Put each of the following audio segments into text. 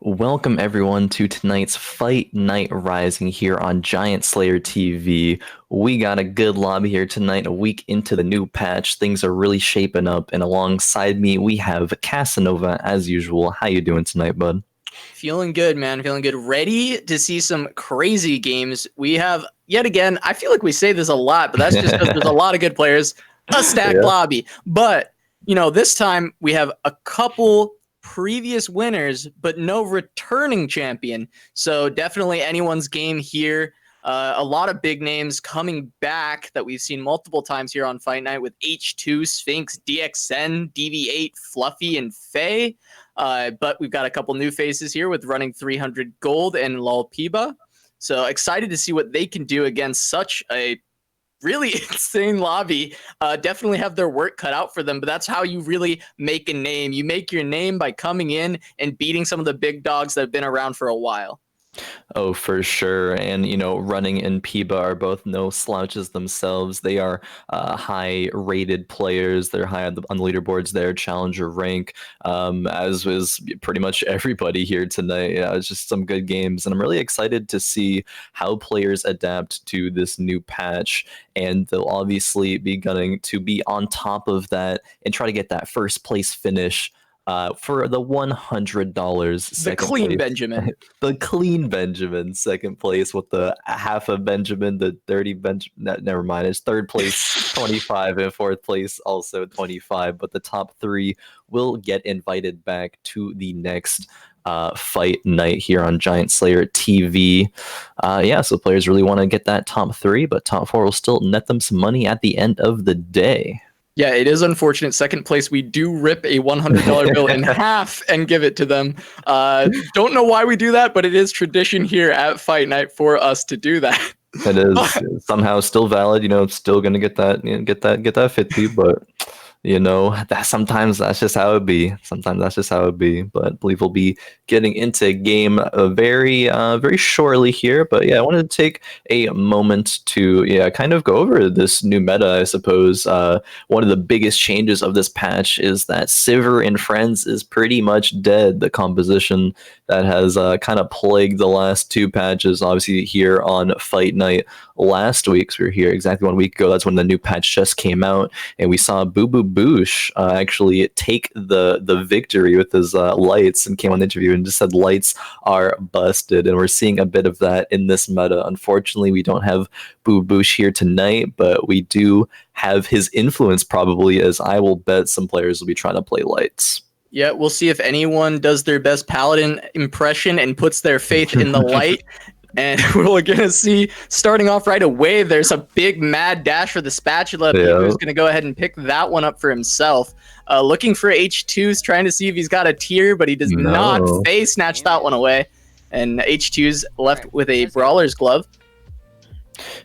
Welcome everyone to tonight's Fight Night Rising here on Giant Slayer TV. We got a good lobby here tonight, a week into the new patch. Things are really shaping up, and alongside me we have Casanova as usual. How you doing tonight, bud? Feeling good, man. Feeling good. Ready to see some crazy games. We have, yet again, I feel like we say this a lot, but that's just because there's a lot of good players, a stacked lobby. But, this time we have a couple previous winners, but no returning champion. So definitely anyone's game here. A lot of big names coming back that we've seen multiple times here on Fight Night with H2, Sphinx, DXN, DV8, Fluffy, and Faye. But we've got a couple new faces here with running 300 gold and impeeba. So excited to see what they can do against such a really insane lobby. Definitely have their work cut out for them, but that's how you really make a name. You make your name by coming in and beating some of the big dogs that have been around for a while. Oh, for sure. And, Running and Impeeba are both no slouches themselves. They are high-rated players. They're high on the leaderboards there, challenger rank, as was pretty much everybody here tonight. Yeah, it's just some good games. And I'm really excited to see how players adapt to this new patch. And they'll obviously be gunning to be on top of that and try to get that first place finish. For the $100, the clean place. Benjamin, the clean Benjamin, second place with the half of Benjamin, the dirty Benjamin. Never mind, it's third place 25 and fourth place also 25. But the top three will get invited back to the next fight night here on Giant Slayer TV. So players really want to get that top three, but top four will still net them some money at the end of the day. Yeah, it is unfortunate. Second place, we do rip a $100 bill in half and give it to them. Don't know why we do that, but it is tradition here at Fight Night for us to do that. It is somehow still valid. Still gonna get that, get that 50, but. Sometimes that's just how it be. But I believe we'll be getting into a game very shortly here. But yeah, I wanted to take a moment to kind of go over this new meta. I suppose one of the biggest changes of this patch is that Sivir and Friends is pretty much dead. The composition that has kind of plagued the last two patches. Obviously here on Fight Night last week, so we were here exactly 1 week ago. That's when the new patch just came out, and we saw Bububoosh actually take the victory with his lights, and came on the interview and just said lights are busted. And we're seeing a bit of that in this meta. Unfortunately, we don't have Bububoosh here tonight, but we do have his influence probably, as I will bet some players will be trying to play lights. Yeah, we'll see if anyone does their best paladin impression and puts their faith in the light. And we're going to see, starting off right away, there's a big mad dash for the spatula. Yeah. Who's going to go ahead and pick that one up for himself. Looking for H2's, trying to see if he's got a tier, but he does not. Faye snatched that one away. And H2's left with a Brawler's Glove.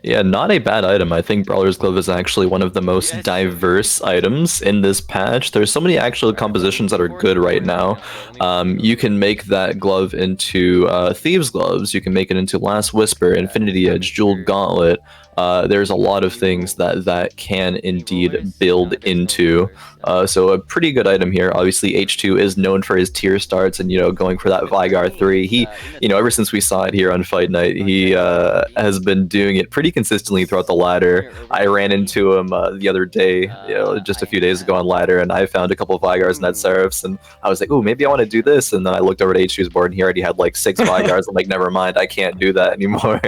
Yeah, not a bad item. I think Brawler's Glove is actually one of the most diverse items in this patch. There's so many actual compositions that are good right now. You can make that glove into Thieves' Gloves. You can make it into Last Whisper, Infinity Edge, Jeweled Gauntlet. There's a lot of things that can indeed build into. So a pretty good item here. Obviously, H2 is known for his tier starts and, going for that Vigar 3. He, ever since we saw it here on Fight Night, he has been doing it pretty consistently throughout the ladder. I ran into him the other day, just a few days ago on ladder, and I found a couple of Vigars and that Seraphs, and I was like, oh, maybe I want to do this. And then I looked over at H2's board, and he already had like 6 Vigars. I'm like, never mind, I can't do that anymore.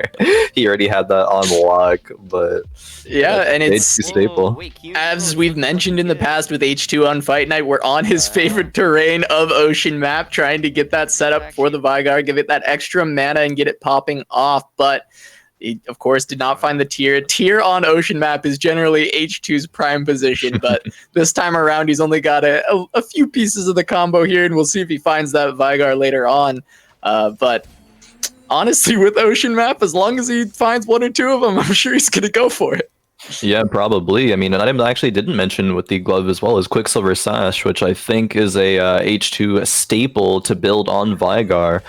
He already had that on lock. But yeah, and it's staple. As we've mentioned in the past with H2 on Fight Night, we're on his favorite terrain of Ocean Map, trying to get that set up for the Vigar, give it that extra mana and get it popping off. But he, of course, did not find the tier. Tier on Ocean Map is generally H2's prime position, but this time around he's only got a few pieces of the combo here, and we'll see if he finds that Vigar later on. But honestly, with Ocean Map, as long as he finds 1 or 2 of them, I'm sure he's going to go for it. Yeah, probably. I mean, an item that I actually didn't mention with the glove as well is Quicksilver Sash, which I think is a H2 staple to build on Vigar,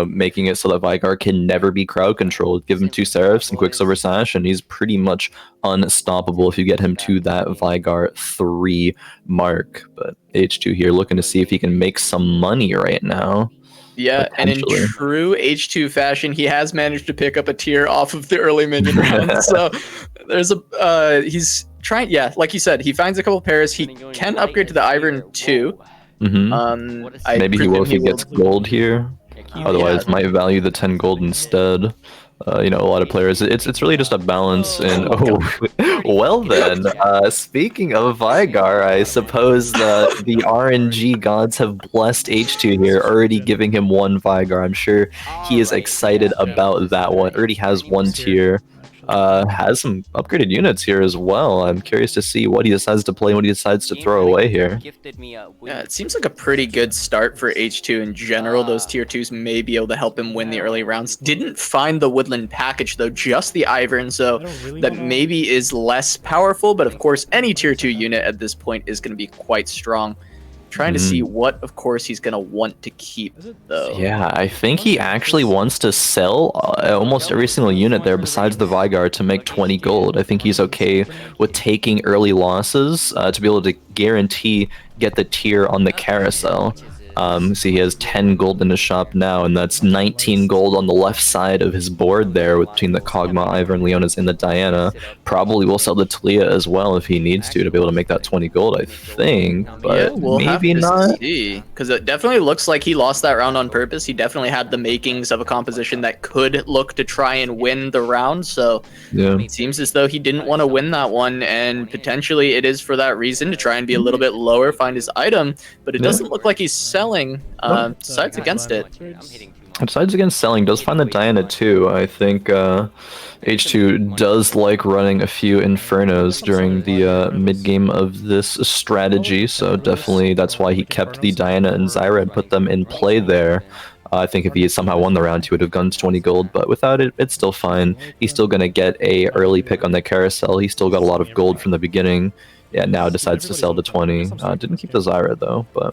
making it so that Vigar can never be crowd controlled. Give him 2 Seraphs and Quicksilver Sash, and he's pretty much unstoppable if you get him to that Vigar 3 mark. But H2 here looking to see if he can make some money right now. Yeah, and in potentially. true H2 fashion, he has managed to pick up a tier off of the early minion round. So there's he's trying, yeah, like you said, he finds a couple pairs. He can upgrade to the Iron too. I Maybe he will presume if he gets gold here. Otherwise, yeah. might value the 10 gold instead. You know, a lot of players. It's really just a balance. And well then. Speaking of Vigar, I suppose the RNG gods have blessed H2 here, already giving him one Vigar. I'm sure he is excited about that one. Already has one tier. Has some upgraded units here as well. I'm curious to see what he decides to play and what he decides to throw away here. Yeah, it seems like a pretty good start for H2 in general. Those tier 2s may be able to help him win the early rounds. Didn't find the Woodland package though, just the Ivern, so that maybe is less powerful, but of course any tier 2 unit at this point is going to be quite strong. Trying to see what, of course, he's going to want to keep, though. Yeah, I think he actually wants to sell almost every single unit there besides the Vigar to make 20 gold. I think he's okay with taking early losses to be able to guarantee get the tier on the carousel. See, he has 10 gold in his shop now, and that's 19 gold on the left side of his board there between the Kog'Maw, Ivern, Leonas, and the Diana. Probably will sell the Talia as well if he needs to be able to make that 20 gold, I think. But yeah, we'll maybe have to not. see, because it definitely looks like he lost that round on purpose. He definitely had the makings of a composition that could look to try and win the round, so Yeah. it seems as though he didn't want to win that one, and potentially it is for that reason, to try and be a little bit lower, find his item, but it doesn't look like he's selling. Decides against it. Decides against selling, does find the Diana too. I think H2 does like running a few Infernos during the mid-game of this strategy, so definitely that's why he kept the Diana and Zyra and put them in play there. I think if he had somehow won the round, he would have gone to 20 gold, but without it, it's still fine. He's still going to get a early pick on the carousel. He still got a lot of gold from the beginning. Yeah, now decides to sell to 20. Didn't keep the Zyra though, but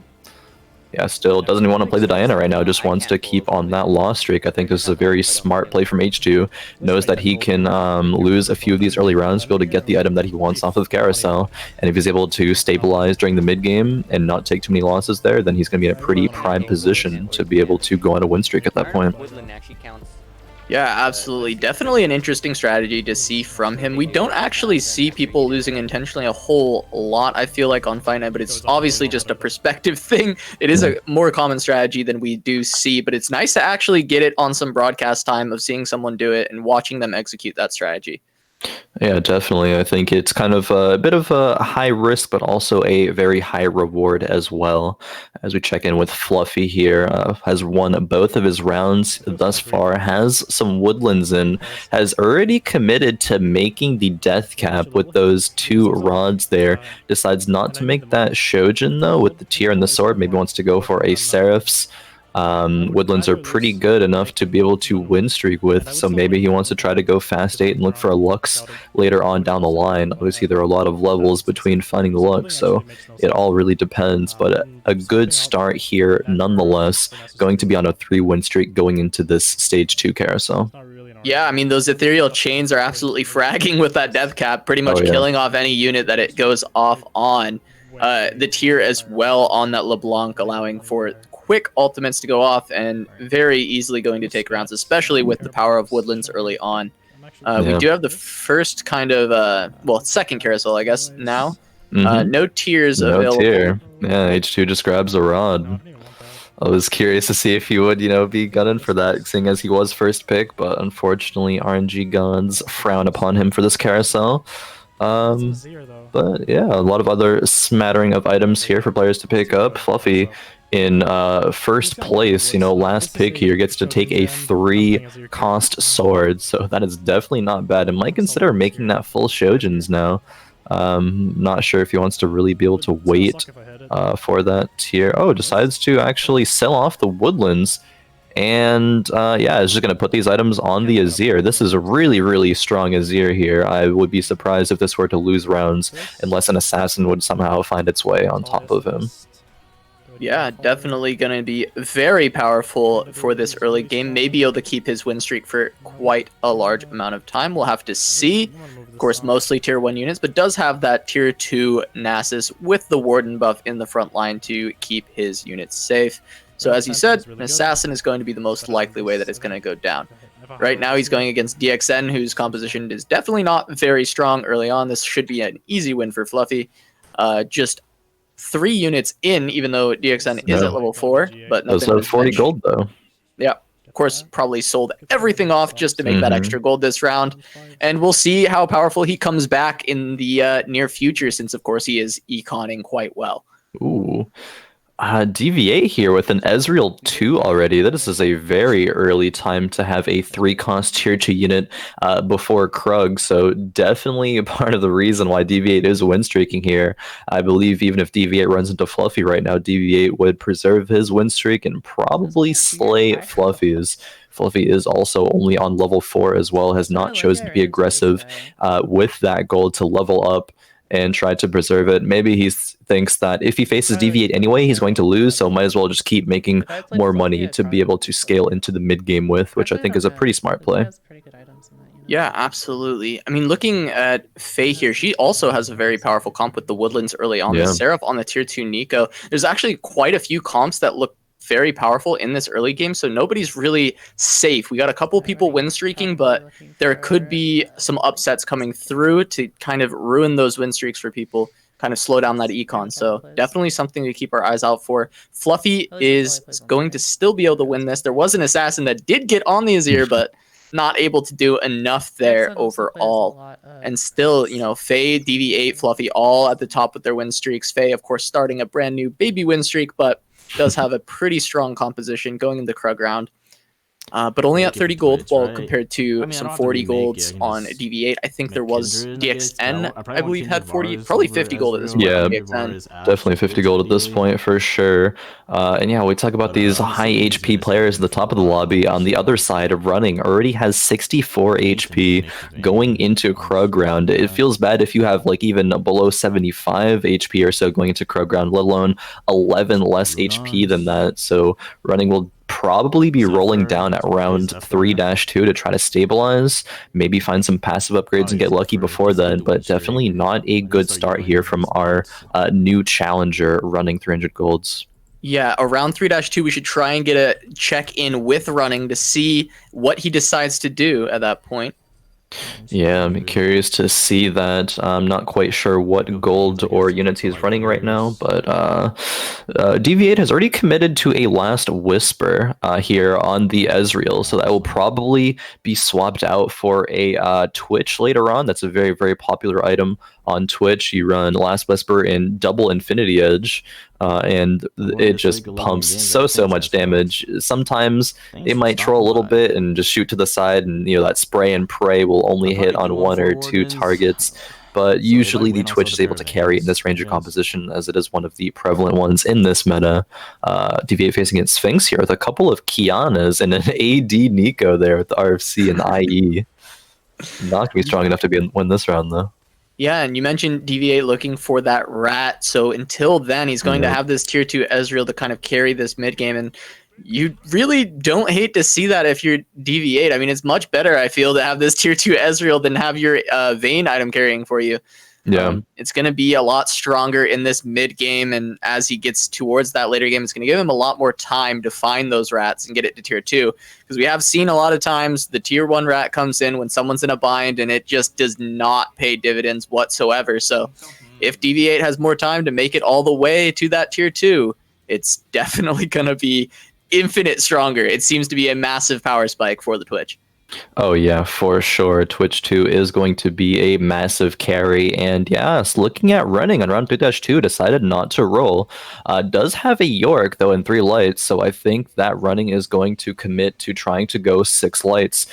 yeah, still doesn't even want to play the Diana right now, just wants to keep on that loss streak. I think this is a very smart play from H2. Knows that he can lose a few of these early rounds to be able to get the item that he wants off of Carousel, and if he's able to stabilize during the mid-game and not take too many losses there, then he's going to be in a pretty prime position to be able to go on a win streak at that point. Yeah, absolutely. Definitely an interesting strategy to see from him. We don't actually see people losing intentionally a whole lot, I feel like, on Fight Night, but it's obviously just a perspective thing. It is a more common strategy than we do see, but it's nice to actually get it on some broadcast time of seeing someone do it and watching them execute that strategy. Yeah, definitely. I think it's kind of a bit of a high risk, but also a very high reward as well. As we check in with Fluffy here, has won both of his rounds thus far, has some woodlands in, has already committed to making the death cap with those two rods there. Decides not to make that Shojin though with the tier and the sword, maybe wants to go for a Seraph's. Woodlands are pretty good enough to be able to win streak with, so maybe he wants to try to go fast 8 and look for a Lux later on down the line. Obviously there are a lot of levels between finding the Lux, so it all really depends, but a good start here nonetheless, going to be on a 3-win streak going into this stage 2 carousel. Yeah, I mean, those ethereal chains are absolutely fragging with that death cap, pretty much killing off any unit that it goes off on. The tier as well on that LeBlanc, allowing for quick ultimates to go off and very easily going to take rounds, especially with the power of woodlands early on. We do have the first kind of, well, second carousel, I guess, now. No tiers available. Tier. Yeah, H2 just grabs a rod. I was curious to see if he would, be gunning for that, seeing as he was first pick, but unfortunately RNG gods frown upon him for this carousel. But yeah, a lot of other smattering of items here for players to pick up. Fluffy in first place, last pick here, gets to take a 3-cost sword, so that is definitely not bad, and might consider making that full Shojins now. Not sure if he wants to really be able to wait for that tier. Oh, decides to actually sell off the woodlands, and yeah, is just going to put these items on the Azir. This is a really, really strong Azir here. I would be surprised if this were to lose rounds unless an assassin would somehow find its way on top of him. Yeah, definitely going to be very powerful for this early game. May be able to keep his win streak for quite a large amount of time. We'll have to see. Of course, mostly tier 1 units, but does have that tier 2 Nasus with the Warden buff in the front line to keep his units safe. So as you said, an assassin is going to be the most likely way that it's going to go down. Right now he's going against DXN, whose composition is definitely not very strong early on. This should be an easy win for Fluffy. Just 3 units in, even though DXN is at level 4, but nothing those 40 gold though. Yeah, of course, probably sold everything off just to make that extra gold this round. And we'll see how powerful he comes back in the near future, since of course he is econing quite well. Ooh. DV8 here with an Ezreal 2 already. This is a very early time to have a 3-cost tier 2 unit before Krug, so definitely part of the reason why DV8 is win streaking here. I believe even if DV8 runs into Fluffy right now, DV8 would preserve his win streak and probably slay Fluffy's. Fluffy is also only on level 4 as well, has not chosen to be aggressive with that gold to level up and try to preserve it. Maybe he thinks that if he faces DV8 anyway, he's going to lose, so might as well just keep making more money to be able to scale into the mid game with, which I think is a pretty smart play. Yeah, absolutely. I mean, looking at Faye here, she also has a very powerful comp with the Woodlands early on. The Seraph on the tier 2 Nico. There's actually quite a few comps that look very powerful in this early game, so nobody's really safe. We got a couple people win streaking, but there could be some upsets coming through to kind of ruin those win streaks for people, kind of slow down that econ. So definitely something to keep our eyes out for. Fluffy is going to still be able to win this. There was an assassin that did get on the Azir, but not able to do enough there overall. And still, you know, Faye, DV8, Fluffy all at the top with their win streaks. Faye, of course, starting a brand new baby win streak, but does have a pretty strong composition going into Krug round. But only at 30 gold, while compared to some 40 golds on DV8. I think there was DXN, I believe, had 40, probably 50 gold at this point. Yeah, definitely 50 gold at this point for sure. And yeah, we talk about these high HP players at the top of the lobby. On the other side of running, already has 64 HP going into Krug round. It feels bad if you have like even below 75 HP or so going into Krug round, let alone 11 less HP than that. So running will probably be rolling down at round 3-2 to try to stabilize, maybe find some passive upgrades and get lucky before then, but definitely not a good start here from our new challenger running 300 golds. Yeah, around 3-2, we should try and get a check-in with running to see what he decides to do at that point. Yeah, I'm curious to see that. I'm not quite sure what gold or units he's running right now, but DV8 has already committed to a last whisper here on the Ezreal, so that will probably be swapped out for a Twitch later on. That's a very, very popular item on Twitch. You run last whisper in double infinity edge, and it just pumps so much damage. Sometimes they might troll a little bit and just shoot to the side, and you know that spray and pray will only hit on 1 or 2 targets. But usually the Twitch is able to carry in this ranger composition, as it is one of the prevalent ones in this meta. DV8 facing against Sphinx here with a couple of Kianas and an AD Nico there with the RFC and the IE. Not going to be strong enough to win this round, though. Yeah, and you mentioned DV8 looking for that rat. So until then, he's going to have this tier 2 Ezreal to kind of carry this mid game. And you really don't hate to see that if you're DV8. I mean, it's much better, I feel, to have this tier 2 Ezreal than have your Vayne item carrying for you. Yeah, it's going to be a lot stronger in this mid game, and as he gets towards that later game, it's going to give him a lot more time to find those rats and get it to tier 2. Because we have seen a lot of times the tier 1 rat comes in when someone's in a bind, and it just does not pay dividends whatsoever. So if DV8 has more time to make it all the way to that tier 2, it's definitely going to be infinite stronger. It seems to be a massive power spike for the Twitch. Oh yeah, for sure. Twitch 2 is going to be a massive carry, and yes, looking at running on round 3-2, decided not to roll. Does have a York though in 3 lights, so I think that running is going to commit to trying to go 6 lights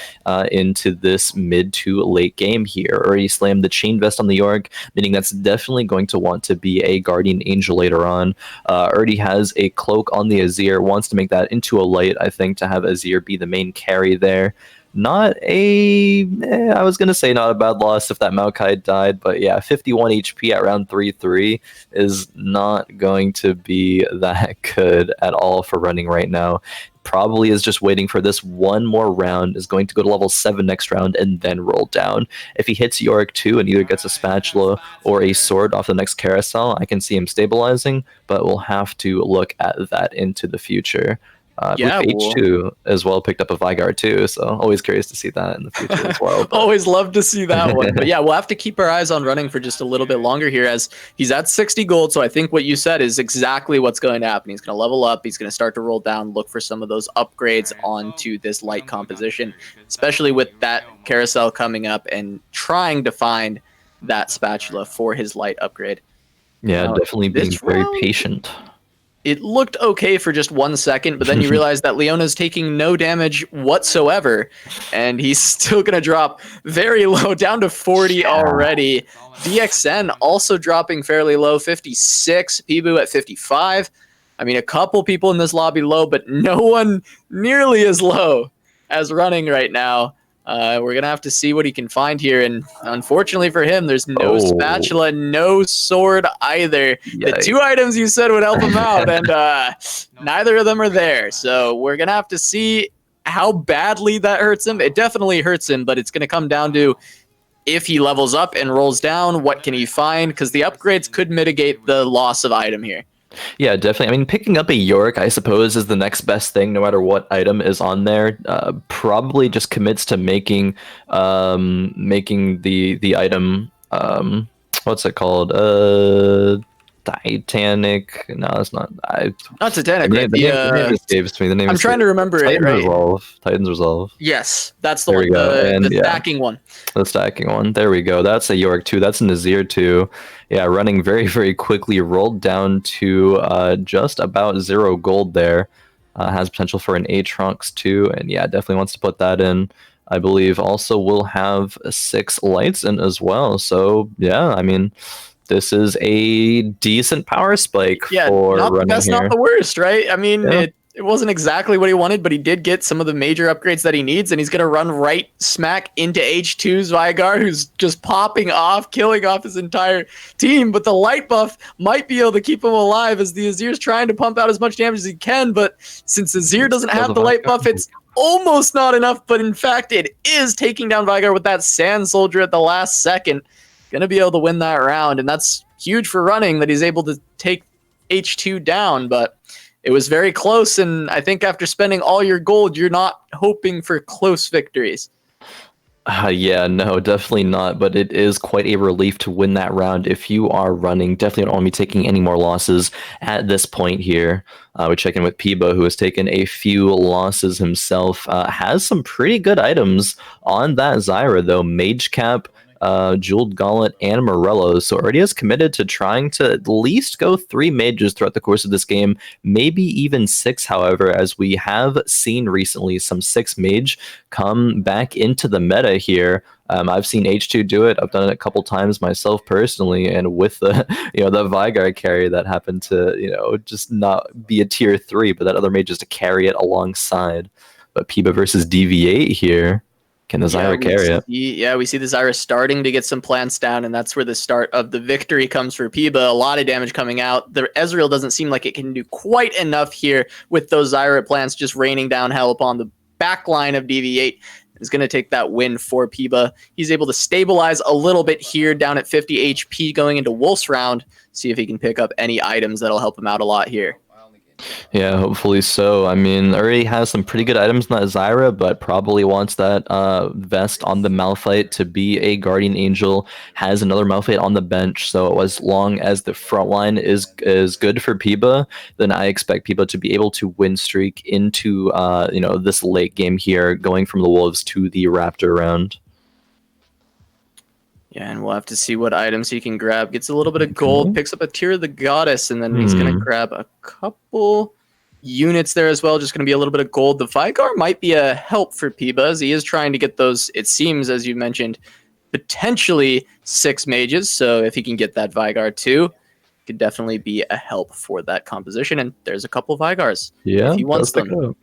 into this mid to late game here. Already slammed the chain vest on the York, meaning that's definitely going to want to be a guardian angel later on. Already has a cloak on the Azir, wants to make that into a light, I think, to have Azir be the main carry there. not a, I was going to say not a bad loss if that Maokai died, but yeah, 51 HP at round 3-3 is not going to be that good at all for running right now. Probably is just waiting for this one more round, is going to go to level 7 next round, and then roll down. If he hits Yorick 2 and either gets a spatula or a sword off the next carousel, I can see him stabilizing, but we'll have to look at that into the future. I believe H2 as well picked up a Vygar too, so always curious to see that in the future as well. Always love to see that one. But yeah, we'll have to keep our eyes on running for just a little bit longer here, as he's at 60 gold. So I think what you said is exactly what's going to happen. He's going to level up. He's going to start to roll down, look for some of those upgrades onto this light composition, especially with that carousel coming up and trying to find that spatula for his light upgrade. Yeah, definitely being very patient. It looked okay for just 1 second, but then you realize that Leona's taking no damage whatsoever, and he's still going to drop very low, down to 40 already. DXN also dropping fairly low, 56. Peeboo at 55. I mean, a couple people in this lobby low, but no one nearly as low as running right now. We're going to have to see what he can find here. And unfortunately for him, there's no spatula, no sword either. Yikes. The two items you said would help him out, and neither of them are there. So we're going to have to see how badly that hurts him. It definitely hurts him, but it's going to come down to if he levels up and rolls down, what can he find? Because the upgrades could mitigate the loss of item here. Yeah, definitely. I mean, picking up a Yorick, I suppose, is the next best thing, no matter what item is on there. Probably just commits to making the item, what's it called? Titanic? No, it's not. Not Titanic. The name escapes me. I'm trying to remember it. Right? Titan's Resolve. Yes, that's the one. The stacking one. The stacking one. There we go. That's a Yorick 2. That's a Nazir 2. Yeah, running very, very quickly. Rolled down to just about 0 gold there. Has potential for an Aatrox too. And yeah, definitely wants to put that in. I believe also will have 6 lights in as well. So yeah, I mean, this is a decent power spike for not running the best, here. not the worst, right? I mean, it wasn't exactly what he wanted, but he did get some of the major upgrades that he needs, and he's going to run right smack into H2's Vygar, who's just popping off, killing off his entire team. But the light buff might be able to keep him alive, as the Azir's trying to pump out as much damage as he can, but since Azir doesn't have the light buff, it's almost not enough, but in fact, it is taking down Vygar with that Sand Soldier at the last second. Going to be able to win that round, and that's huge for running that he's able to take H2 down, but it was very close, and I think after spending all your gold, you're not hoping for close victories. Yeah, no, definitely not, but it is quite a relief to win that round if you are running. Definitely don't want to be taking any more losses at this point here. We check in with Peeba, who has taken a few losses himself. Has some pretty good items on that Zyra, though. Mage Cap, Jeweled Gauntlet, and Morello. So already is committed to trying to at least go 3 mages throughout the course of this game, maybe even 6, however, as we have seen recently some 6 mage come back into the meta here. I've seen H2 do it. I've done it a couple times myself personally, and with the the Vygar carry that happened to just not be a tier 3, but that other mage just to carry it alongside. But Peeba versus DV8 here. Can the Zyra carry it? Yeah, we see the Zyra starting to get some plants down, and that's where the start of the victory comes for Peeba. A lot of damage coming out. The Ezreal doesn't seem like it can do quite enough here with those Zyra plants just raining down hell upon the back line of DV8. It's going to take that win for Peeba. He's able to stabilize a little bit here, down at 50 HP going into Wolf's round. See if he can pick up any items that'll help him out a lot here. Yeah, hopefully so. I mean, already has some pretty good items in that Zyra, but probably wants that vest on the Malphite to be a Guardian Angel. Has another Malphite on the bench, so as long as the front line is good for Peeba, then I expect Peeba to be able to win streak into this late game here, going from the Wolves to the Raptor round. Yeah, and we'll have to see what items he can grab. Gets a little bit of gold, picks up a Tear of the Goddess, and then he's going to grab a couple units there as well. Just going to be a little bit of gold. The Vygar might be a help for Peeba, as he is trying to get those, it seems, as you mentioned, potentially 6 mages. So if he can get that Vygar too, could definitely be a help for that composition. And there's a couple Vygars if he wants them.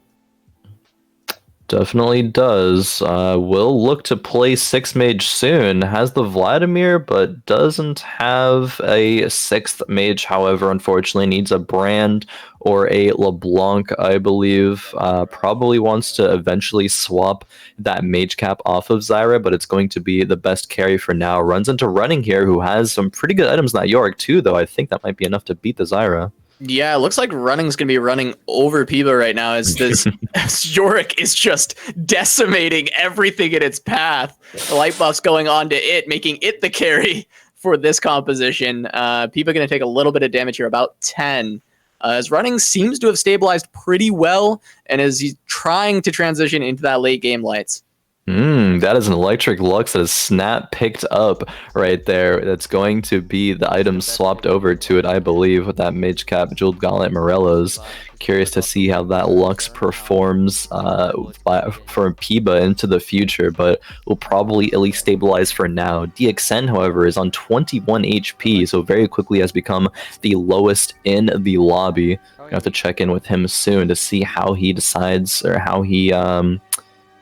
Definitely does. Will look to play 6 mage soon. Has the Vladimir, but doesn't have a 6th mage. However, unfortunately, needs a Brand or a LeBlanc, I believe. Probably wants to eventually swap that mage cap off of Zyra, but it's going to be the best carry for now. Runs into Running here, who has some pretty good items in that Yorick too, though. I think that might be enough to beat the Zyra. Yeah, it looks like Running's going to be running over impeeba right now as this as Yorick is just decimating everything in its path. The light buff's going on to it, making it the carry for this composition. impeeba going to take a little bit of damage here, about 10. As Running seems to have stabilized pretty well, and as he's trying to transition into that late game lights. That is an electric Lux that is snap picked up right there. That's going to be the item swapped over to it, I believe, with that mage cap, Jeweled Gauntlet Morello's. Curious to see how that Lux performs for impeeba into the future, but will probably at least stabilize for now. DXN, however, is on 21 HP, so very quickly has become the lowest in the lobby. I have to check in with him soon to see how he decides, or how he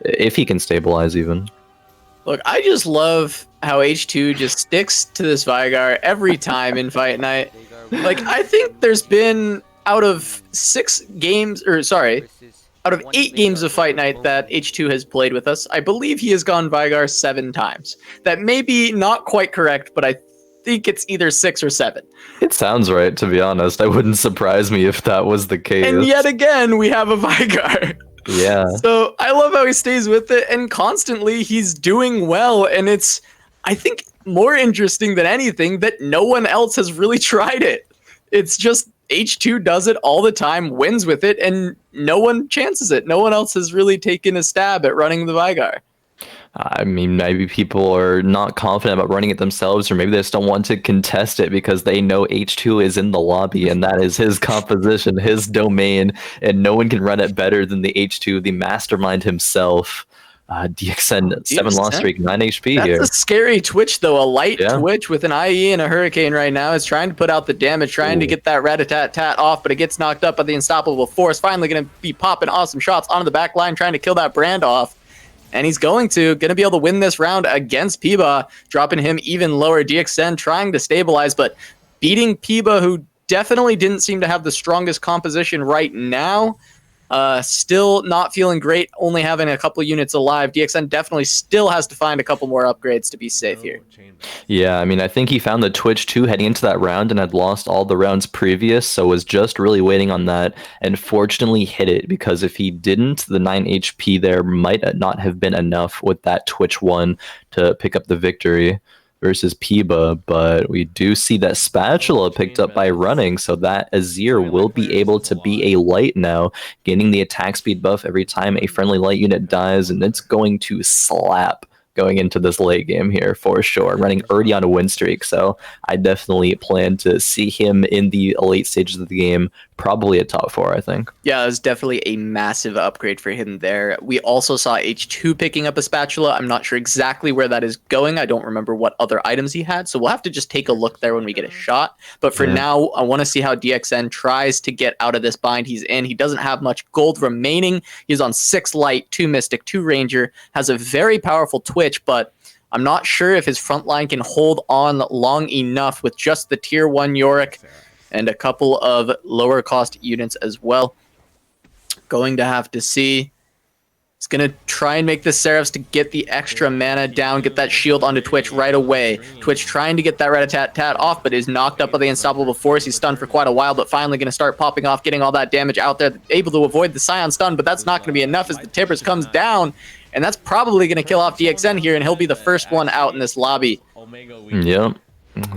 if he can stabilize even. Look, I just love how H2 just sticks to this Veigar every time in Fight Night. Like, I think there's been out of 8 games of Fight Night that H2 has played with us, I believe he has gone Veigar 7 times. That may be not quite correct, but I think it's either 6 or 7. It sounds right, to be honest. It wouldn't surprise me if that was the case. And yet again, we have a Veigar. Yeah. So I love how he stays with it, and constantly he's doing well, and it's, I think, more interesting than anything that no one else has really tried it. It's just H2 does it all the time, wins with it, and no one chances it. No one else has really taken a stab at running the Veigar. I mean, maybe people are not confident about running it themselves, or maybe they just don't want to contest it because they know H2 is in the lobby and that is his composition, his domain, and no one can run it better than the H2, the mastermind himself. DXN, 7 loss streak, 9 HP here. That's a scary Twitch, though. A light Twitch with an IE and a Hurricane right now is trying to put out the damage, trying to get that rat-a-tat-tat off, but it gets knocked up by the Unstoppable Force. Finally going to be popping awesome shots onto the back line, trying to kill that Brand off. And he's going to be able to win this round against impeeba, dropping him even lower. DXN trying to stabilize, but beating impeeba, who definitely didn't seem to have the strongest composition right now. Still not feeling great, only having a couple units alive. DXN definitely still has to find a couple more upgrades to be safe here. Yeah, I mean, I think he found the Twitch too heading into that round and had lost all the rounds previous, so was just really waiting on that, and fortunately hit it, because if he didn't, the 9 HP there might not have been enough with that Twitch 1 to pick up the victory versus impeeba. But we do see that Spatula picked up by Running, so that Azir will be able to be a light now, gaining the attack speed buff every time a friendly light unit dies, and it's going to slap going into this late game here for sure. Running already on a win streak, so I definitely plan to see him in the late stages of the game, probably at top 4, I think. Yeah, it was definitely a massive upgrade for him there. We also saw H2 picking up a spatula. I'm not sure exactly where that is going. I don't remember what other items he had, so we'll have to just take a look there when we get a shot. But for now, I want to see how DXN tries to get out of this bind he's in. He doesn't have much gold remaining. He's on 6 light, 2 mystic, 2 ranger, has a very powerful Twitch, but I'm not sure if his front line can hold on long enough with just the tier 1 Yorick and a couple of lower cost units as well. Going to have to see. He's going to try and make the Seraphs to get the extra mana down, get that shield onto Twitch right away. Twitch trying to get that rat-a-tat-tat off, but is knocked up by the Unstoppable Force. He's stunned for quite a while, but finally going to start popping off, getting all that damage out there, able to avoid the Scion stun, but that's not going to be enough as the Tibbers comes down, and that's probably going to kill off DXN here, and he'll be the first one out in this lobby. Yep.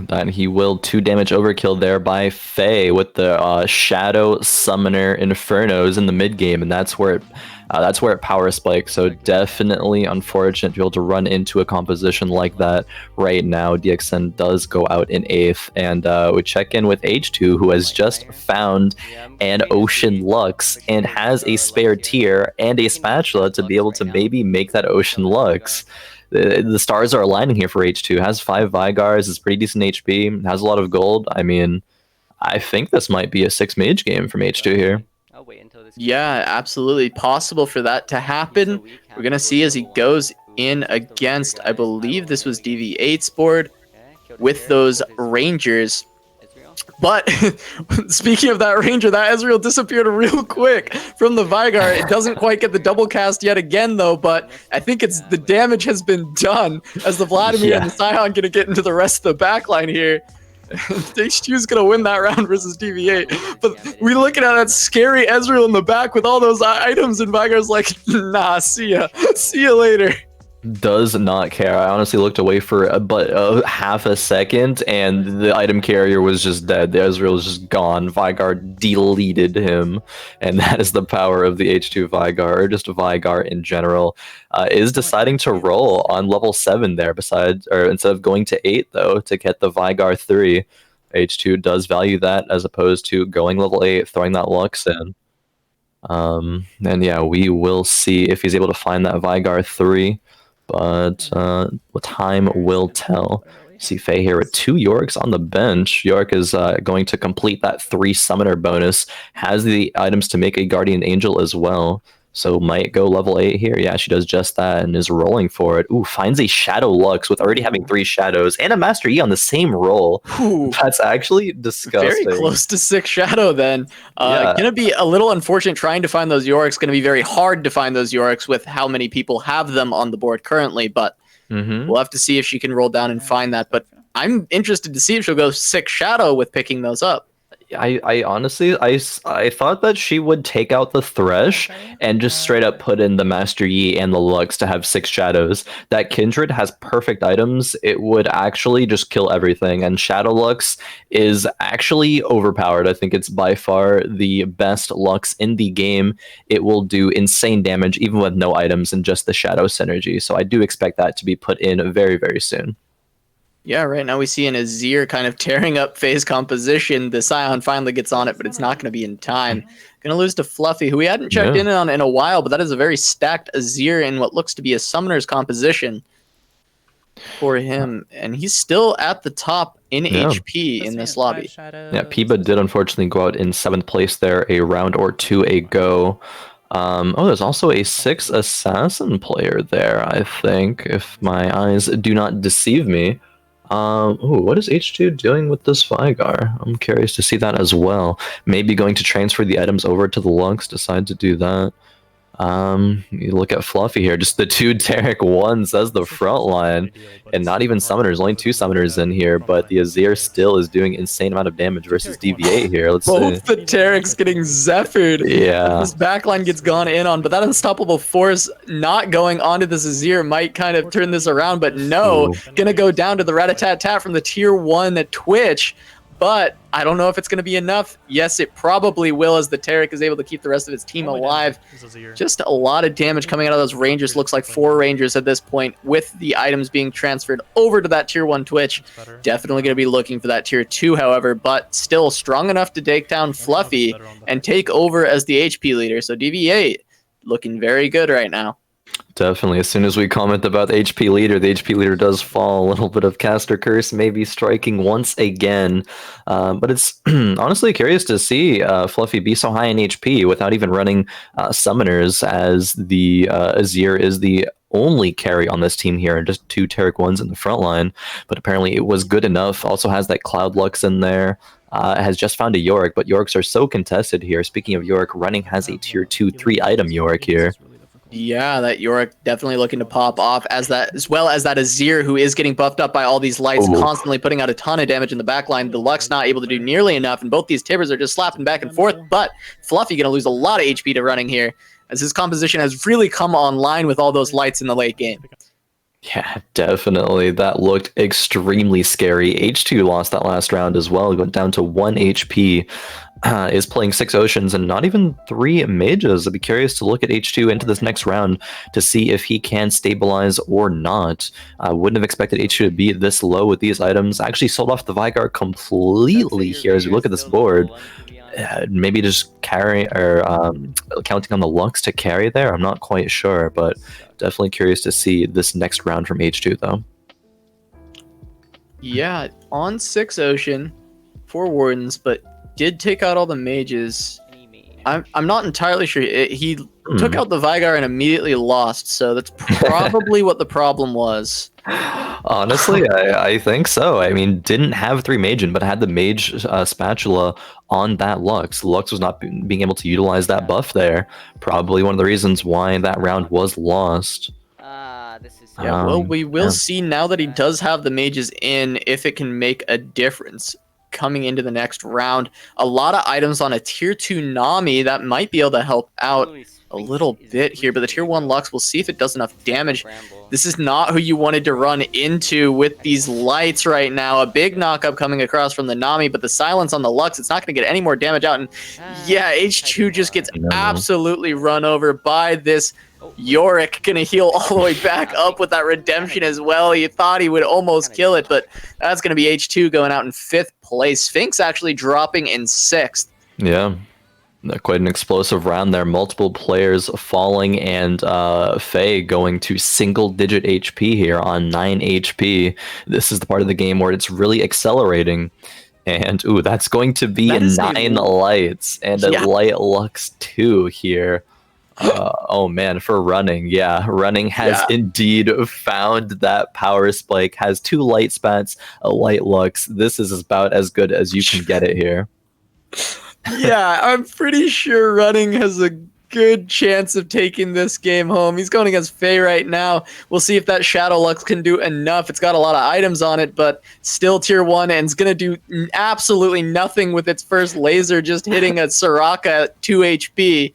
That he will 2 damage overkill there by Faye with the Shadow Summoner Infernos in the mid game, and that's where it power spikes. So definitely unfortunate to be able to run into a composition like that right now. DXN does go out in 8th, and we check in with H2, who has just found an Ocean Lux and has a spare tier and a spatula to be able to maybe make that Ocean Lux. The stars are aligning here for H2. Has 5 Veigars, is pretty decent HP, has a lot of gold. I mean, I think this might be a 6 mage game from H2 here. Yeah, absolutely possible for that to happen. We're going to see as he goes in against, I believe this was DV8's board with those Rangers. But speaking of that Ranger, that Ezreal disappeared real quick from the Vigar. It doesn't quite get the double cast yet again, though, but I think it's the damage has been done as the Vladimir and the Scion going to get into the rest of the backline here. H2's going to win that round versus DV8. But we looking at that scary Ezreal in the back with all those items, and Vigar's like, nah, see ya. See you later. Does not care. I honestly looked away for but half a second, and the item carrier was just dead. The Ezreal was just gone. Vigar deleted him, and that is the power of the H2 Vigar, or just Vigar in general. Is deciding to roll on level 7 there, instead of going to 8 though to get the Vigar 3. H2 does value that as opposed to going level 8, throwing that Lux in. And yeah, we will see if he's able to find that Vigar 3. But time will tell. See Faye here with 2 Yoriks on the bench. Yorick is going to complete that 3 summoner bonus. Has the items to make a Guardian Angel as well. So might go level 8 here. Yeah, she does just that and is rolling for it. Ooh, finds a Shadow Lux with already having 3 Shadows and a Master Yi on the same roll. Ooh, that's actually disgusting. Very close to 6 Shadow then. Gonna be a little unfortunate trying to find those Yoriks. Gonna be very hard to find those Yoriks with how many people have them on the board currently, but we'll have to see if she can roll down and find that. But I'm interested to see if she'll go 6 Shadow with picking those up. I honestly, I thought that she would take out the Thresh and just straight up put in the Master Yi and the Lux to have 6 Shadows. That Kindred has perfect items. It would actually just kill everything. And Shadow Lux is actually overpowered. I think it's by far the best Lux in the game. It will do insane damage even with no items and just the Shadow synergy. So I do expect that to be put in very, very soon. Yeah, right now we see an Azir kind of tearing up Faye's composition. The Scion finally gets on it, but it's not going to be in time. Going to lose to Fluffy, who we hadn't checked in on in a while, but that is a very stacked Azir in what looks to be a Summoner's composition for him. And he's still at the top in HP in this lobby. Yeah, Impeeba did unfortunately go out in 7th place there a round or 2 ago. There's also a 6 Assassin player there, I think, if my eyes do not deceive me. What is H2 doing with this Vigar? I'm curious to see that as well. Maybe going to transfer the items over to the Lux, decide to do that. You look at Fluffy here, just the 2 Derek 1s as the front line, and not even summoners, only 2 summoners in here, but the Azir still is doing insane amount of damage versus DV8 here. Let's Both the Derek's getting zephyred. Yeah. This backline gets gone in on, but that unstoppable force not going onto this Azir might kind of turn this around, but no, gonna go down to the rat-a-tat-tat from the tier 1 at Twitch. But I don't know if it's going to be enough. Yes, it probably will, as the Tarek is able to keep the rest of his team alive. Just a lot of damage coming out of those Rangers. Looks like 4 Rangers at this point, with the items being transferred over to that tier 1 Twitch. Definitely going to be looking for that tier 2, however, but still strong enough to take down Fluffy and take over as the HP leader. So DV8 looking very good right now. Definitely. As soon as we comment about the HP leader does fall. A little bit of caster curse maybe striking once again. But it's honestly curious to see Fluffy be so high in HP without even running summoners, as the Azir is the only carry on this team here, and just 2 Tarek 1s in the front line. But apparently it was good enough. Also has that Cloud Lux in there. Has just found a Yorick, but Yoriks are so contested here. Speaking of Yorick, Running has a tier 2 3 item Yorick here. Yeah, that Yorick definitely looking to pop off, as well as that Azir, who is getting buffed up by all these lights, constantly putting out a ton of damage in the backline. The Lux not able to do nearly enough, and both these Tibbers are just slapping back and forth, but Fluffy going to lose a lot of HP to Running here, as his composition has really come online with all those lights in the late game. Yeah, definitely. That looked extremely scary. H2 lost that last round as well. He went down to 1 HP. Is playing 6 Oceans and not even 3 Mages. I'd be curious to look at H2 into this next round to see if he can stabilize or not. I wouldn't have expected H2 to be this low with these items. I actually sold off the Vigar completely here as we look at this board. Maybe just carry or counting on the Lux to carry there. I'm not quite sure, but definitely curious to see this next round from H2 though. Yeah, on 6 Ocean, 4 Wardens, but did take out all the Mages. I'm not entirely sure. He took Hmm. out the Vigar and immediately lost, so that's probably what the problem was. Honestly, I think so. I mean, didn't have 3 Magen, but had the Mage spatula on that Lux. Lux was not being able to utilize that buff there. Probably one of the reasons why that round was lost. This is Yeah, well, Um, we will yeah. see now that he does have the mages in if it can make a difference coming into the next round. A lot of items on a tier 2 Nami that might be able to help out a little bit here, but the tier 1 Lux, we'll see if it does enough damage. This is not who you wanted to run into with these lights right now. A big knockup coming across from the Nami, but the silence on the Lux, it's not going to get any more damage out. And yeah, H2 just gets absolutely run over by this Yorick. Gonna heal all the way back up with that redemption as well. You thought he would almost kill it, but that's gonna be H2 going out in 5th place. Sphinx actually dropping in 6th. Yeah. Quite an explosive round there. Multiple players falling, and Faye going to single-digit HP here on 9 HP. This is the part of the game where it's really accelerating. And, ooh, that's going to be 9 lights and a light Lux 2 here. Oh man, for running, yeah, running has indeed found that power spike, has 2 light spats, a light Lux. This is about as good as you can get it here. Yeah, I'm pretty sure running has a good chance of taking this game home. He's going against Faye right now. We'll see if that Shadow Lux can do enough. It's got a lot of items on it, but still tier 1, and it's going to do absolutely nothing with its first laser, just hitting a Soraka at 2 HP.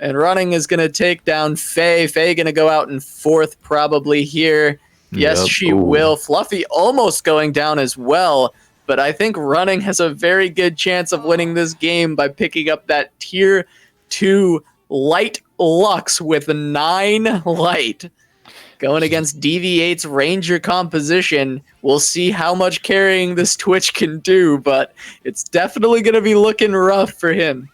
And running is going to take down Faye. Faye going to go out in 4th probably here. Yes, she will. Fluffy almost going down as well. But I think running has a very good chance of winning this game by picking up that tier 2 light Lux with 9 light. Going against DV8's Ranger composition. We'll see how much carrying this Twitch can do, but it's definitely going to be looking rough for him.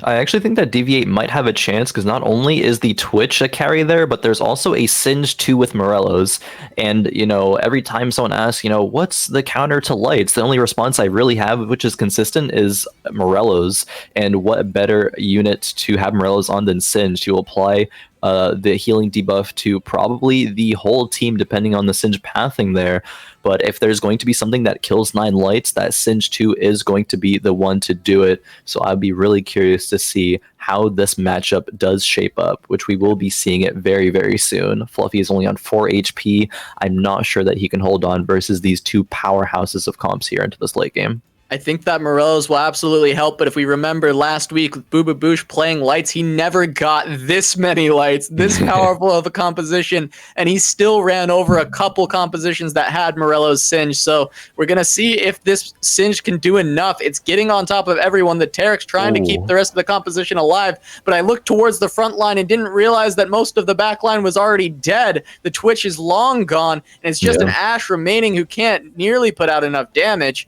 I actually think that DV8 might have a chance, because not only is the Twitch a carry there, but there's also a Singe 2 with Morello's. And, you know, every time someone asks, you know, what's the counter to lights, the only response I really have, which is consistent, is Morello's. And what better unit to have Morello's on than Singe to apply the healing debuff to probably the whole team, depending on the Singe pathing there. But if there's going to be something that kills 9 lights, that Singe 2 is going to be the one to do it. So I'd be really curious to see how this matchup does shape up, which we will be seeing it very, very soon. Fluffy is only on 4 HP. I'm not sure that he can hold on versus these 2 powerhouses of comps here into this late game. I think that Morello's will absolutely help, but if we remember last week with Bububoosh playing lights, he never got this many lights, this powerful of a composition, and he still ran over a couple compositions that had Morello's Singe. So we're going to see if this Singe can do enough. It's getting on top of everyone. The Tarek's trying to keep the rest of the composition alive, but I looked towards the front line and didn't realize that most of the back line was already dead. The Twitch is long gone, and it's just an Ashe remaining who can't nearly put out enough damage.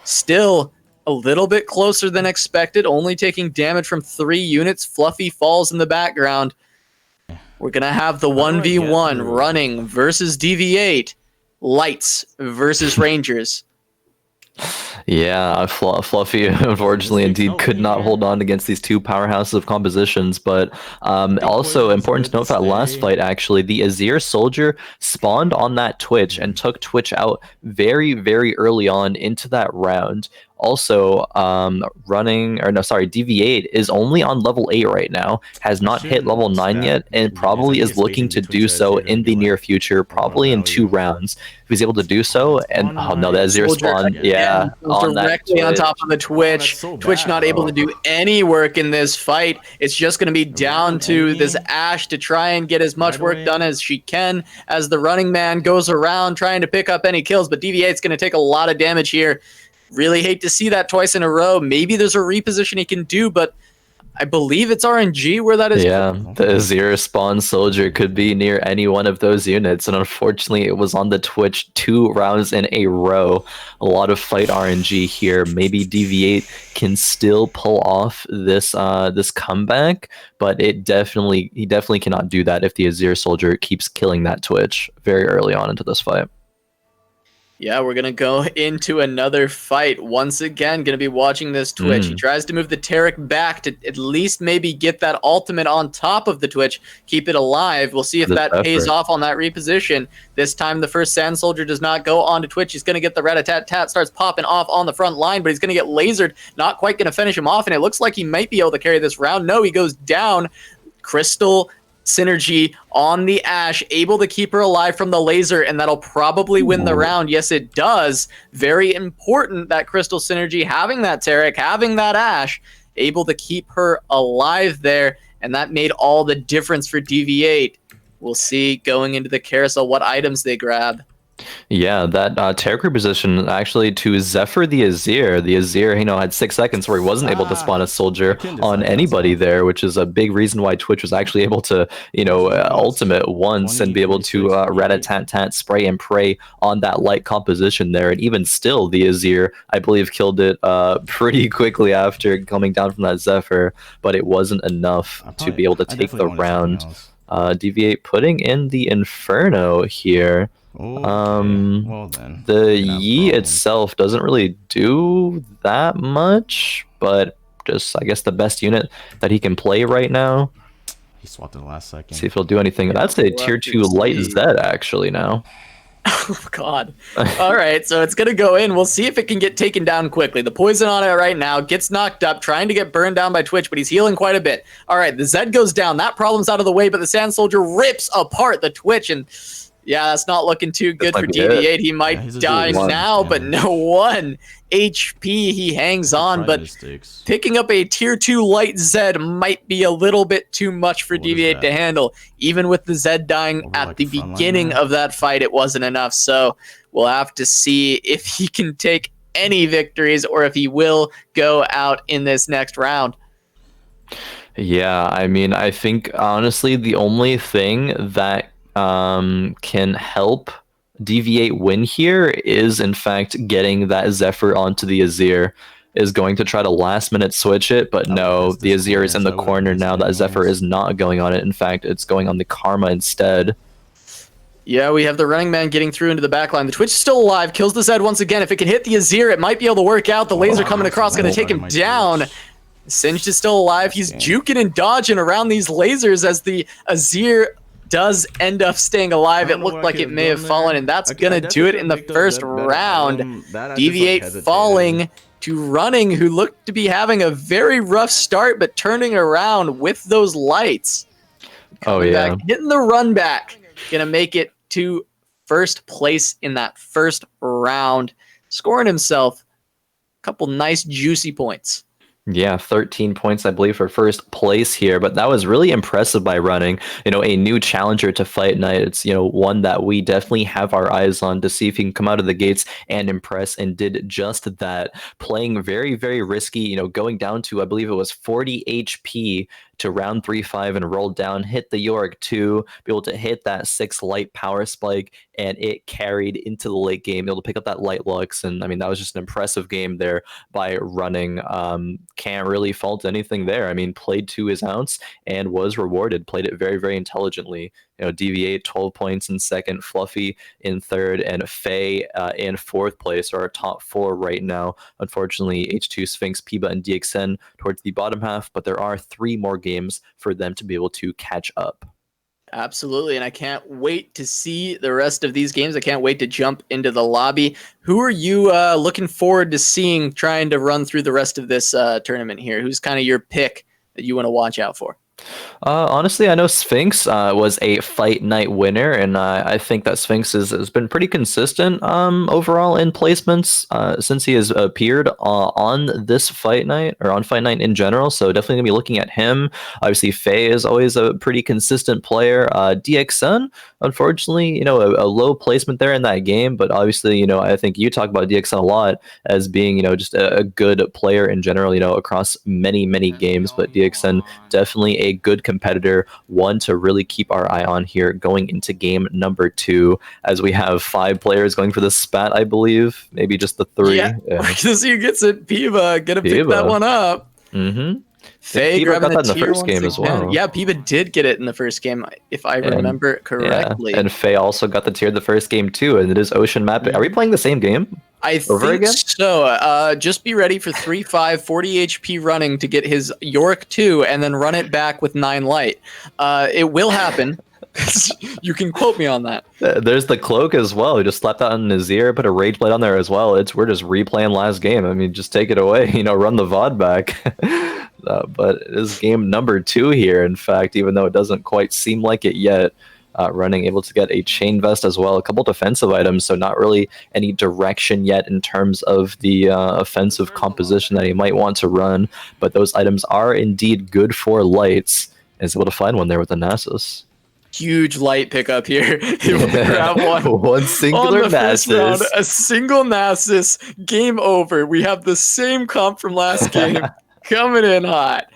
Still a little bit closer than expected, only taking damage from 3 units. Fluffy falls in the background. We're going to have the 1v1 running versus DV8. Lights versus Rangers. Yeah, Fluffy unfortunately indeed could not hold on against these 2 powerhouses of compositions, but also important to note that last fight, actually, the Azir soldier spawned on that Twitch and took Twitch out very, very early on into that round. Also, DV8 is only on level 8 right now, has not hit level 9 yet, and probably is looking to do so in the near future, probably in 2 rounds. If he's able to do so, and oh no, that Azir spawn, on directly on top of the Twitch. Twitch not able to do any work in this fight. It's just going to be down to this Ashe to try and get as much work done as she can as the running man goes around trying to pick up any kills, but DV8's going to take a lot of damage here. Really hate to see that twice in a row. Maybe there's a reposition he can do, but I believe it's RNG where that is. Yeah, the Azir spawn soldier could be near any one of those units, and unfortunately it was on the Twitch 2 rounds in a row. A lot of fight RNG here. Maybe DV8 can still pull off this this comeback, but he definitely cannot do that if the Azir soldier keeps killing that Twitch very early on into this fight. Yeah, we're going to go into another fight. Once again, going to be watching this Twitch. He tries to move the Taric back to at least maybe get that ultimate on top of the Twitch, keep it alive. We'll see if that pays off on that reposition. This time, the first Sand Soldier does not go onto Twitch. He's going to get the rat-a-tat-tat, starts popping off on the front line, but he's going to get lasered. Not quite going to finish him off, and it looks like he might be able to carry this round. No, he goes down. Crystal synergy on the Ashe, able to keep her alive from the laser, and that'll probably win the round. Yes, it does. Very important, that Crystal synergy, having that Taric, having that Ashe, able to keep her alive there, and that made all the difference for DV8. We'll see going into the carousel what items they grab. Yeah, that Taric reposition actually to Zephyr the Azir. The Azir, had 6 seconds where he wasn't able to spawn a soldier on anybody there, which is a big reason why Twitch was actually able to, ultimate once and be able to rat-a-tat-tat, spray and pray on that light composition there. And even still, the Azir, I believe, killed it pretty quickly after coming down from that Zephyr, but it wasn't enough to be able to take the round. DV8 putting in the Inferno here. Okay. Well then, the Yi itself doesn't really do that much, but just I guess the best unit that he can play right now. He swapped in the last second. See if he'll do anything. That's a tier 2 light Zed actually now. Oh god. All right, so it's gonna go in. We'll see if it can get taken down quickly. The poison on it right now gets knocked up, trying to get burned down by Twitch, but he's healing quite a bit. All right, the Zed goes down. That problem's out of the way, but the Sand Soldier rips apart the Twitch, and yeah, that's not looking too good for DV8. He might die now, but no 1 HP. He hangs on, but picking up a tier 2 light Zed might be a little bit too much for DV8 to handle. Even with the Zed dying at the beginning of that fight, it wasn't enough. So we'll have to see if he can take any victories or if he will go out in this next round. Yeah, I mean, I think honestly the only thing that can help DV8 win here is in fact getting that Zephyr onto the Azir. Is going to try to last minute switch it, but no, the Azir is in the corner now. That Zephyr is not going on it. In fact, it's going on the Karma instead. Yeah, we have the running man getting through into the backline. The Twitch is still alive, kills the Zed once again. If it can hit the Azir, it might be able to work out. The laser coming across, going to take him down. Singed is still alive. He's juking and dodging around these lasers as the Azir does end up staying alive. It looked like it may have fallen, and that's going to do it in the first round. DV8 falling to Running, who looked to be having a very rough start, but turning around with those lights. Coming back, hitting the run back. Going to make it to first place in that first round, scoring himself a couple nice juicy points. Yeah, 13 points, I believe, for first place here, but that was really impressive by Running. A new challenger to Fight Night. It's, one that we definitely have our eyes on to see if he can come out of the gates and impress, and did just that. Playing very, very risky, going down to, I believe it was 40 HP to round 3-5 and roll down, hit the Yorick 2, be able to hit that 6 light power spike, and it carried into the late game, able to pick up that light lux. And I mean, that was just an impressive game there by Running. Can't really fault anything there. I mean, played to his ounce and was rewarded, played it very, very intelligently. DV8 12 points in second, Fluffy in third, and Faye in fourth place are our top 4 right now. Unfortunately, H2, Sphinx, Impeeba, and DXN towards the bottom half, but there are 3 more games for them to be able to catch up. Absolutely, and I can't wait to see the rest of these games. I can't wait to jump into the lobby. Who are you looking forward to seeing trying to run through the rest of this tournament here? Who's kind of your pick that you want to watch out for? Honestly, I know Sphinx was a Fight Night winner, and I think that Sphinx has been pretty consistent overall in placements since he has appeared on this Fight Night, or on Fight Night in general, so definitely going to be looking at him. Obviously, Faye is always a pretty consistent player. DXN, unfortunately, a low placement there in that game, but obviously, I think you talk about DXN a lot as being, just a good player in general, across many, many games, but DXN definitely a good competitor, one to really keep our eye on here going into game number 2, as we have 5 players going for the spat, I believe, maybe just the 3. Yeah. This year gets it. Impeeba, gonna pick that one up. Faye Impeeba grabbing got a that in the tier first once game as again. well. Yeah, Impeeba did get it in the first game, if I remember it correctly. Yeah, and Faye also got the tier the first game too, and it is ocean mapping. Are we playing the same game? I Over think again? so. Just be ready for 3-5, 40 HP running to get his Yorick 2 and then run it back with 9 light. It will happen. You can quote me on that. There's the cloak as well. He just slapped that on his ear, put a rage blade on there as well. We're just replaying last game. I mean, just take it away. Run the VOD back. But it is game number 2 here. In fact, even though it doesn't quite seem like it yet. Running, able to get a chain vest as well, a couple defensive items, so not really any direction yet in terms of the offensive composition that he might want to run, but those items are indeed good for lights. Is able to find one there with the Nasus. Huge light pickup here. He will grab one singular on the first Nasus. round, a single Nasus. Game over. We have the same comp from last game. Coming in hot.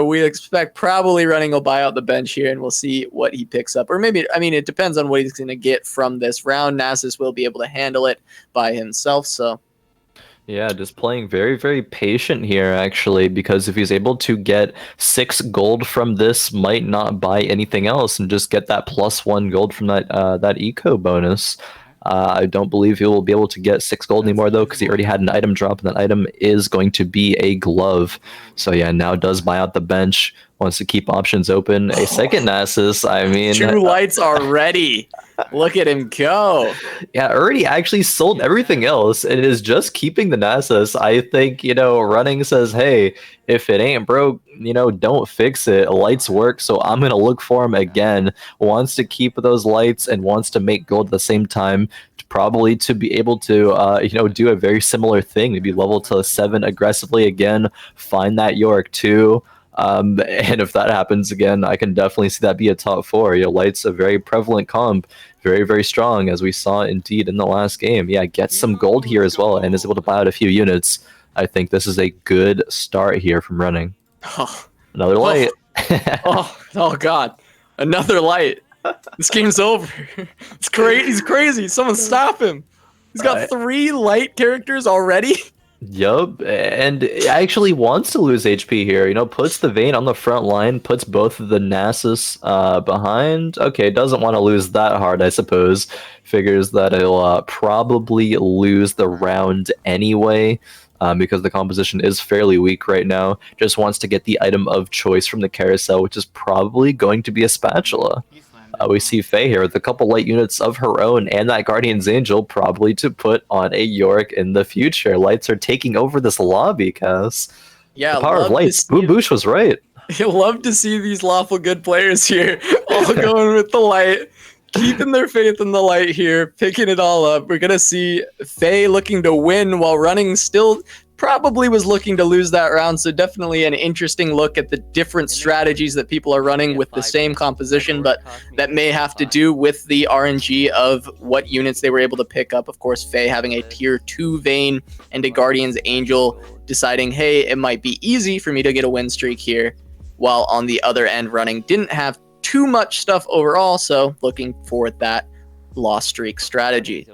We expect probably Running will buy out the bench here, and we'll see what he picks up. Or maybe, I mean, it depends on what he's going to get from this round. Nasus will be able to handle it by himself, so... Yeah, just playing very, very patient here, actually, because if he's able to get 6 gold from this, might not buy anything else, and just get that +1 gold from that eco bonus. I don't believe he will be able to get 6 gold anymore, though, because he already had an item drop, and that item is going to be a glove. So yeah, now does buy out the bench, wants to keep options open. A second Nasus, I mean... 2 lights already. Look at him go. Yeah, already actually sold everything else, and is just keeping the Nasus. I think, Running says, hey, if it ain't broke, don't fix it. Lights work, so I'm going to look for him again. Wants to keep those lights and wants to make gold at the same time, probably to be able to, do a very similar thing. Maybe level to 7 aggressively again, find that Yorick too. And if that happens again, I can definitely see that be a top 4. Light's a very prevalent comp, very, very strong, as we saw indeed in the last game. Yeah, gets some gold here as well, and is able to buy out a few units. I think this is a good start here from Running. Oh. Another light. Oh God, another light. This game's over. It's crazy. He's crazy. Someone stop him. He's got 3 light characters already. Yup, and actually wants to lose HP here. Puts the Vayne on the front line, puts both of the Nasus behind. Okay, doesn't want to lose that hard, I suppose. Figures that he'll probably lose the round anyway, because the composition is fairly weak right now. Just wants to get the item of choice from the carousel, which is probably going to be a spatula. We see Faye here with a couple light units of her own and that Guardian's Angel, probably to put on a Yorick in the future. Lights are taking over this lobby, Cass. Yeah, the power of lights. Bububoosh was right. You'll love to see these lawful good players here, all going with the light, keeping their faith in the light here, picking it all up. We're going to see Faye looking to win while Running still probably was looking to lose that round, so definitely an interesting look at the different strategies that people are running with the same composition, but that may have to do with the RNG of what units they were able to pick up. Of course, Faye having a tier 2 Vayne and a Guardian's Angel, deciding, hey, it might be easy for me to get a win streak here, while on the other end, Running didn't have too much stuff overall, so looking for that loss streak strategy.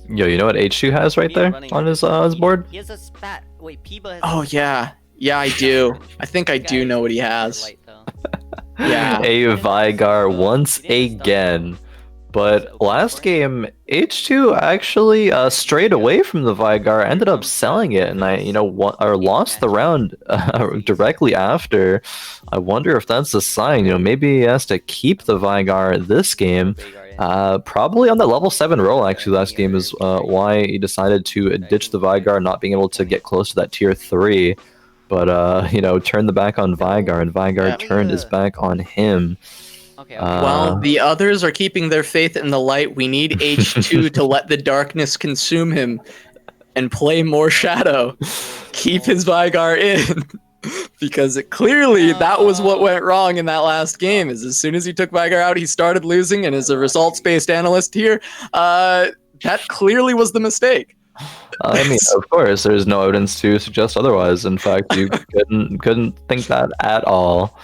Yo, you know what H2 has right there on his board? He has a spat. Wait, Peeba has Oh, yeah. Yeah, I do. I think I do know what he has. Yeah. A Vigar once again. But last game, H2 actually strayed away from the Vigar, ended up selling it, and lost the round directly after. I wonder if that's a sign. Maybe he has to keep the Vigar this game. Probably on the level 7 roll, actually, last game is why he decided to ditch the Vigar, not being able to get close to that tier 3. But, turn the back on Vigar, and Vigar turned his back on him. Okay. While the others are keeping their faith in the light, we need H2 to let the darkness consume him and play more Shadow. Keep his Vigar in. Because clearly that was what went wrong in that last game, is as soon as he took Vigar out, he started losing, and as a results-based analyst here, that clearly was the mistake. I mean, of course, there's no evidence to suggest otherwise. In fact, you couldn't think that at all.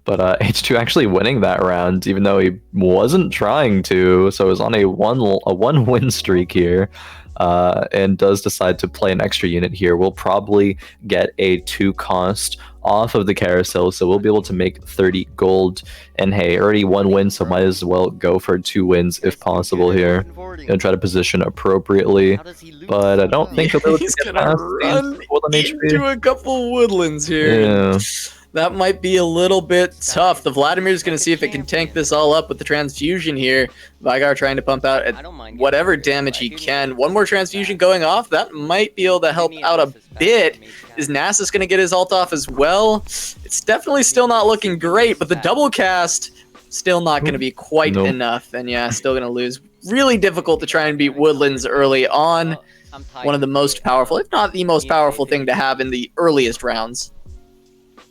But H2 actually winning that round, even though he wasn't trying to, so it was on a one win streak here. and does decide to play an extra unit here, we'll probably get a 2 cost off of the carousel, so we'll be able to make 30 gold. And hey, already 1 win, so might as well go for 2 wins if possible here. Gonna try to position appropriately, but I don't think he'll be able to He's get gonna past run these golden HP. into a couple woodlands here. Yeah. That might be a little bit tough. The Vladimir's going to see if it can tank this all up with the transfusion here. Vigar trying to pump out at whatever damage he can. One more transfusion going off. That might be able to help out a bit. Is Nasus going to get his ult off as well? It's definitely still not looking great, but the double cast still not going to be quite enough. And yeah, still going to lose. Really difficult to try and beat woodlands early on. One of the most powerful, if not the most powerful thing to have in the earliest rounds.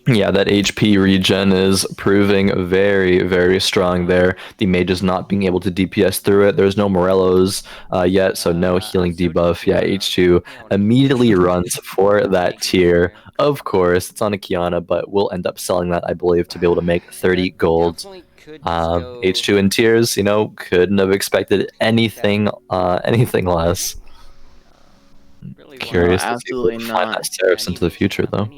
Yeah, that HP regen is proving very, very strong there. The mage is not being able to DPS through it. There's no Morellos yet, so no healing debuff. Yeah, H2 immediately runs for that tier. Of course, it's on a Kiana, but we'll end up selling that, I believe, to be able to make 30 gold. H2 in tiers, you know, couldn't have expected anything less. Curious to see if we can find that Seraphs into the future, though.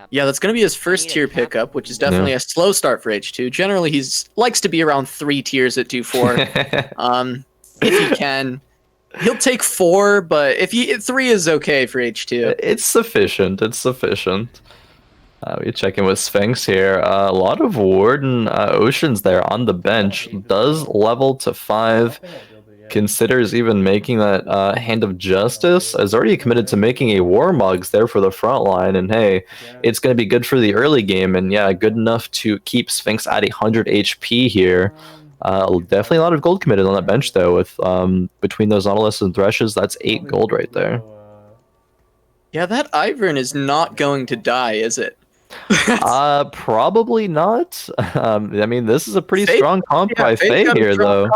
Yeah, that's going to be his first tier pickup, which is definitely a slow start for H2. Generally, he's likes to be around 3 tiers at 2-4. If he can. He'll take 4, but 3 is okay for H2. It's sufficient. It's sufficient. We check in with Sphinx here. A lot of Warden Oceans there on the bench. Does level to 5. Considers even making that Hand of Justice. Is already committed to making a Warmugs there for the front line. And hey, it's going to be good for the early game. And yeah, good enough to keep Sphinx at 100 HP here. Definitely a lot of gold committed on that bench, though. With between those Nautilus and Threshes, that's 8 gold right there. Yeah, that Ivern is not going to die, is it? Probably not. I mean, this is a pretty strong comp by Faye here, though.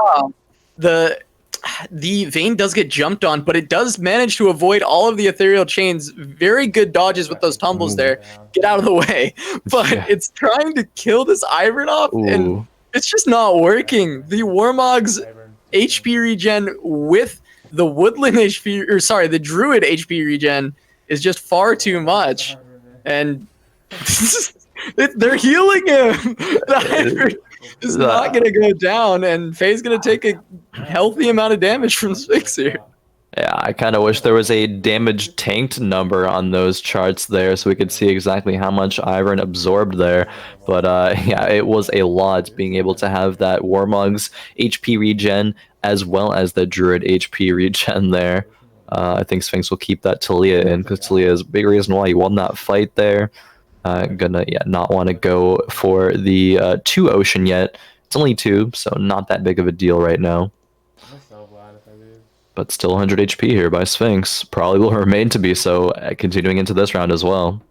The Vayne does get jumped on, but it does manage to avoid all of the ethereal chains. Very good dodges with those tumbles there. Get out of the way. But it's trying to kill this Ivern off, and it's just not working. The Warmog's HP regen with the Woodland HP, or sorry, the Druid HP regen is just far too much. And they're healing him. The Ivern is not going to go down, and Faye's going to take a healthy amount of damage from Sphinx here. Yeah, I kind of wish there was a damage tanked number on those charts there so we could see exactly how much Ivern absorbed there. But yeah, it was a lot being able to have that Warmog's HP regen as well as the Druid HP regen there. I think Sphinx will keep that Talia in because Talia is a big reason why he won that fight there. Gonna not want to go for the 2 ocean yet. It's only 2, so not that big of a deal right now. But still 100 HP here by Sphinx. Probably will remain to be so continuing into this round as well.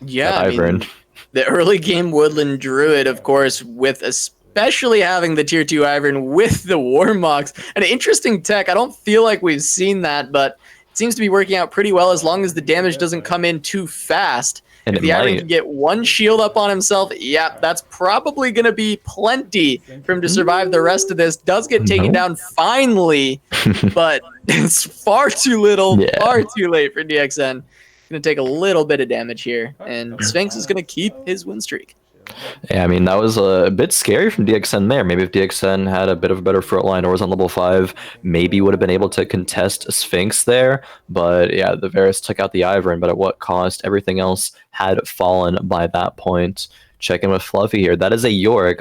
Yeah, I mean, the early game Woodland Druid, of course, with especially having the tier 2 Ivern with the Warmogs. An interesting tech. I don't feel like we've seen that, but it seems to be working out pretty well as long as the damage doesn't come in too fast. And if the Ivern can get 1 shield up on himself, yeah, that's probably going to be plenty for him to survive the rest of this. Does get taken down finally, but it's far too little, far too late for DXN. Going to take a little bit of damage here, and Sphinx is going to keep his win streak. Yeah, I mean, that was a bit scary from DXN there. Maybe if DXN had a bit of a better front line or was on level 5, maybe would have been able to contest Sphinx there. But yeah, the Varus took out the Ivern, but at what cost? Everything else had fallen by that point. Check in with Fluffy here. That is a Yorick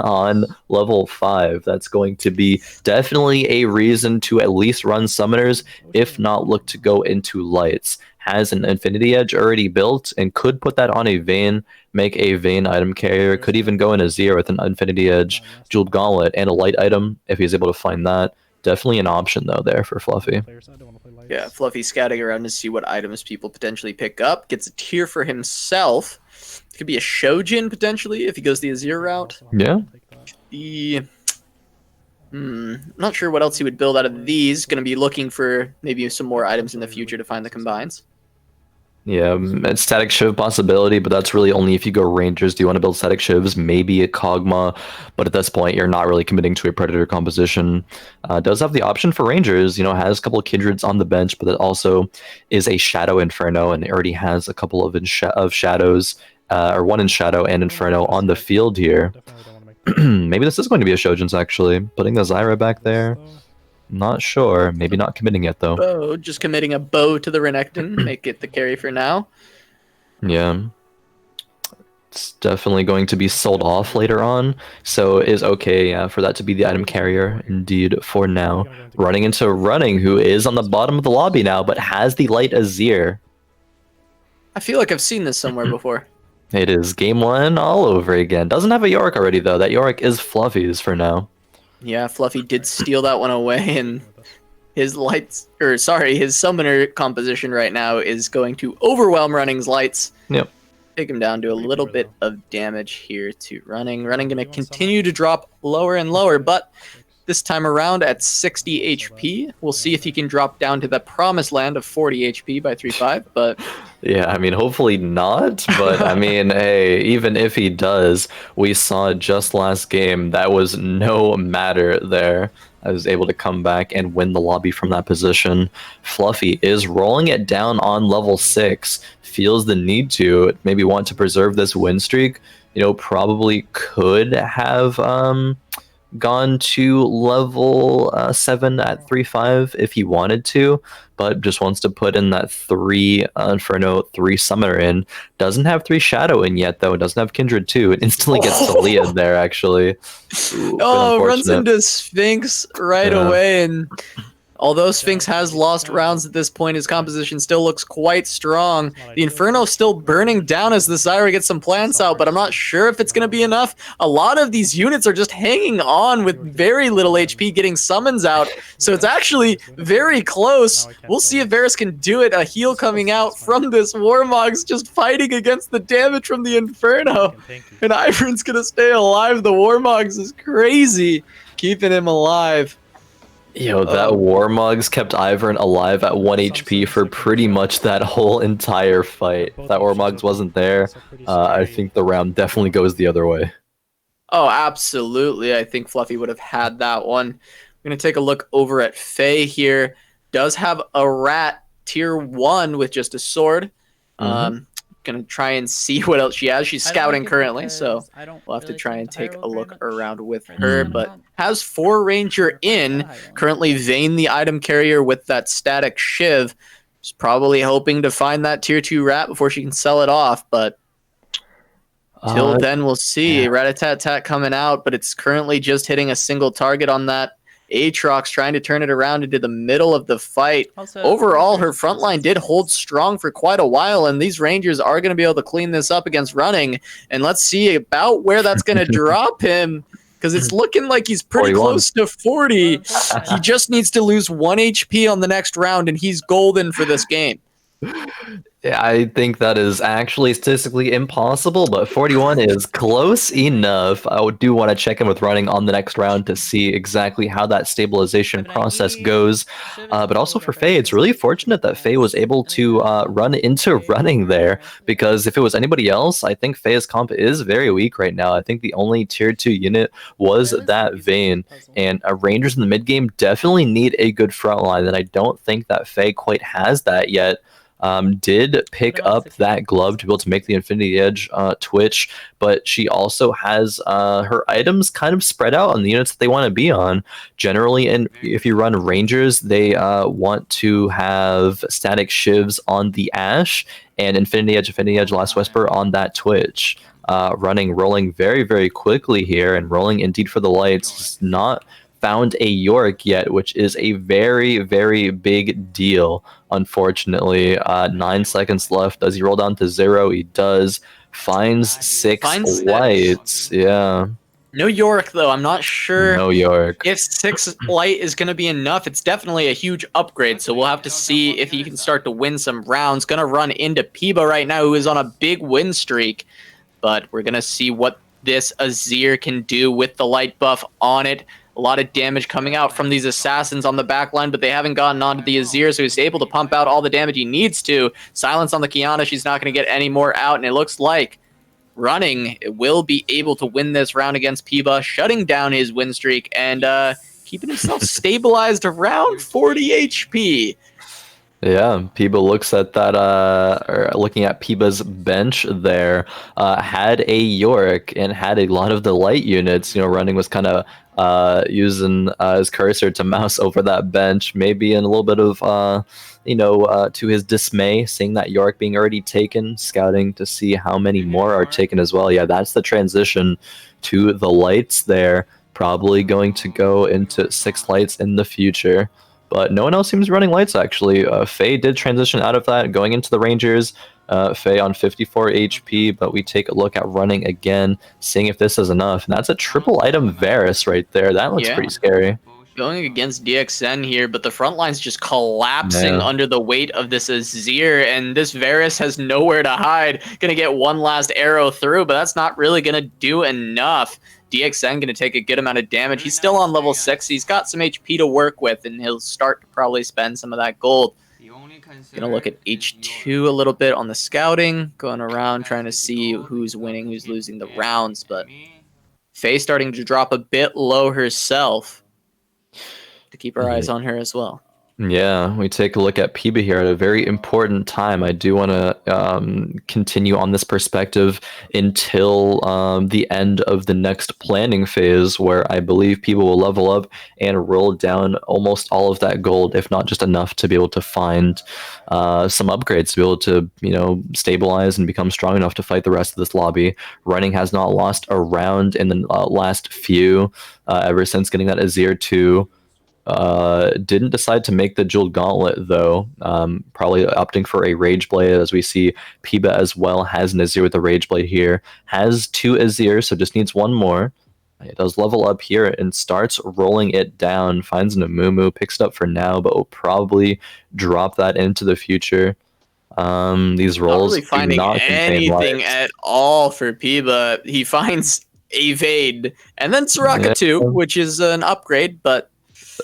on level 5. That's going to be definitely a reason to at least run Summoners, if not look to go into Lights. Has an Infinity Edge already built and could put that on a Vayne, make a Vayne item carrier, could even go in a Zero with an Infinity Edge, Jeweled Gauntlet, and a Light item if he's able to find that. Definitely an option, though, there for Fluffy. Yeah, Fluffy scouting around to see what items people potentially pick up. Gets a tier for himself. Could be a Shojin, potentially, if he goes the Azir route. Yeah. Not sure what else he would build out of these. Going to be looking for maybe some more items in the future to find the combines. Yeah, it's static shiv possibility, but that's really only if you go rangers. Do you want to build static shivs? Maybe a Kog'Maw, but at this point, you're not really committing to a predator composition. Does have the option for rangers. Has a couple of kindreds on the bench, but it also is a shadow inferno, and it already has a couple of shadows, or one in shadow and inferno on the field here. Maybe this is going to be a Shojin's actually. Putting the Zyra back there. Not sure. Maybe not committing yet though. Bow, just committing a bow to the Renekton, make it the carry for now. Yeah. It's definitely going to be sold off later on, so it is okay for that to be the item carrier indeed for now. Running into Running, who is on the bottom of the lobby now, but has the light Azir. I feel like I've seen this somewhere before. It is game 1 all over again. Doesn't have a Yorick already though. That Yorick is Fluffy's for now. Yeah, Fluffy did steal that one away, and his his summoner composition right now is going to overwhelm Running's lights. Yep. Take him down to a little bit of damage here to Running. Running going to continue to drop lower and lower, but this time around at 60 HP. We'll see if he can drop down to the promised land of 40 HP by 3-5, but... Yeah, I mean, hopefully not, but I mean, hey, even if he does, we saw just last game, that was no matter there. I was able to come back and win the lobby from that position. Fluffy is rolling it down on level 6, feels the need to, maybe want to preserve this win streak. Probably could have gone to level 7 at 3-5 if he wanted to, but just wants to put in that 3 Inferno, 3 Summoner in. Doesn't have 3 Shadow in yet, though. It doesn't have Kindred, too. It instantly gets Talia there, actually. Ooh, runs into Sphinx right away, and although Sphinx has lost rounds at this point, his composition still looks quite strong. The Inferno still burning down as the Zyra gets some plants out, but I'm not sure if it's going to be enough. A lot of these units are just hanging on with very little HP getting summons out, so it's actually very close. We'll see if Varus can do it. A heal coming out from this Warmog's just fighting against the damage from the Inferno. And Ivern's going to stay alive. The Warmog's is crazy, keeping him alive. Yo, that Warmogs kept Ivern alive at 1 HP for pretty much that whole entire fight. If that Warmogs wasn't there, I think the round definitely goes the other way. Oh, absolutely. I think Fluffy would have had that one. I'm going to take a look over at Faye here. Does have a rat tier 1 with just a sword. Going to try and see what else she has. She's scouting currently, so we'll have to try and take a look around with her. But has 4 Ranger in. Currently Vayne the item carrier with that static Shiv. She's probably hoping to find that tier 2 rat before she can sell it off, but till then we'll see. Rat-a-tat-tat coming out, but it's currently just hitting a single target on that Aatrox, trying to turn it around into the middle of the fight. Overall, her front line did hold strong for quite a while, and these Rangers are going to be able to clean this up against Running. And let's see about where that's going to drop him, because it's looking like he's pretty 41. close to 40. He just needs to lose 1 HP on the next round, and he's golden for this game. Yeah, I think that is actually statistically impossible, but 41 is close enough. I do want to check in with Running on the next round to see exactly how that stabilization process goes. But also for Faye, it's really fortunate that Faye was able to run into Running there, because if it was anybody else, I think Faye's comp is very weak right now. I think the only tier 2 unit was that Vayne, and Rangers in the mid game definitely need a good front line, and I don't think that Faye quite has that yet. Did pick up that glove to be able to make the Infinity Edge twitch, but she also has her items kind of spread out on the units that they want to be on. Generally, and if you run Rangers, they want to have static Shivs on the Ashe and Infinity Edge, Last Whisper on that twitch. Rolling very, very quickly here, and rolling indeed for the lights. Not found a Yorick yet, which is a very, very big deal, unfortunately. 9 seconds left. Does he roll down to 0? He does. Finds 6 lights. Yeah. No Yorick, though. I'm not sure no Yorick. If 6 light is going to be enough. It's definitely a huge upgrade, so we'll have to see if he can start to win some rounds. Going to run into impeeba right now, who is on a big win streak, but we're going to see what this Azir can do with the light buff on it. A lot of damage coming out from these assassins on the back line, but they haven't gotten onto the Azir, so he's able to pump out all the damage he needs to. Silence on the Kiana, she's not going to get any more out, and it looks like Running will be able to win this round against impeeba, shutting down his win streak and keeping himself stabilized around 40 HP. Yeah, impeeba looks at that, or looking at impeeba's bench there, had a Yorick and had a lot of the light units. Running was kind of using his cursor to mouse over that bench, maybe in a little bit of, to his dismay, seeing that Yorick being already taken, scouting to see how many more are taken as well. Yeah, that's the transition to the lights there. Probably going to go into 6 lights in the future. But no one else seems running lights, actually. Faye did transition out of that, going into the Rangers. Faye on 54 HP, but we take a look at running again, seeing if this is enough. And that's a triple item Varus right there. That looks pretty scary. Going against DXN here, but the front line's just collapsing under the weight of this Azir, and this Varus has nowhere to hide. Gonna get one last arrow through, but that's not really gonna do enough. DXN going to take a good amount of damage. He's still on level 6. He's got some HP to work with, and he'll start to probably spend some of that gold. Going to look at H2 a little bit on the scouting, going around trying to see who's winning, who's losing the rounds, but Faye starting to drop a bit low herself to keep our eyes on her as well. Yeah, we take a look at impeeba here at a very important time. I do want to continue on this perspective until the end of the next planning phase, where I believe impeeba will level up and roll down almost all of that gold, if not just enough to be able to find some upgrades to be able to, stabilize and become strong enough to fight the rest of this lobby. Running has not lost a round in the last few, ever since getting that Azir 2. Didn't decide to make the jeweled gauntlet though, probably opting for a rage blade, as we see impeeba as well has an Azir with a rage blade here, has 2 Azir, so just needs 1 more. It does level up here and starts rolling it down, finds an Amumu, picks it up for now, but will probably drop that into the future. These rolls not really finding anything at all for impeeba. He finds Evade and then Soraka 2, which is an upgrade, but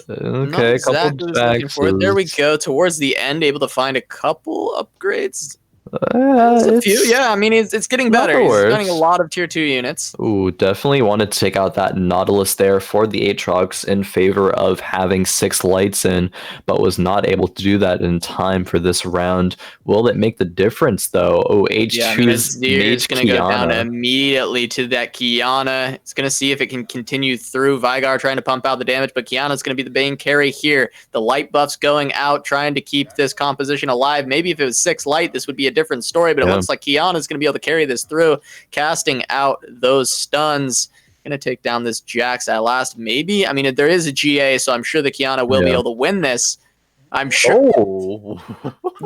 okay, a couple for. There we go. Towards the end, able to find a couple upgrades. A few, yeah. I mean, it's getting better. He's getting a lot of tier 2 units. Ooh, definitely wanted to take out that Nautilus there for the Aatrox in favor of having 6 lights in, but was not able to do that in time for this round. Will it make the difference, though? Oh, H2's is going to go down immediately to that Kiana. It's going to see if it can continue through. Veigar trying to pump out the damage, but Kiana's going to be the main carry here. The light buff's going out, trying to keep this composition alive. Maybe if it was 6 light, this would be a different story, but it looks like Kiana's going to be able to carry this through, casting out those stuns. Going to take down this Jax at last, maybe. I mean, there is a GA, so I'm sure the Kiana will be able to win this. I'm sure.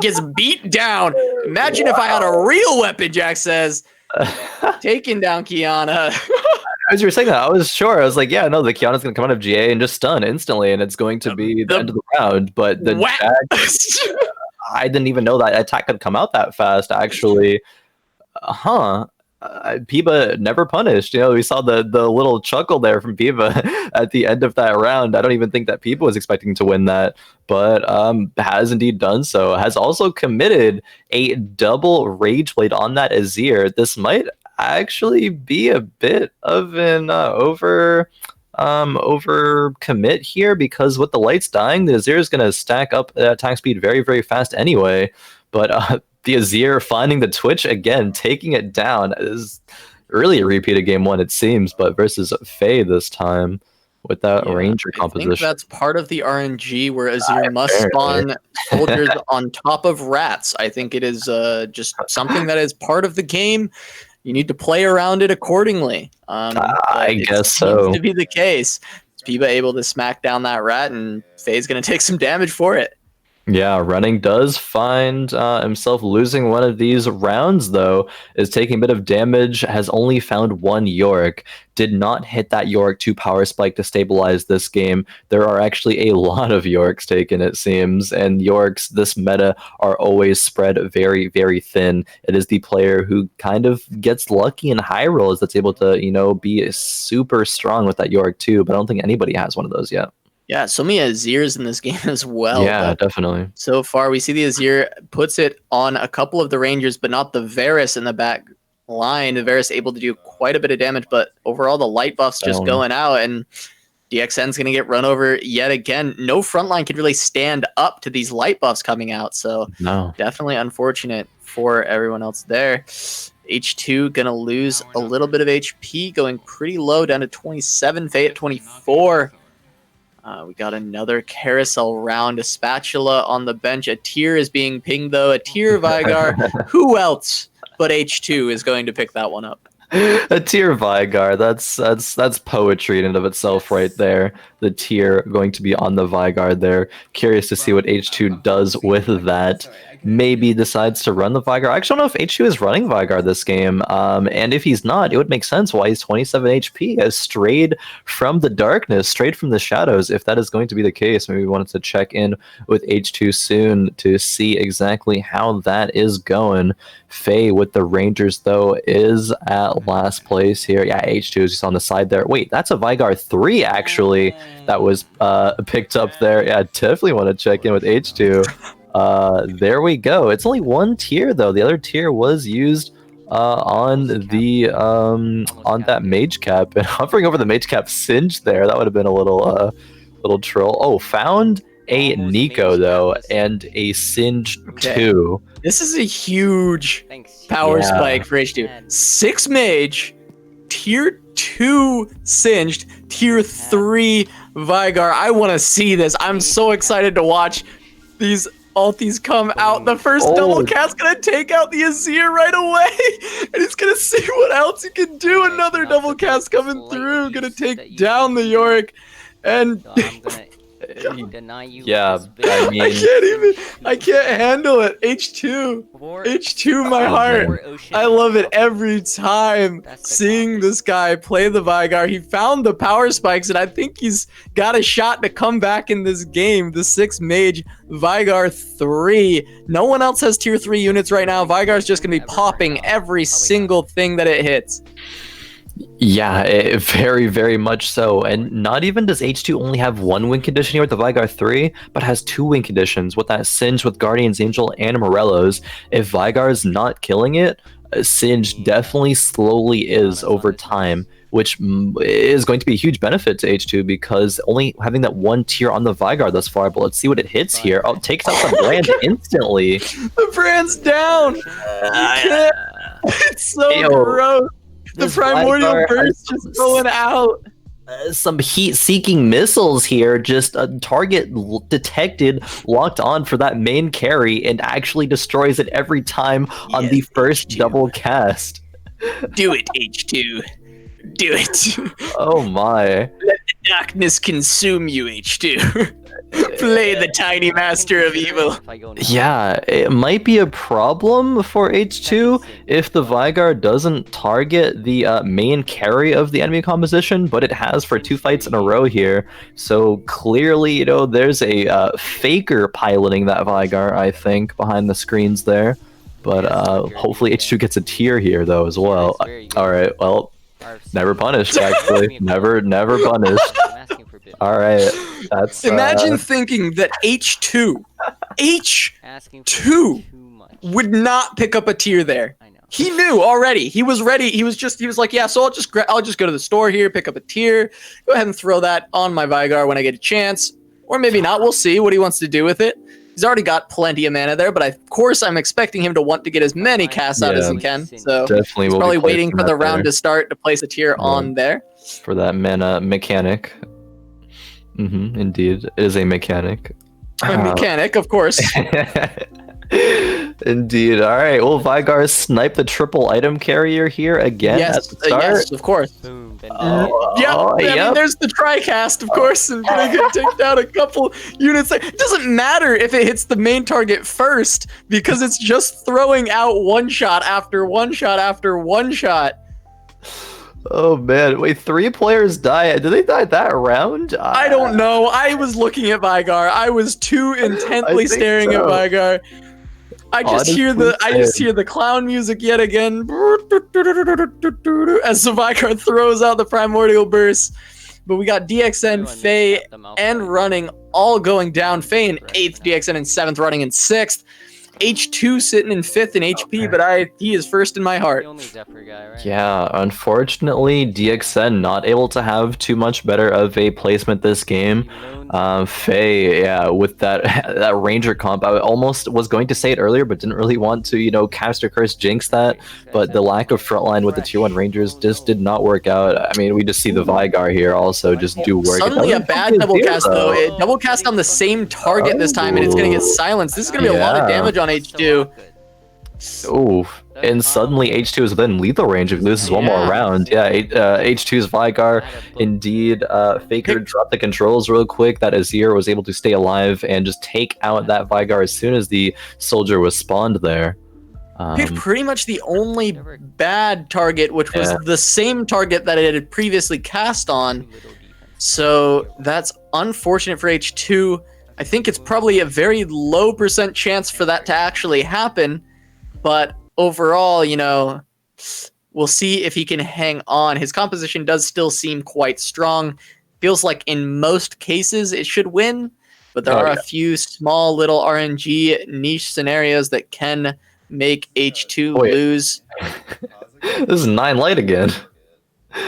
Gets beat down. Imagine if I had a real weapon, Jax says. Taking down Kiana. As you were saying that, I was sure. I was like, yeah, no, the Kiana's going to come out of GA and just stun instantly, and it's going to be the end of the round. But the Jax, I didn't even know that attack could come out that fast, actually. impeeba never punished. We saw the little chuckle there from impeeba at the end of that round. I don't even think that impeeba was expecting to win that, but has indeed done so. Has also committed a double Rage Blade on that Azir. This might actually be a bit of an over commit here, because with the lights dying, the Azir is going to stack up attack speed very, very fast anyway. But the Azir finding the Twitch again, taking it down, is really a repeat of game 1, it seems, but versus Faye this time with that Ranger composition. I think that's part of the RNG where Azir must spawn soldiers on top of rats. I think it is just something that is part of the game. You need to play around it accordingly. I guess so. To be the case, is impeeba able to smack down that rat, and Faye's going to take some damage for it. Yeah, running does find himself losing one of these rounds, though, is taking a bit of damage, has only found one Yorick, did not hit that Yorick to power spike to stabilize this game. There are actually a lot of Yoriks taken, it seems, and Yoriks, this meta, are always spread very, very thin. It is the player who kind of gets lucky in high rolls that's able to, be super strong with that Yorick too, but I don't think anybody has one of those yet. Yeah, so many Azirs in this game as well. Yeah, definitely. So far, we see the Azir puts it on a couple of the Rangers, but not the Varus in the back line. The Varus able to do quite a bit of damage, but overall, the light buff's just going out, and DXN's going to get run over yet again. No front line can really stand up to these light buffs coming out, so definitely unfortunate for everyone else there. H2 going to lose a little bit of HP, going pretty low, down to 27. Faye at 24. We got another carousel round, a spatula on the bench. A tier is being pinged, though. A tier Vigar. Who else but H2 is going to pick that one up? A tier Vigar. That's poetry in and of itself right there. The tier going to be on the Vigar there. Curious to see what H2 does with that. Maybe decides to run the Vigar. I actually don't know if H2 is running Vigar this game. And if he's not, it would make sense why he's 27 HP. Has strayed from the darkness, strayed from the shadows. If that is going to be the case, maybe we wanted to check in with H2 soon to see exactly how that is going. Faye with the Rangers, though, is at last place here. Yeah, H2 is just on the side there. Wait, that's a Vigar 3, actually, that was picked up there. Yeah, definitely want to check in with H2. There we go. It's only one tier, though. The other tier was used on the on that mage cap, and hovering over the mage cap singed there. That would have been a little troll. Oh, found a Nico though, and a Singe 2. This is a huge power spike for H2. 6 mage, tier 2 Singed, tier 3 Vigar. I want to see this. I'm so excited to watch these ultis come out. The first double cast gonna take out the Azir right away, and he's gonna see what else he can do. Another double cast coming through, gonna take down the Yorick, and deny you. Yeah, I mean, I can't handle it. H2, my heart. I love it every time seeing this guy play the Vigar. He found the power spikes, and I think he's got a shot to come back in this game. The 6 mage Vigar 3. No one else has tier 3 units right now. Vigar's just gonna be popping every single thing that it hits. Yeah, very, very much so. And not even does H2 only have one win condition here with the Vigar 3, but has 2 win conditions with that Singe with Guardian's Angel and Morello's. If Vigar is not killing it, Singe definitely slowly is over time, which is going to be a huge benefit to H2 because only having that one tier on the Vigar thus far. But let's see what it hits here. Oh, it takes out the brand instantly. The brand's down. It's so gross. The primordial burst just going out. Some heat-seeking missiles here. Just a target detected, locked on for that main carry, and actually destroys it every time on the first H2 double cast. Do it, H2. Do it. Oh my. Let the darkness consume you, H2. Play the tiny master of evil. Yeah, it might be a problem for H2 if the Vigar doesn't target the main carry of the enemy composition, but it has for 2 fights in a row here. So clearly, there's a faker piloting that Vigar, I think, behind the screens there. But hopefully H2 gets a tier here, though, as well. All right, well, never punished, actually. Never punished. All right, that's imagine thinking that H2 would not pick up a tier there. He knew already. He was ready. He was like, yeah, so I'll just go to the store here, pick up a tier, go ahead and throw that on my Vigar when I get a chance, or maybe not. We'll see what he wants to do with it. He's already got plenty of mana there, but of course I'm expecting him to want to get as many casts out as he can. So definitely he's probably waiting for the round to start to place a tier on there. For that mana mechanic. Indeed, it is a mechanic. A mechanic, of course. Indeed. All right. Well, Vigar snipe the triple item carrier here again at Yes, the start. yes, of course. Boom. Then Yep, I mean, yep. there's the TriCast, of course, and gonna get take down a couple units. It doesn't matter if it hits the main target first, because it's just throwing out one shot after one shot after one shot. Oh man, wait, 3 players die. Did they die that round? I don't know. I was looking at Vigar. I was too intently think staring so. at Vigar. I just hear the clown music yet again as the Vigar throws out the primordial burst. But we got DXN, Faye, and running all going down. Faye in 8th, DXN in 7th, running in 6th. H2 sitting in 5th in HP, but he is first in my heart. the only Zephyr guy, right? Yeah, unfortunately, DXN not able to have too much better of a placement this game. Faye, yeah, with that that Ranger comp, I almost was going to say it earlier, but didn't really want to, cast or curse jinx that. But the lack of frontline with the tier 1 Rangers just did not work out. I mean, we just see the Vigar here also just do work. Suddenly a bad double cast though. It double cast on the same target this time, and it's gonna get silenced. This is gonna be a lot of damage on H2. Ooh, and suddenly H2 is within lethal range if he loses one more round. Yeah, H2's Vigar, indeed. Faker dropped the controls real quick. That Azir was able to stay alive and just take out that Vigar as soon as the soldier was spawned there. Picked pretty much the only bad target, which was the same target that it had previously cast on. So that's unfortunate for H2. I think it's probably a very low % chance for that to actually happen. But overall, we'll see if he can hang on. His composition does still seem quite strong. Feels like in most cases it should win, but there are a few small little RNG niche scenarios that can make H2 lose. This is 9 light again.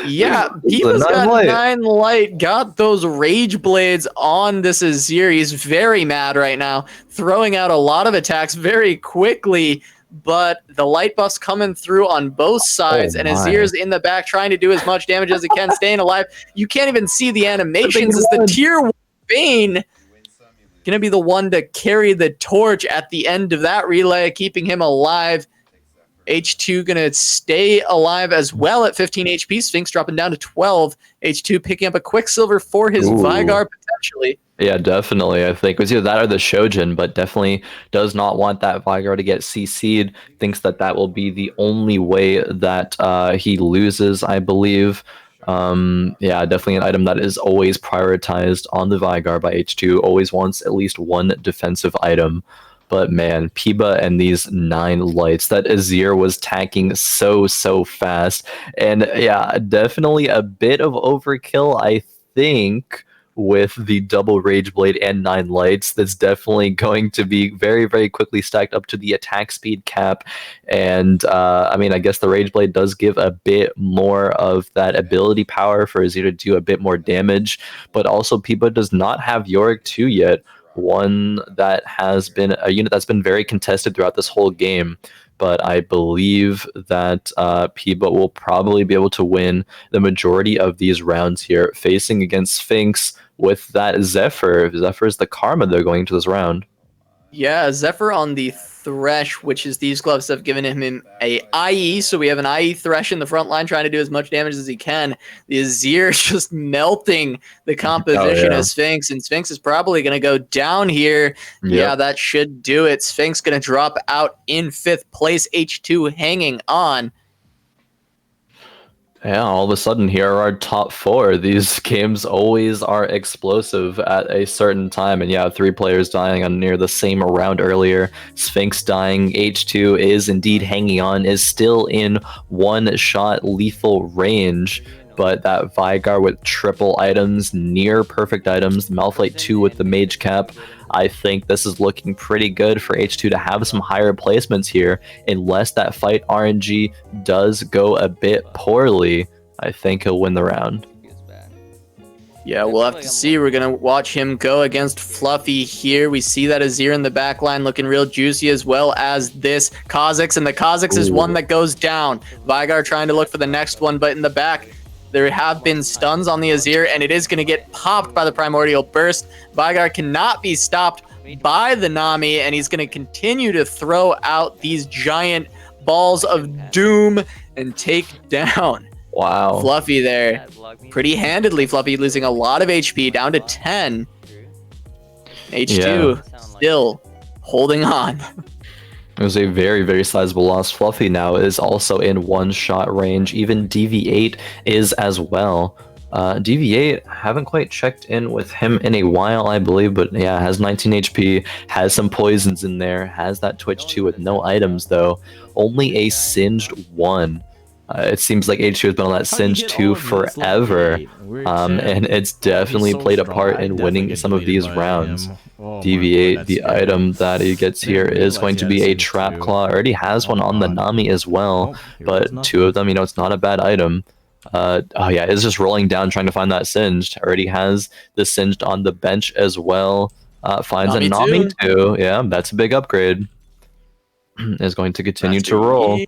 Yeah, Peepa's got 9 light, got those rage blades on this Azir. He's very mad right now, throwing out a lot of attacks very quickly. But the light buff's coming through on both sides, and Azir's in the back trying to do as much damage as he can, staying alive. You can't even see the animations as the tier 1 Bane gonna be the one to carry the torch at the end of that relay, keeping him alive. H2 gonna stay alive as well at 15 HP. Sphinx dropping down to 12. H2 picking up a Quicksilver for his Vigar potentially. Yeah, definitely. I think it was either that or the Shojin, but definitely does not want that Vigar to get CC'd. Thinks that will be the only way that he loses, I believe. Yeah, definitely an item that is always prioritized on the Vigar by H2. Always wants at least one defensive item. But man, Impeeba and these 9 lights, that Azir was tacking so fast. And yeah, definitely a bit of overkill, I think, with the double Rage Blade and 9 lights. That's definitely going to be very quickly stacked up to the attack speed cap. And I mean, I guess the Rage Blade does give a bit more of that ability power for Azir to do a bit more damage. But also, Impeeba does not have Yorick 2 yet. One that has been a unit that's been very contested throughout this whole game. But I believe that Impeeba will probably be able to win the majority of these rounds here, facing against Sphinx with that Zephyr. Zephyr is the karma they're going to this round. Yeah, Zephyr on the Thresh, which is these gloves have given him a IE, so we have an IE Thresh in the front line trying to do as much damage as he can. The Azir just melting the composition of Sphinx, and Sphinx is probably going to go down here. Yeah, that should do it. Sphinx going to drop out in 5th place, H2 hanging on. Yeah, all of a sudden here are our top 4. These games always are explosive at a certain time. And yeah, 3 players dying on near the same round earlier. Sphinx dying. H2 is indeed hanging on, is still in 1-shot lethal range. But that Vigar with triple items, near perfect items, Malphite 2 with the Mage Cap. I think this is looking pretty good for H2 to have some higher placements here, unless that fight RNG does go a bit poorly. I think he'll win the round. Yeah, we'll have to see. We're going to watch him go against Fluffy here. We see that Azir in the back line looking real juicy, as well as this Kha'Zix, and the Kha'Zix is one that goes down. Vigar trying to look for the next one, but in the back, There have been stuns on the Azir, and it is going to get popped by the Primordial Burst. Veigar cannot be stopped by the Nami, and he's going to continue to throw out these giant balls of doom and take down Wow. Fluffy there. Pretty handedly, Fluffy losing a lot of HP, down to 10. H2 still holding on. It was a very, very sizable loss. Fluffy now is also in one-shot range. Even DV8 is as well. DV8, haven't quite checked in with him in a while, I believe, but yeah, has 19 HP, has some poisons in there, has that Twitch 2 with no items, though. Only a singed 1. It seems like H2 has been on that Singe 2 forever, and it's definitely played a part in winning some of these rounds. DV8, the item that he gets here is going to be a Trap Claw. Already has one on the Nami as well, but 2 of them, you know, it's not a bad item. Oh yeah, it's just rolling down trying to find that Singed. Already has the Singed on the bench as well. Finds a Nami too. Yeah, that's a big upgrade. Is going to continue to roll.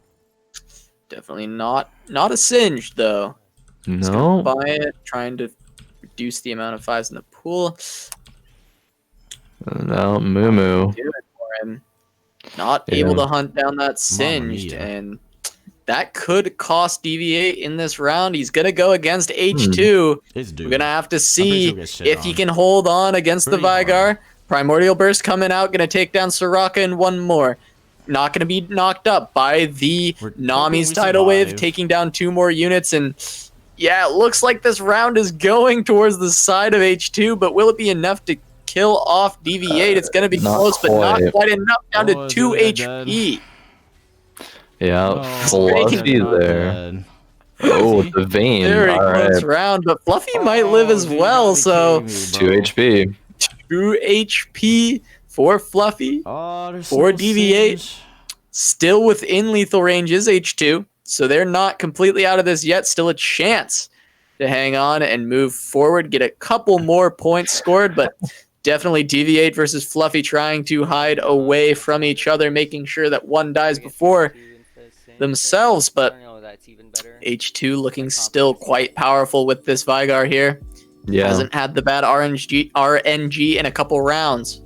Definitely not a Singe though. No. Buy it, trying to reduce the amount of 5s in the pool. No, Moo. Do it for him. Not able to hunt down that Singed, and that could cost DV8 in this round. He's gonna go against H2. We're gonna have to see if he can hold on against the Veigar. Primordial Burst coming out, gonna take down Soraka and one more. Not going to be knocked up by the Nami's tidal wave, taking down 2 more units. And yeah, it looks like this round is going towards the side of H2, but will it be enough to kill off DV8? It's going to be close, but not quite enough, down to 2 HP. Yeah, Fluffy there. Oh, the vein. Very close round, but Fluffy might live as well, so 2 HP. 2 HP for Fluffy, for DV8, still within lethal range is H2, so they're not completely out of this yet. Still a chance to hang on and move forward, get a couple more points scored, but definitely DV8 versus Fluffy trying to hide away from each other, making sure that one dies before themselves, but H2 looking still quite powerful with this Veigar here. Yeah. Hasn't had the bad RNG in a couple rounds.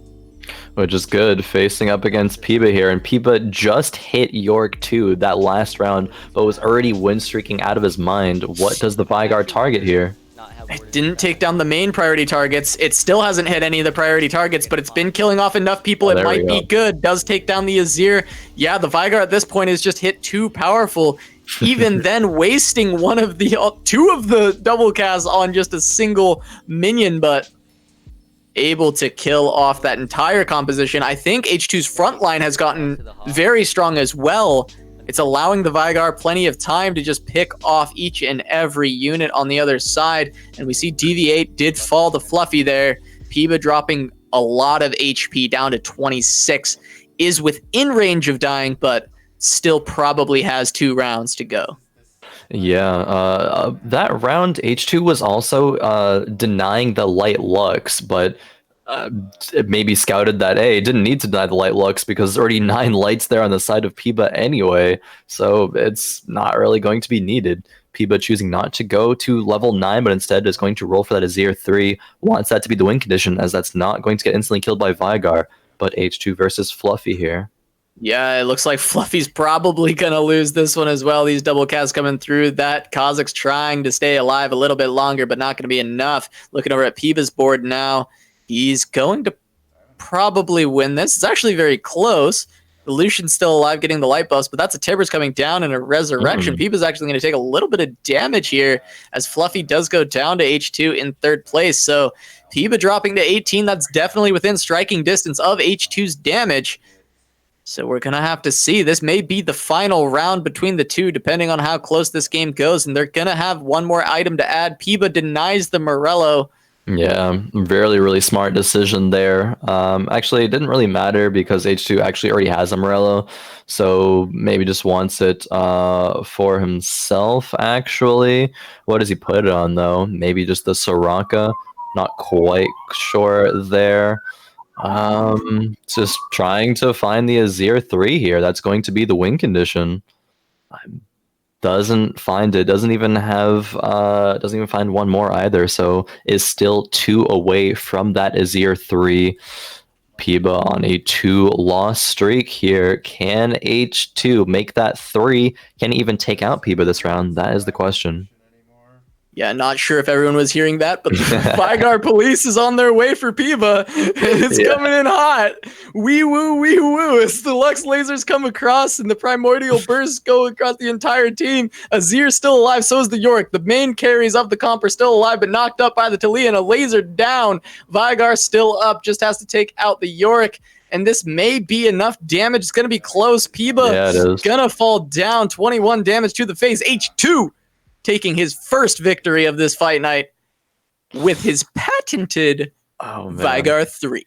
Which is good, facing up against Impeeba here, and Impeeba just hit York too that last round, but was already win streaking out of his mind. What does the Veigar target here? It didn't take down the main priority targets. It still hasn't hit any of the priority targets, but it's been killing off enough people. It might be good. Does take down the Azir. Yeah, the Veigar at this point is just hit too powerful. Even then, wasting 2 of the double casts on just a single minion, but able to kill off that entire composition. I think H2's front line has gotten very strong as well. It's allowing the Veigar plenty of time to just pick off each and every unit on the other side. And we see DV8 did fall to Fluffy there. Impeeba dropping a lot of HP down to 26. Is within range of dying, but still probably has 2 rounds to go. Yeah, that round H2 was also denying the light lux, but it maybe scouted that, hey, it didn't need to deny the light lux because there's already 9 lights there on the side of Impeeba anyway, so it's not really going to be needed. Impeeba choosing not to go to level 9, but instead is going to roll for that Azir 3, wants that to be the win condition, as that's not going to get instantly killed by Veigar, but H2 versus Fluffy here. Yeah, it looks like Fluffy's probably going to lose this one as well. These double casts coming through. That Kazakh's trying to stay alive a little bit longer, but not going to be enough. Looking over at Impeeba's board now, he's going to probably win this. It's actually very close. The Lucian's still alive getting the light buffs, but that's a Tibbers coming down in a resurrection. Impeeba's actually going to take a little bit of damage here as Fluffy does go down to H2 in 3rd place. So Impeeba dropping to 18, that's definitely within striking distance of H2's damage. So we're going to have to see. This may be the final round between the two, depending on how close this game goes. And they're going to have one more item to add. Impeeba denies the Morello. Yeah, really smart decision there. Actually, it didn't really matter because H2 actually already has a Morello. So maybe just wants it for himself, actually. What does he put it on, though? Maybe just the Soraka. Not quite sure there. Just trying to find the Azir 3 here. That's going to be the win condition. doesn't find it. Doesn't even find one more either. So is still 2 away from that Azir 3. impeeba on a 2-loss streak here. Can H2 make that 3? Can he even take out impeeba this round? That is the question. Yeah, not sure if everyone was hearing that, but the Vygar police is on their way for impeeba. It's coming in hot. Wee woo, as the Lux lasers come across and the primordial bursts go across the entire team. Azir's still alive, so is the Yorick. The main carries of the comp are still alive, but knocked up by the Talia, and a laser down. Vygar still up, just has to take out the Yorick. And this may be enough damage. It's going to be close. impeeba going to fall down. 21 damage to the face. H2 taking his first victory of this fight night with his patented Vygar 3.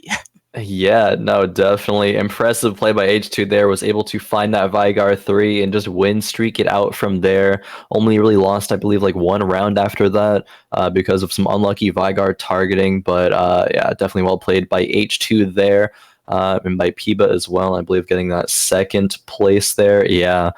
Yeah, no, definitely. Impressive play by H2 there. Was able to find that Vygar 3 and just win streak it out from there. Only really lost, I believe, like 1 round after that because of some unlucky Vygar targeting. But yeah, definitely well played by H2 there. And by impeeba as well, I believe, getting that 2nd place there. Yeah,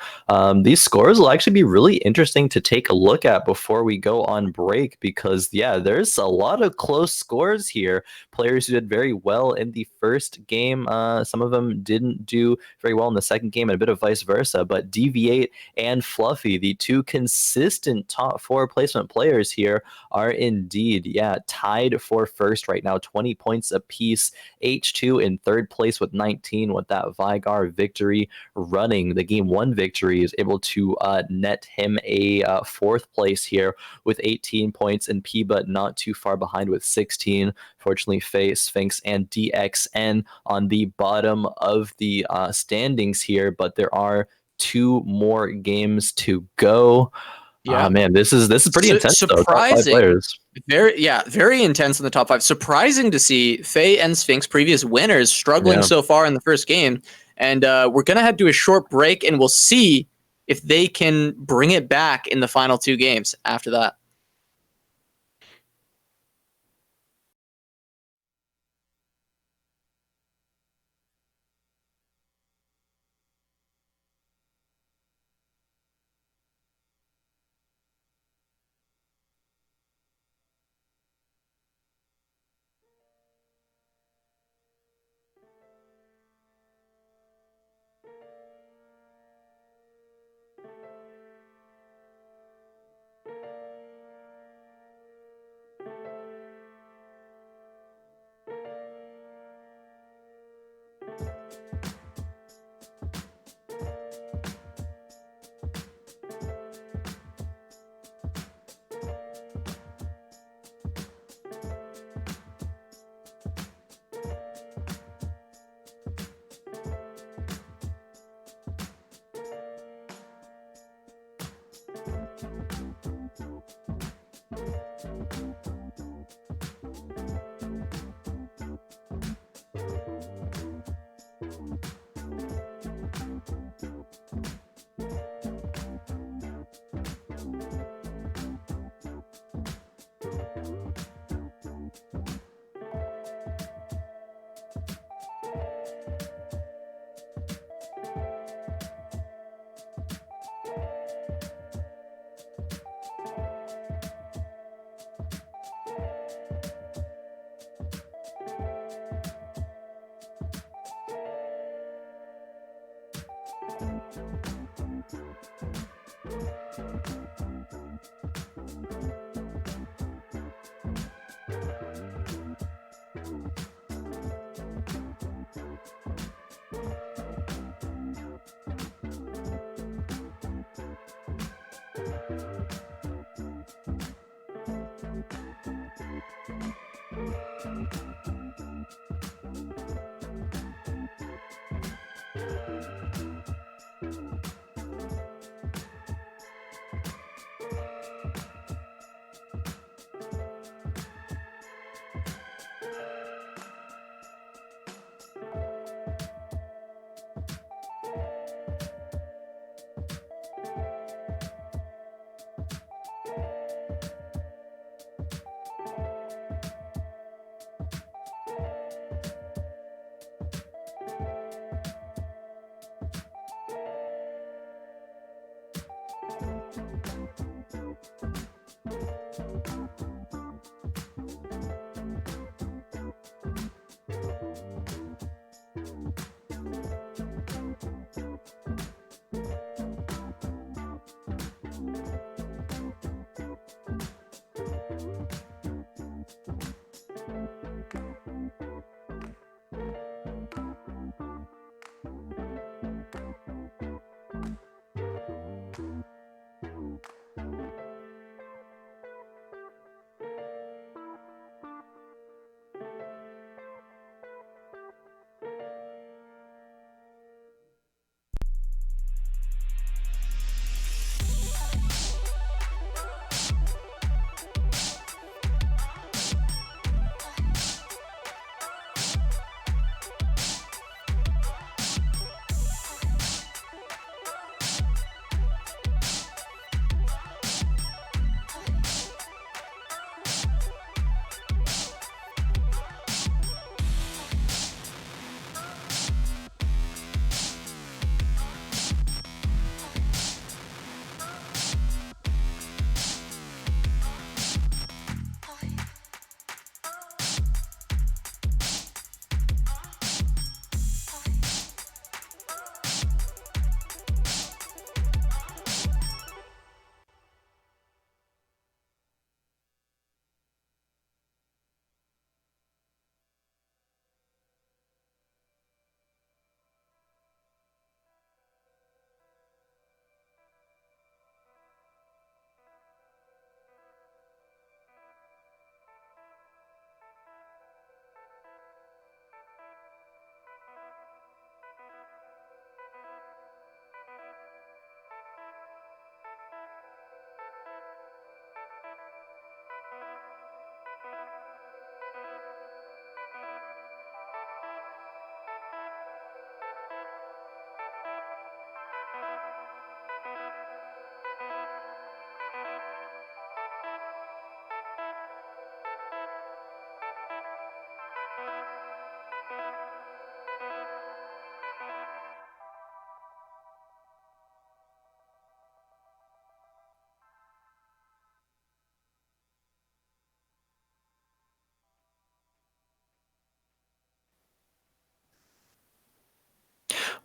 these scores will actually be really interesting to take a look at before we go on break because, yeah, there's a lot of close scores here. Players who did very well in the first game, some of them didn't do very well in the second game, and a bit of vice versa. But Deviate and Fluffy, the 2 consistent top 4 placement players here, are indeed, yeah, tied for first right now, 20 points apiece. H2 in 3rd place with 19, with that Vygar victory running. The game 1 victory is able to net him a 4th place here with 18 points, and impeeba not too far behind with 16. Fortunately, Faye, Sphinx, and DXN on the bottom of the standings here, but there are 2 more games to go. Yeah, man, this is pretty intense. Surprising. Though, top 5 players. Very intense in the top 5. Surprising to see Faye and Sphinx, previous winners, struggling so far in the first game. And we're gonna head to a short break, and we'll see if they can bring it back in the final 2 games after that.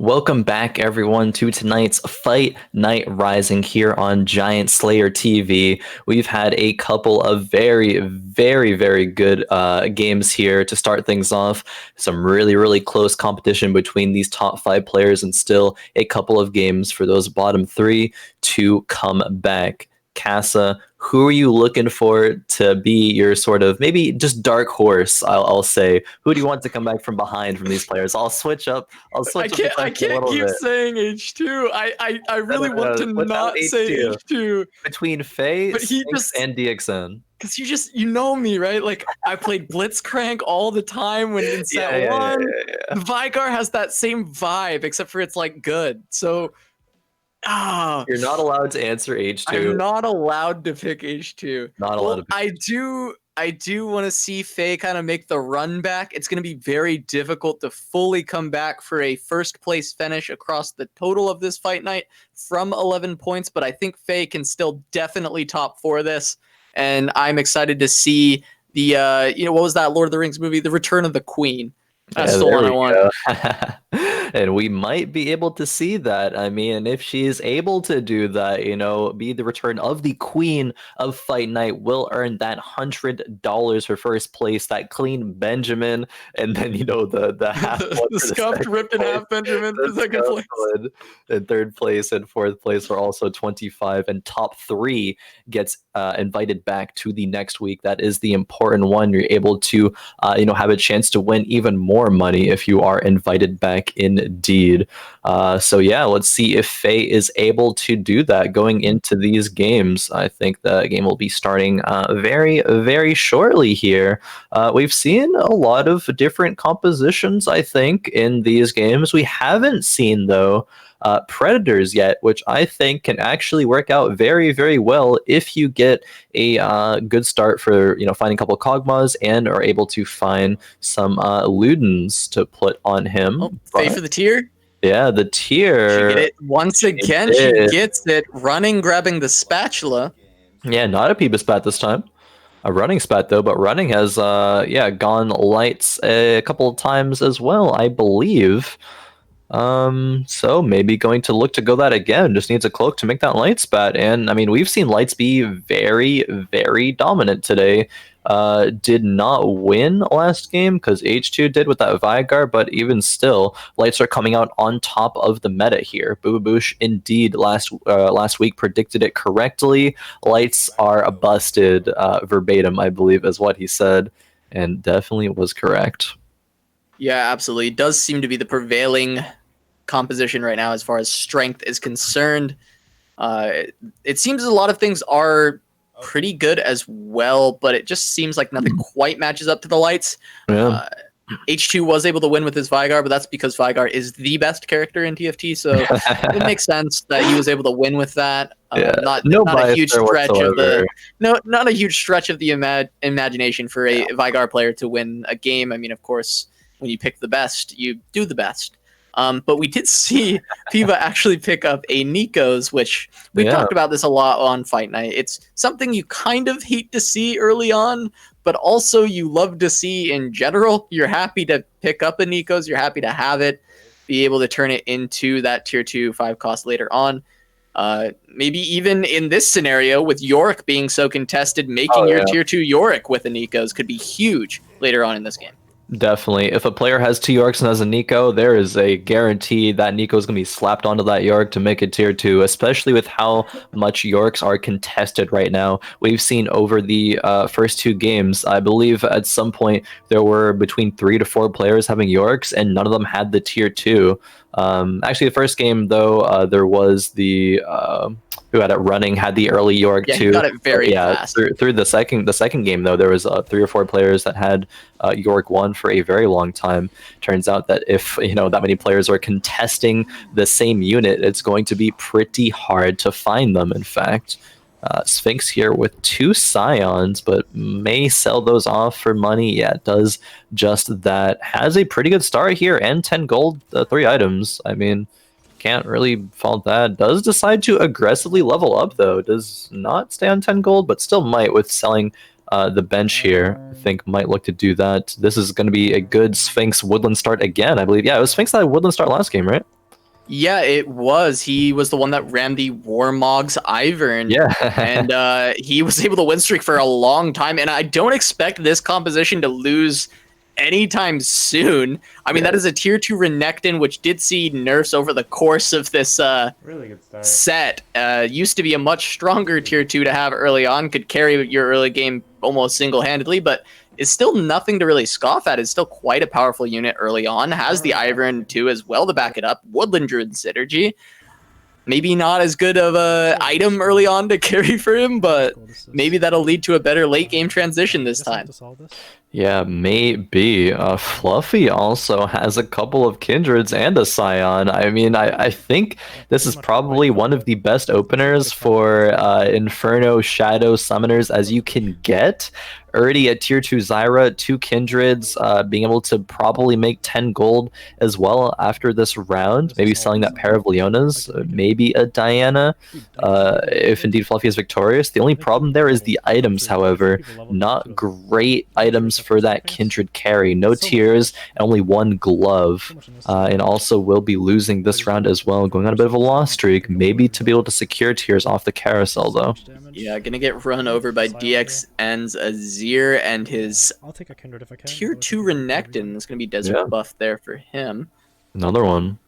Welcome back, everyone, to tonight's Fight Night Rising here on Giant Slayer TV. We've had a couple of very, very, very good games here to start things off. Some really, really close competition between these top 5 players, and still a couple of games for those bottom 3 to come back. Casa, who are you looking for to be your sort of maybe just dark horse? I'll say. Who do you want to come back from behind from these players? I'll switch up. I can't keep saying H2. I really want to not say H2 between Faye, Sphinx, and DXN. Because you know me, right? Like, I played Blitzcrank all the time when in set 1. The Vigar has that same vibe, except for it's like good. So you're not allowed to answer H2. I'm not allowed to pick H2. Not allowed to pick. I do want to see Faye kind of make the run back. It's going to be very difficult to fully come back for a first place finish across the total of this fight night from 11 points, but I think Faye can still definitely top 4 this. And I'm excited to see the what was that Lord of the Rings movie, The Return of the Queen. That's the one I want. And we might be able to see that. I mean, if she's able to do that, be the return of the Queen of Fight Night, will earn that $100 for first place, that clean Benjamin, and then the half the scuffed, ripped in half Benjamin for second place. In third place and fourth place were also 25, and top 3 gets invited back to the next week. That is the important one. You're able to have a chance to win even more money if you are invited back indeed. So yeah, let's see if Faye is able to do that going into these games. I think the game will be starting very, very shortly here. We've seen a lot of different compositions, I think, in these games. We haven't seen, though, predators yet, which I think can actually work out very, very well if you get a good start for finding a couple of Kog'Maws and are able to find some Ludens to put on him. Faye for the tier. Yeah, the tier. She get it once again. She gets it. Running, grabbing the spatula. Yeah, not a Peeba spat this time. A running spat, though, but running has gone lights a couple of times as well, I believe. So maybe going to look to go that again. Just needs a cloak to make that light spat. And I mean, we've seen lights be very, very dominant today. Did not win last game because H2 did with that Vigar, but even still, lights are coming out on top of the meta here. Bububoosh indeed last week predicted it correctly. Lights are busted verbatim, I believe, is what he said, and definitely was correct. Yeah, absolutely. It does seem to be the prevailing composition right now as far as strength is concerned. It seems a lot of things are pretty good as well, but it just seems like nothing quite matches up to the lights. Yeah. H2 was able to win with his Vigar, but that's because Vigar is the best character in TFT, so it makes sense that he was able to win with that. Not a huge stretch of not a huge stretch of the imagination for a Vigar player to win a game. I mean, of course, when you pick the best, you do the best. But we did see Impeeba actually pick up a Nico's, which we've talked about this a lot on Fight Night. It's something you kind of hate to see early on, but also you love to see in general. You're happy to pick up a Nico's. You're happy to have it, be able to turn it into that tier 2 5 cost later on. Maybe even in this scenario with Yorick being so contested, making your tier 2 Yorick with a Nico's could be huge later on in this game. Definitely. If a player has 2 Yorks and has a Nico, there is a guarantee that Nico is going to be slapped onto that York to make it tier 2, especially with how much Yorks are contested right now. We've seen over the first 2 games, I believe at some point there were between 3 to 4 players having Yorks, and none of them had the tier 2. Actually, the first game, though, there was the who had it running, had the early York too. He got it very fast. Through the second game, though, there was 3 or 4 players that had York 1 for a very long time. Turns out that if that many players are contesting the same unit, it's going to be pretty hard to find them. In fact, Sphinx here with 2 Scions, but may sell those off for money. Yeah, it does just that. Has a pretty good start here and 10 gold, 3 items. I mean, can't really fault that. Does decide to aggressively level up, though. Does not stay on 10 gold, but still might with selling the bench here. I think might look to do that. This is going to be a good Sphinx Woodland start again, I believe. Yeah, it was Sphinx that had Woodland start last game, right? Yeah, it was. He was the one that ran the Warmog's Ivern. Yeah. And he was able to win streak for a long time. And I don't expect this composition to lose anytime soon. I mean, that is a tier 2 Renekton, which did see nerfs over the course of this Really good start. set. Used to be a much stronger tier 2 to have early on, could carry your early game almost single-handedly, but it's still nothing to really scoff at. It's still quite a powerful unit early on. Has the Ivern too as well to back it up. Woodland Druid synergy. Maybe not as good of a item early on to carry for him, but maybe that'll lead to a better late game transition this time. Yeah, maybe. Fluffy also has a couple of Kindreds and a Scion. I mean, I think this is probably one of the best openers for Inferno Shadow Summoners as you can get. Already at tier 2 Zyra, 2 Kindreds, being able to probably make 10 gold as well after this round. Maybe selling that pair of Leonas, maybe a Diana, if indeed Fluffy is victorious. The only problem there is the items, however. Not great items for that Kindred carry. No tears, and only 1 glove. And also will be losing this round as well, going on a bit of a loss streak. Maybe to be able to secure tears off the carousel, though. Yeah, gonna get run over by DXN's Azir and his tier 2 Renekton. It's gonna be desert buff there for him. Another one.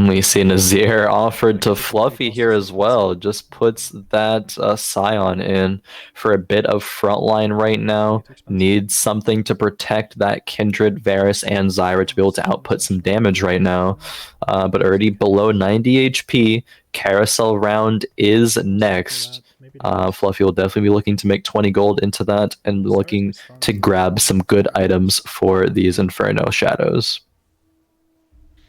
We see Nazir offered to Fluffy here as well. Just puts that Scion in for a bit of frontline right now. Needs something to protect that Kindred, Varus, and Zyra to be able to output some damage right now. But already below 90 HP. Carousel round is next. Fluffy will definitely be looking to make 20 gold into that and looking to grab some good items for these Inferno Shadows.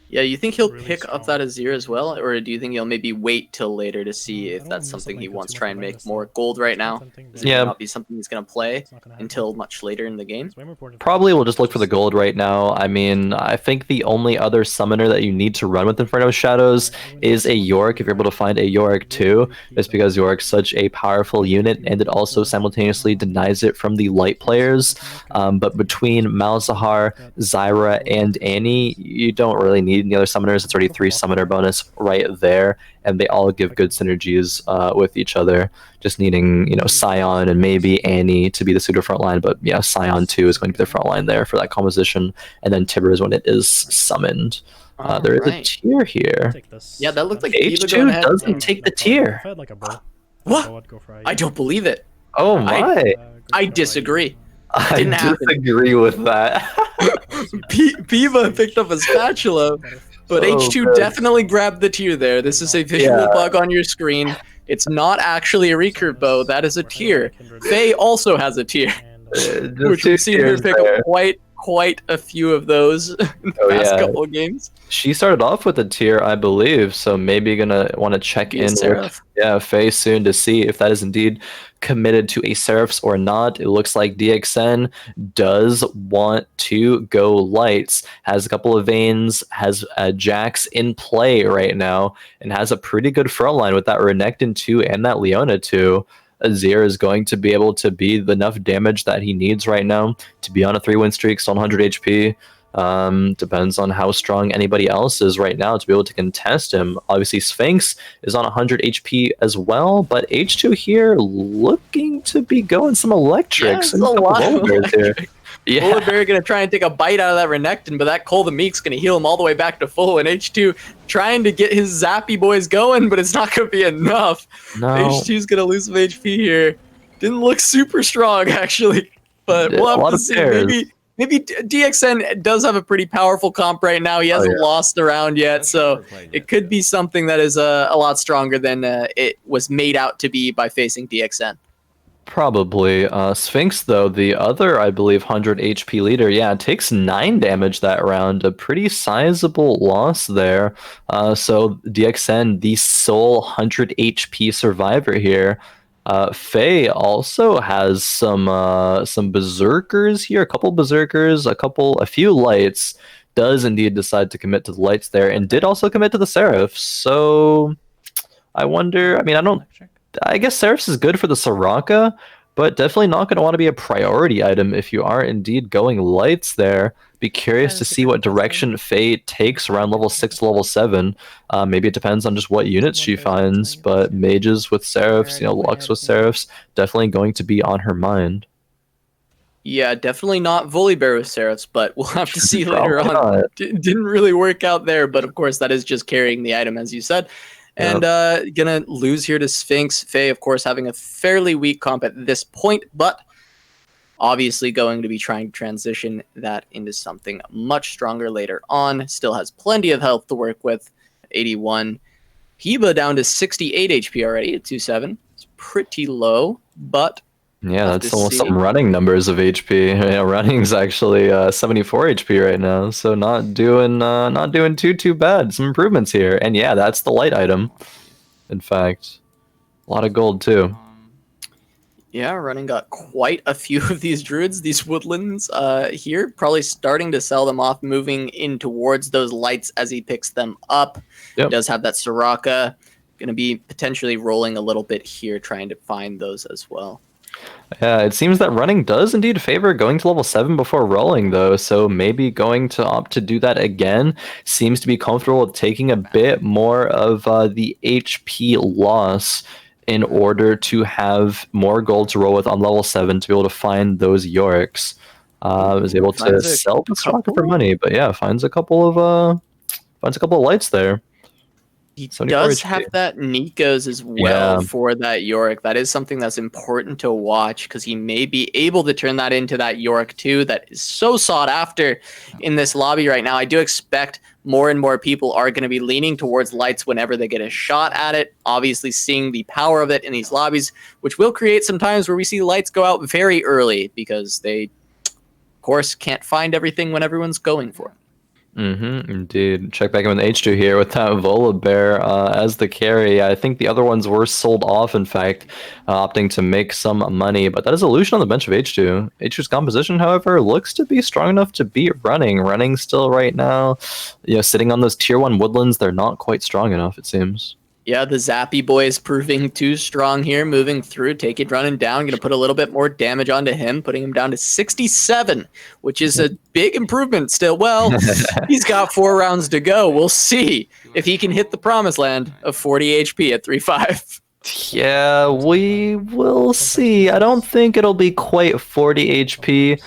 Yeah, you think he'll pick up that Azir as well, or do you think he'll maybe wait till later to see if that's something he wants to try and make more gold right now? Is it not be something he's going to play until much later in the game? Probably will just look for the gold right now. I mean, I think the only other summoner that you need to run with Inferno Shadows is a Yorick, if you're able to find a Yorick too, just because Yorick's such a powerful unit, and it also simultaneously denies it from the light players. But between Malzahar, Zyra, and Annie, you don't really need any other summoners. It's already 3 summoner bonus right there, and they all give good synergies with each other. Just needing, you know, Scion and maybe Annie to be the pseudo frontline, but yeah, Scion too is going to be the frontline there for that composition, and then Tibber is when it is summoned. There is a tier here. Yeah, that looked like H2 doesn't take the tier. What? I don't believe it. Oh my! I disagree. I disagree with that. Impeeba picked up a spatula, but H2 definitely grabbed the tier there. This is a visual bug on your screen. It's not actually a recurve bow. That is a tier. Faye also has a tier, which we've seen her pick up quite a few of those in the past couple of games. She started off with a tier, I believe, so maybe gonna want to check in with Faye soon to see if that is indeed committed to a Seraphs or not. It looks like DXN does want to go lights, has a couple of Veins, has Jax in play right now, and has a pretty good front line with that Renekton 2 and that Leona 2. Azir is going to be able to be enough damage that he needs right now to be on a 3-win streak, still 100 HP. Depends on how strong anybody else is right now to be able to contest him. Obviously, Sphinx is on 100 HP as well, but H2 here looking to be going some electrics. Yeah, a lot of electric. Yeah. Bulletberry gonna try and take a bite out of that Renekton, but that Cole the Meek's gonna heal him all the way back to full, and H2 trying to get his zappy boys going, but it's not gonna be enough. No. H2's gonna lose some HP here. Didn't look super strong actually, but we'll have to see. Maybe DXN does have a pretty powerful comp right now. He hasn't lost the round yet, so it could be something that is a lot stronger than it was made out to be by facing DXN. Probably. Sphinx, though, the other, I believe, 100 HP leader, takes 9 damage that round. A pretty sizable loss there. So DXN, the sole 100 HP survivor here. Faye also has some berserkers here, a couple berserkers, a few lights. Does indeed decide to commit to the lights there, and did also commit to the Seraphs. So I wonder. I mean, I guess Seraphs is good for the Soraka, but definitely not going to want to be a priority item if you are indeed going lights there. Be curious to see what direction Faye takes around level 6 to level 7. Maybe it depends on just what units she finds, but mages with Seraphs, Lux with Seraphs, definitely going to be on her mind. Yeah, definitely not Volibear with Seraphs, but we'll have to see later on. Not. Didn't really work out there, but of course that is just carrying the item, as you said. And gonna lose here to Sphinx. Faye, of course, having a fairly weak comp at this point, but obviously going to be trying to transition that into something much stronger later on. Still has plenty of health to work with. 81. Impeeba down to 68 HP already at 2.7. It's pretty low, but yeah, that's almost some running numbers of HP. Running's actually 74 HP right now, so not doing too bad. Some improvements here, and yeah, that's the light item. In fact, a lot of gold too. Yeah, running got quite a few of these druids, these woodlands here. Probably starting to sell them off, moving in towards those lights as he picks them up. Yep. Does have that Soraka. Going to be potentially rolling a little bit here, trying to find those as well. Yeah, it seems that running does indeed favor going to level 7 before rolling, though, so maybe going to opt to do that again. Seems to be comfortable with taking a bit more of the HP loss in order to have more gold to roll with on level 7 to be able to find those Yoriks. Was able to sell the Soraka for money, but yeah, finds a couple of lights there. He does have that Nikos as well for that Yorick. That is something that's important to watch because he may be able to turn that into that Yorick too. That is so sought after in this lobby right now. I do expect more and more people are going to be leaning towards lights whenever they get a shot at it. Obviously seeing the power of it in these lobbies, which will create some times where we see lights go out very early because they, of course, can't find everything when everyone's going for it. Indeed. Check back in with H2 here with that Volibear as the carry. I think the other ones were sold off, in fact, opting to make some money. But that is Illusion on the bench of H2. H2's composition, however, looks to be strong enough to beat Running. Running still right now, sitting on those tier 1 woodlands, they're not quite strong enough, it seems. Yeah, the Zappy boy is proving too strong here, moving through, take it running down, going to put a little bit more damage onto him, putting him down to 67, which is a big improvement still. Well, he's got 4 rounds to go. We'll see if he can hit the promised land of 40 HP at 3.5. Yeah, we will see. I don't think it'll be quite 40 HP,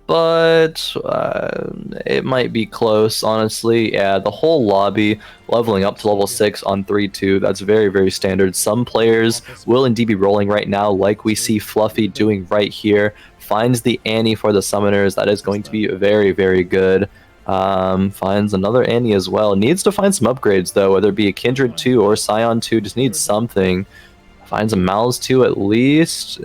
but it might be close, honestly. Yeah, the whole lobby leveling up to level 6 on 3-2, that's very, very standard. Some players will indeed be rolling right now, like we see Fluffy doing right here. Finds the Annie for the summoners. That is going to be very, very good. Finds another Annie as well. Needs to find some upgrades though, whether it be a Kindred 2 or Scion 2, just needs something. Finds a Mal's 2 at least.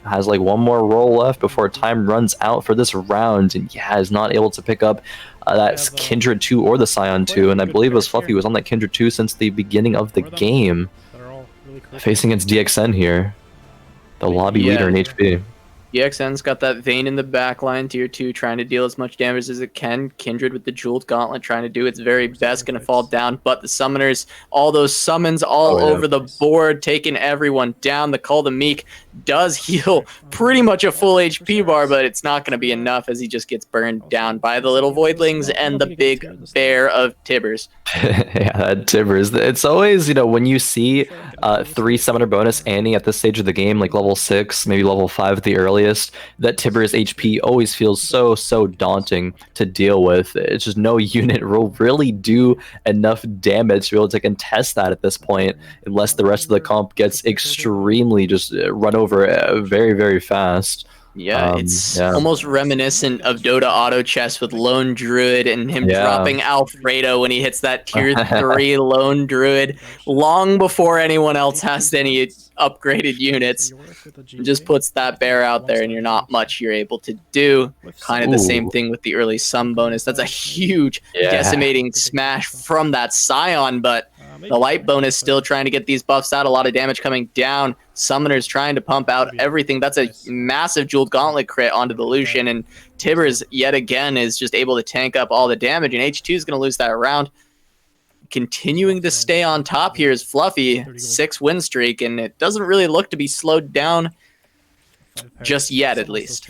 Has like one more roll left before time runs out for this round, and yeah, is not able to pick up that Kindred 2 or the Scion 2, and I believe it was Fluffy was on that Kindred 2 since the beginning of the game. Facing against DXN here, the lobby leader in HP. EXN's got that Vayne in the backline, tier 2, trying to deal as much damage as it can. Kindred with the Jeweled Gauntlet trying to do its very best, going to fall down. But the summoners, all those summons all over the board, taking everyone down. The Call to Meek does heal pretty much a full HP bar, but it's not going to be enough as he just gets burned down by the little Voidlings and the big bear of Tibbers. Yeah, that Tibbers. It's always, when you see 3 summoner bonus Annie at this stage of the game, like level 6, maybe level 5 at the earliest, that Tibbers HP always feels so daunting to deal with. It's just no unit will really do enough damage to be able to contest that at this point, unless the rest of the comp gets extremely just run over very, very fast. Yeah, it's almost reminiscent of Dota Auto Chess with Lone Druid and him dropping Alfredo when he hits that tier 3 Lone Druid long before anyone else has any upgraded units. Just puts that bear out there and you're not much you're able to do. Kind of the same thing with the early sum bonus. That's a huge decimating smash from that Scion, but the light bonus still trying to get these buffs out. A lot of damage coming down. Summoners trying to pump out everything. That's a massive Jeweled Gauntlet crit onto the Lucian, and Tibbers yet again is just able to tank up all the damage, and H2 is going to lose that round. continuing to stay on top here is Fluffy, 6 win streak, and it doesn't really look to be slowed down just yet, at least.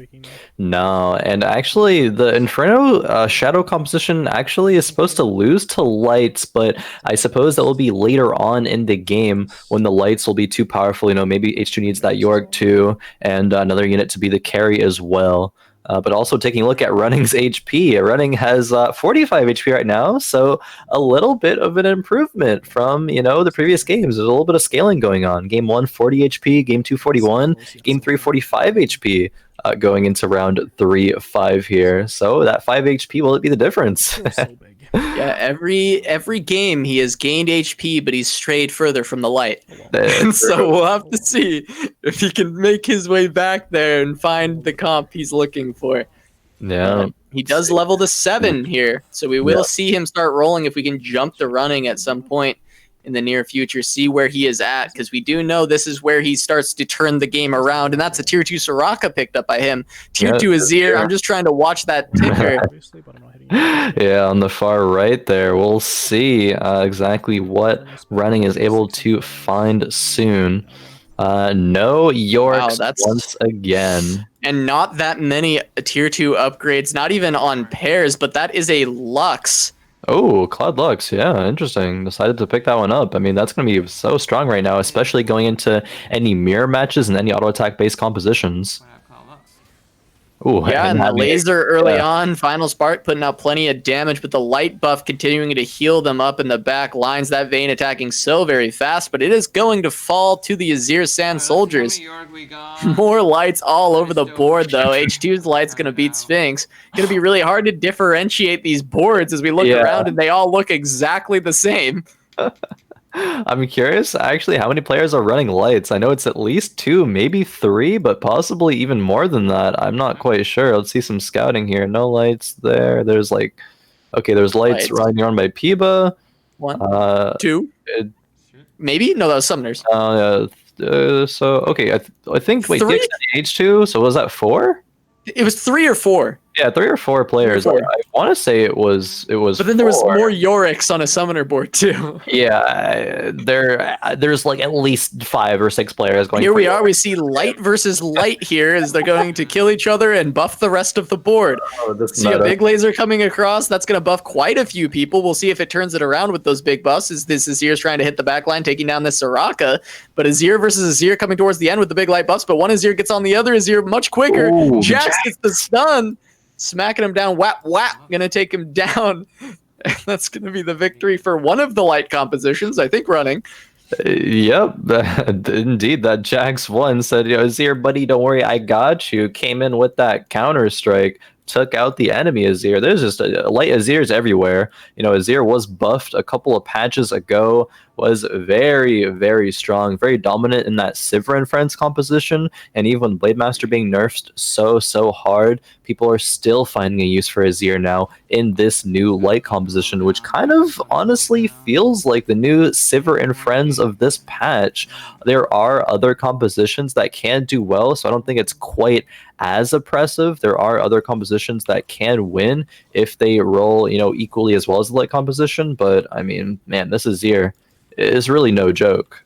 No, and actually the Inferno shadow composition actually is supposed to lose to lights, but I suppose that will be later on in the game when the lights will be too powerful. You know, maybe H2 needs that Yorick too, and another unit to be the carry as well. But also taking a look at Running's HP. Running has 45 HP right now, so a little bit of an improvement from, you know, the previous games. There's a little bit of scaling going on. Game 1, 40 HP. Game 2, 41. Game 3, 45 HP. Going into round 3, 5 here. So that 5 HP, will it be the difference? Yeah, every game he has gained HP, but he's strayed further from the light. And so we'll have to see if he can make his way back there and find the comp he's looking for. Yeah. He does level to 7 here, so we will see him start rolling if we can jump to Running at some point in the near future, see where he is at, because we do know this is where he starts to turn the game around, and that's a tier 2 Soraka picked up by him. Tier 2 Azir, I'm just trying to watch that ticker. Yeah, on the far right there, we'll see exactly what Running is able to find soon. No Yorks once again. And not that many tier 2 upgrades, not even on pairs, but that is a Lux. Oh, Cloud Lux, yeah, interesting. Decided to pick that one up. I mean, that's going to be so strong right now, especially going into any mirror matches and any auto attack based compositions. Ooh, yeah, and the laser early on, Final Spark putting out plenty of damage, but the light buff continuing to heal them up in the back lines. That Vayne attacking so very fast, but it is going to fall to the Azir Sand soldiers. More lights all over the board, though. H2's light's going to beat Sphinx. Going to be really hard to differentiate these boards as we look around, and they all look exactly the same. I'm curious, actually, how many players are running lights? I know it's at least 2, maybe 3, but possibly even more than that. I'm not quite sure. Let's see some scouting here. No lights there. There's like, okay, there's lights running around by impeeba. 1, 2, maybe? No, that was Summoners. So, okay, I think, wait, 3? H2, so was that 4? It was 3 or 4. Yeah, 3 or 4 players. I want to say it was. But then there was more Yoriks on a summoner board too. Yeah, there's like at least 5 or 6 players going. Here we are. We see light versus light here as they're going to kill each other and buff the rest of the board. See a big laser coming across. That's going to buff quite a few people. We'll see if it turns it around with those big buffs. Is this Azir's trying to hit the back line, taking down this Soraka? But Azir versus Azir coming towards the end with the big light buffs. But one Azir gets on the other Azir much quicker. Ooh, Jax gets the stun. Smacking him down, whap, whap, gonna take him down. That's gonna be the victory for one of the light compositions, I think, Running. Yep, indeed, that Jax one said, you know, Azir, buddy, don't worry, I got you. Came in with that counter strike, took out the enemy Azir. There's just light Azirs everywhere. You know, Azir was buffed a couple of patches ago, was very, very strong, very dominant in that Sivir and Friends composition, and even when Blade Master being nerfed so hard, people are still finding a use for Azir now in this new light composition, which kind of honestly feels like the new Sivir and Friends of this patch. There are other compositions that can do well, so I don't think it's quite as oppressive. There are other compositions that can win if they roll, you know, equally as well as the light composition, but I mean, man, this Azir is really no joke.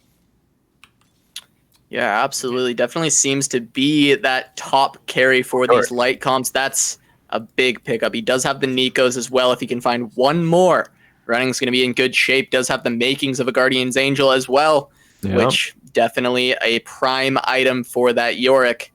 Yeah, absolutely. Definitely seems to be that top carry for these light comps. That's a big pickup. He does have the Nikos as well. If he can find one more, Running's going to be in good shape. Does have the makings of a Guardian's Angel as well, which definitely a prime item for that Yorick.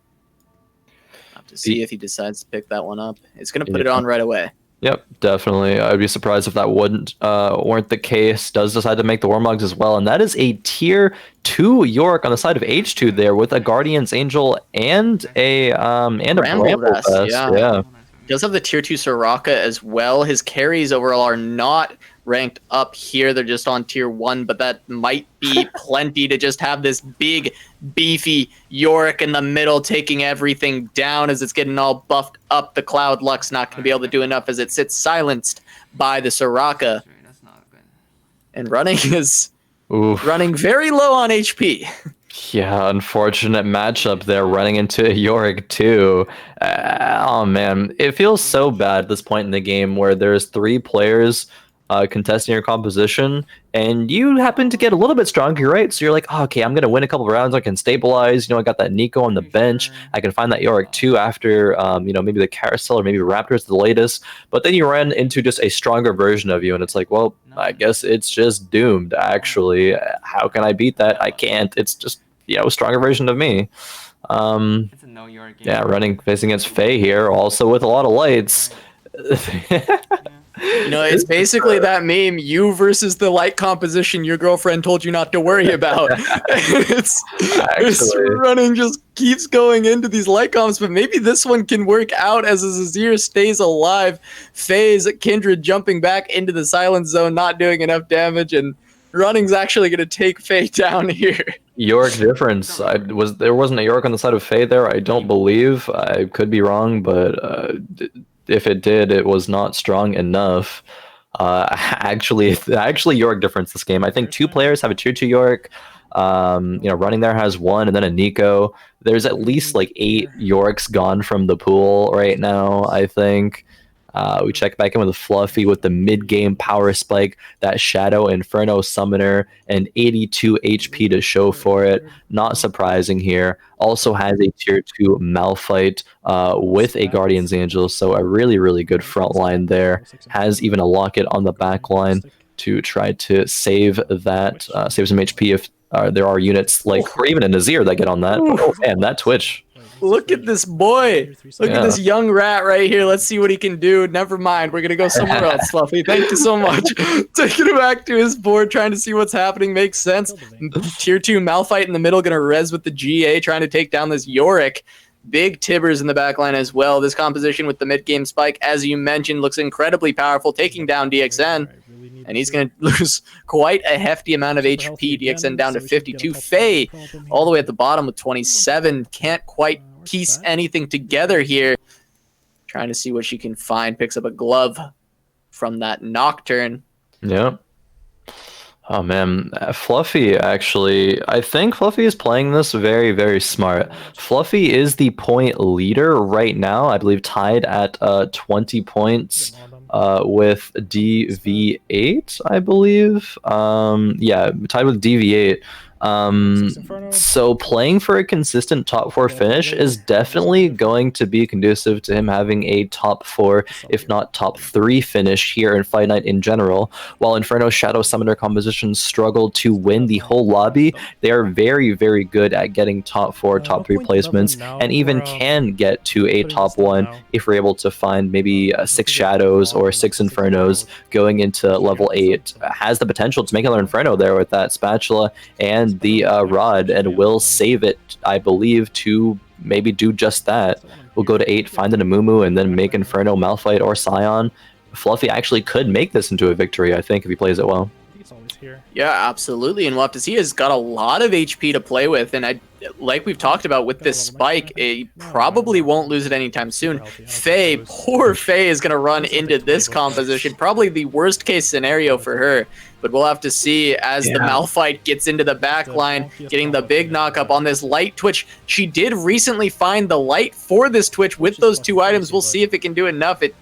Have to see if he decides to pick that one up. It's going to put it on right away. Yep, definitely. I'd be surprised if that weren't the case. Does decide to make the Warmogs as well, and that is a tier 2 Yorick on the side of H2 there with a Guardian's Angel and a Bramble Vest. Yeah. He does have the tier 2 Soraka as well. His carries overall are not ranked up here. They're just on tier 1, but that might be plenty to just have this big, beefy Yorick in the middle taking everything down as it's getting all buffed up. The Cloud Lux not going to be able to do enough as it sits silenced by the Soraka. And Running is running very low on HP. Yeah, unfortunate matchup there, running into Yorick too. Oh man, it feels so bad at this point in the game where there's 3 players contesting your composition, and you happen to get a little bit stronger, right? So you're like, oh, okay, I'm gonna win a couple of rounds. I can stabilize. You know, I got that Nico on the bench. I can find that Yorick too after, you know, maybe the Carousel or maybe Raptors the latest. But then you run into just a stronger version of you, and it's like, well, I guess it's just doomed. Actually, how can I beat that? I can't. It's just, you know, a stronger version of me. Yeah, facing against Faye here, also with a lot of lights. You know, it's basically that meme, you versus the light composition your girlfriend told you not to worry about. It's running just keeps going into these light comps, but maybe this one can work out as Azir stays alive. Faye's Kindred jumping back into the silence zone, not doing enough damage, and running's actually going to take Faye down here. Yorick difference. There wasn't a Yorick on the side of Faye there, I don't believe. I could be wrong, but if it did, it was not strong enough. Actually Yorick difference this game. I think 2 players have a tier 2 Yorick. You know, running there has 1, and then a Nico. There's at least like 8 Yoricks gone from the pool right now, I think. We check back in with Fluffy with the mid-game power spike, that Shadow Inferno Summoner, and 82 HP to show for it. Not surprising here. Also has a tier 2 Malphite with a Guardian's Angel, so a really, really good front line there. Has even a Locket on the back line to try to save that, save some HP if there are units like, or even a Nazir that get on that. Oh, man, that Twitch. Look at this boy. Look at this young rat right here. Let's see what he can do. Never mind. We're going to go somewhere else, Fluffy. Thank you so much. Taking it back to his board, trying to see what's happening. Makes sense. Tier 2 Malphite in the middle, going to res with the GA, trying to take down this Yorick. Big Tibbers in the back line as well. This composition with the mid-game spike, as you mentioned, looks incredibly powerful, taking down DXN. And he's going to lose quite a hefty amount of HP. DXN down to 52. Faye all the way at the bottom with 27. Can't quite piece anything together here. Trying to see what she can find. Picks up a glove from that Nocturne. Yeah. Oh man, Fluffy actually, I think Fluffy is playing this very, very smart. Fluffy is the point leader right now, I believe tied at 20 points with DV8, I believe. Yeah, tied with DV8. So playing for a consistent top 4 finish is definitely going to be conducive to him having a top 4, if not top 3 finish here in Fight Night in general. While Inferno Shadow Summoner compositions struggle to win the whole lobby, they are very, very good at getting top 4, top 3 placements, and even can get to a top 1 if we're able to find maybe 6 Shadows or 6 Infernos going into level 8. Has the potential to make another Inferno there with that Spatula and the rod, and will save it, I believe, to maybe do just that. We'll go to 8, find an Amumu, and then make Inferno, Malphite, or Scion. Fluffy actually could make this into a victory, I think, if he plays it well. Yeah, absolutely, and we'll have to see. He's got a lot of HP to play with, and like we've talked about with this spike, he probably won't lose it anytime soon. Faye, poor Faye, is going to run into this composition. Probably the worst case scenario for her, but we'll have to see as the Malphite gets into the back line, getting the big knock up on this light Twitch. She did recently find the light for this Twitch with those 2 items. We'll see if it can do enough. It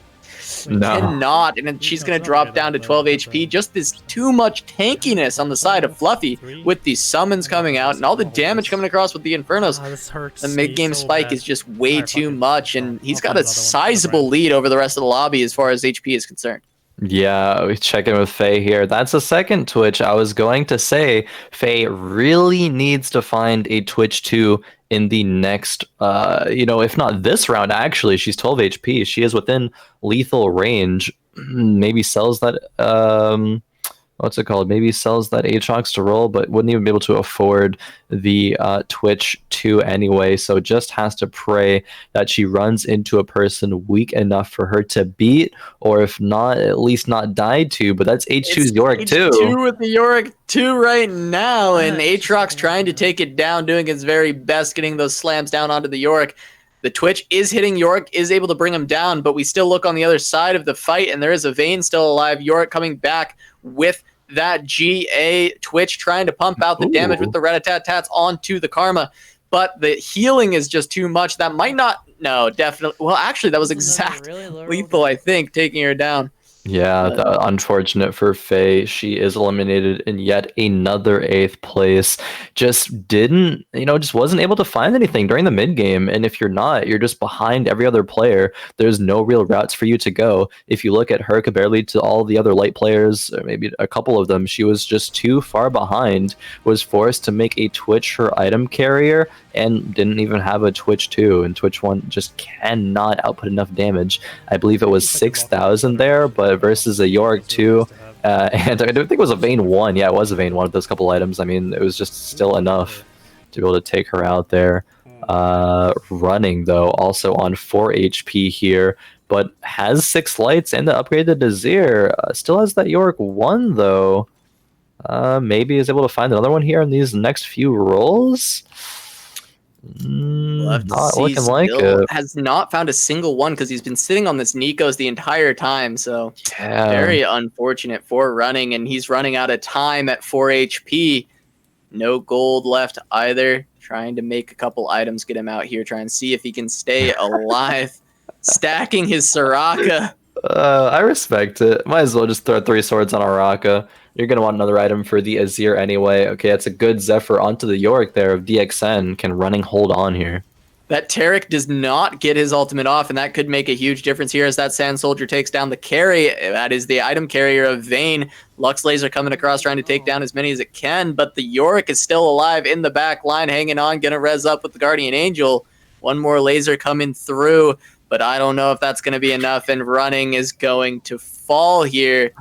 cannot, and then she's going to drop down to 12 HP. Just this too much tankiness on the side of Fluffy with these summons coming out and all the damage coming across with the Infernos. The mid-game spike is just way too much, and he's got a sizable lead over the rest of the lobby as far as HP is concerned. Yeah, we check in with Faye here. That's a second Twitch. I was going to say Faye really needs to find a Twitch 2 in the next, you know, if not this round, actually. She's 12 HP. She is within lethal range. Maybe sells that, what's it called? Maybe sells that Aatrox to roll, but wouldn't even be able to afford the Twitch 2 anyway. So just has to pray that she runs into a person weak enough for her to beat, or if not, at least not die to. But that's H2's Yorick too. H2 with the Yorick 2 right now, and Aatrox trying to take it down, doing his very best, getting those slams down onto the Yorick. The Twitch is hitting Yorick, is able to bring him down, but we still look on the other side of the fight, and there is a Vayne still alive. Yorick coming back with that GA. Twitch trying to pump out the damage with the rat-a-tat-tats onto the Karma, but the healing is just too much. That might not, no, definitely, well, actually, that was exact lethal, I think, taking her down. Yeah, unfortunate for Faye. She is eliminated in yet another 8th place. Just didn't, just wasn't able to find anything during the mid game. And if you're not, you're just behind every other player. There's no real routes for you to go. If you look at her compared to all the other light players, or maybe a couple of them, she was just too far behind, was forced to make a Twitch her item carrier, and didn't even have a Twitch 2. And Twitch 1 just cannot output enough damage. I believe it was 6,000 there, but versus a Yorick 2, and I don't think it was a Vayne 1. Yeah, it was a Vayne 1 with those couple items. I mean, it was just still enough to be able to take her out there. Running, though, also on 4 HP here, but has 6 lights and the upgrade to Desir. Still has that Yorick 1, though. Maybe is able to find another one here in these next few rolls. Not looking like it. Has not found a single one because he's been sitting on this Nikos the entire time. So very unfortunate for running, and he's running out of time at 4 HP. No gold left either. Trying to make a couple items, get him out here, try and see if he can stay alive. Stacking his Soraka. I respect it. Might as well just throw 3 swords on Araka. You're going to want another item for the Azir anyway. Okay, that's a good Zephyr onto the Yorick there of DXN. Can running hold on here? That Taric does not get his ultimate off, and that could make a huge difference here as that Sand Soldier takes down the carry. That is the item carrier of Vayne. Lux Laser coming across, trying to take down as many as it can, but the Yorick is still alive in the back line, hanging on, going to res up with the Guardian Angel. One more laser coming through, but I don't know if that's going to be enough, and running is going to fall here.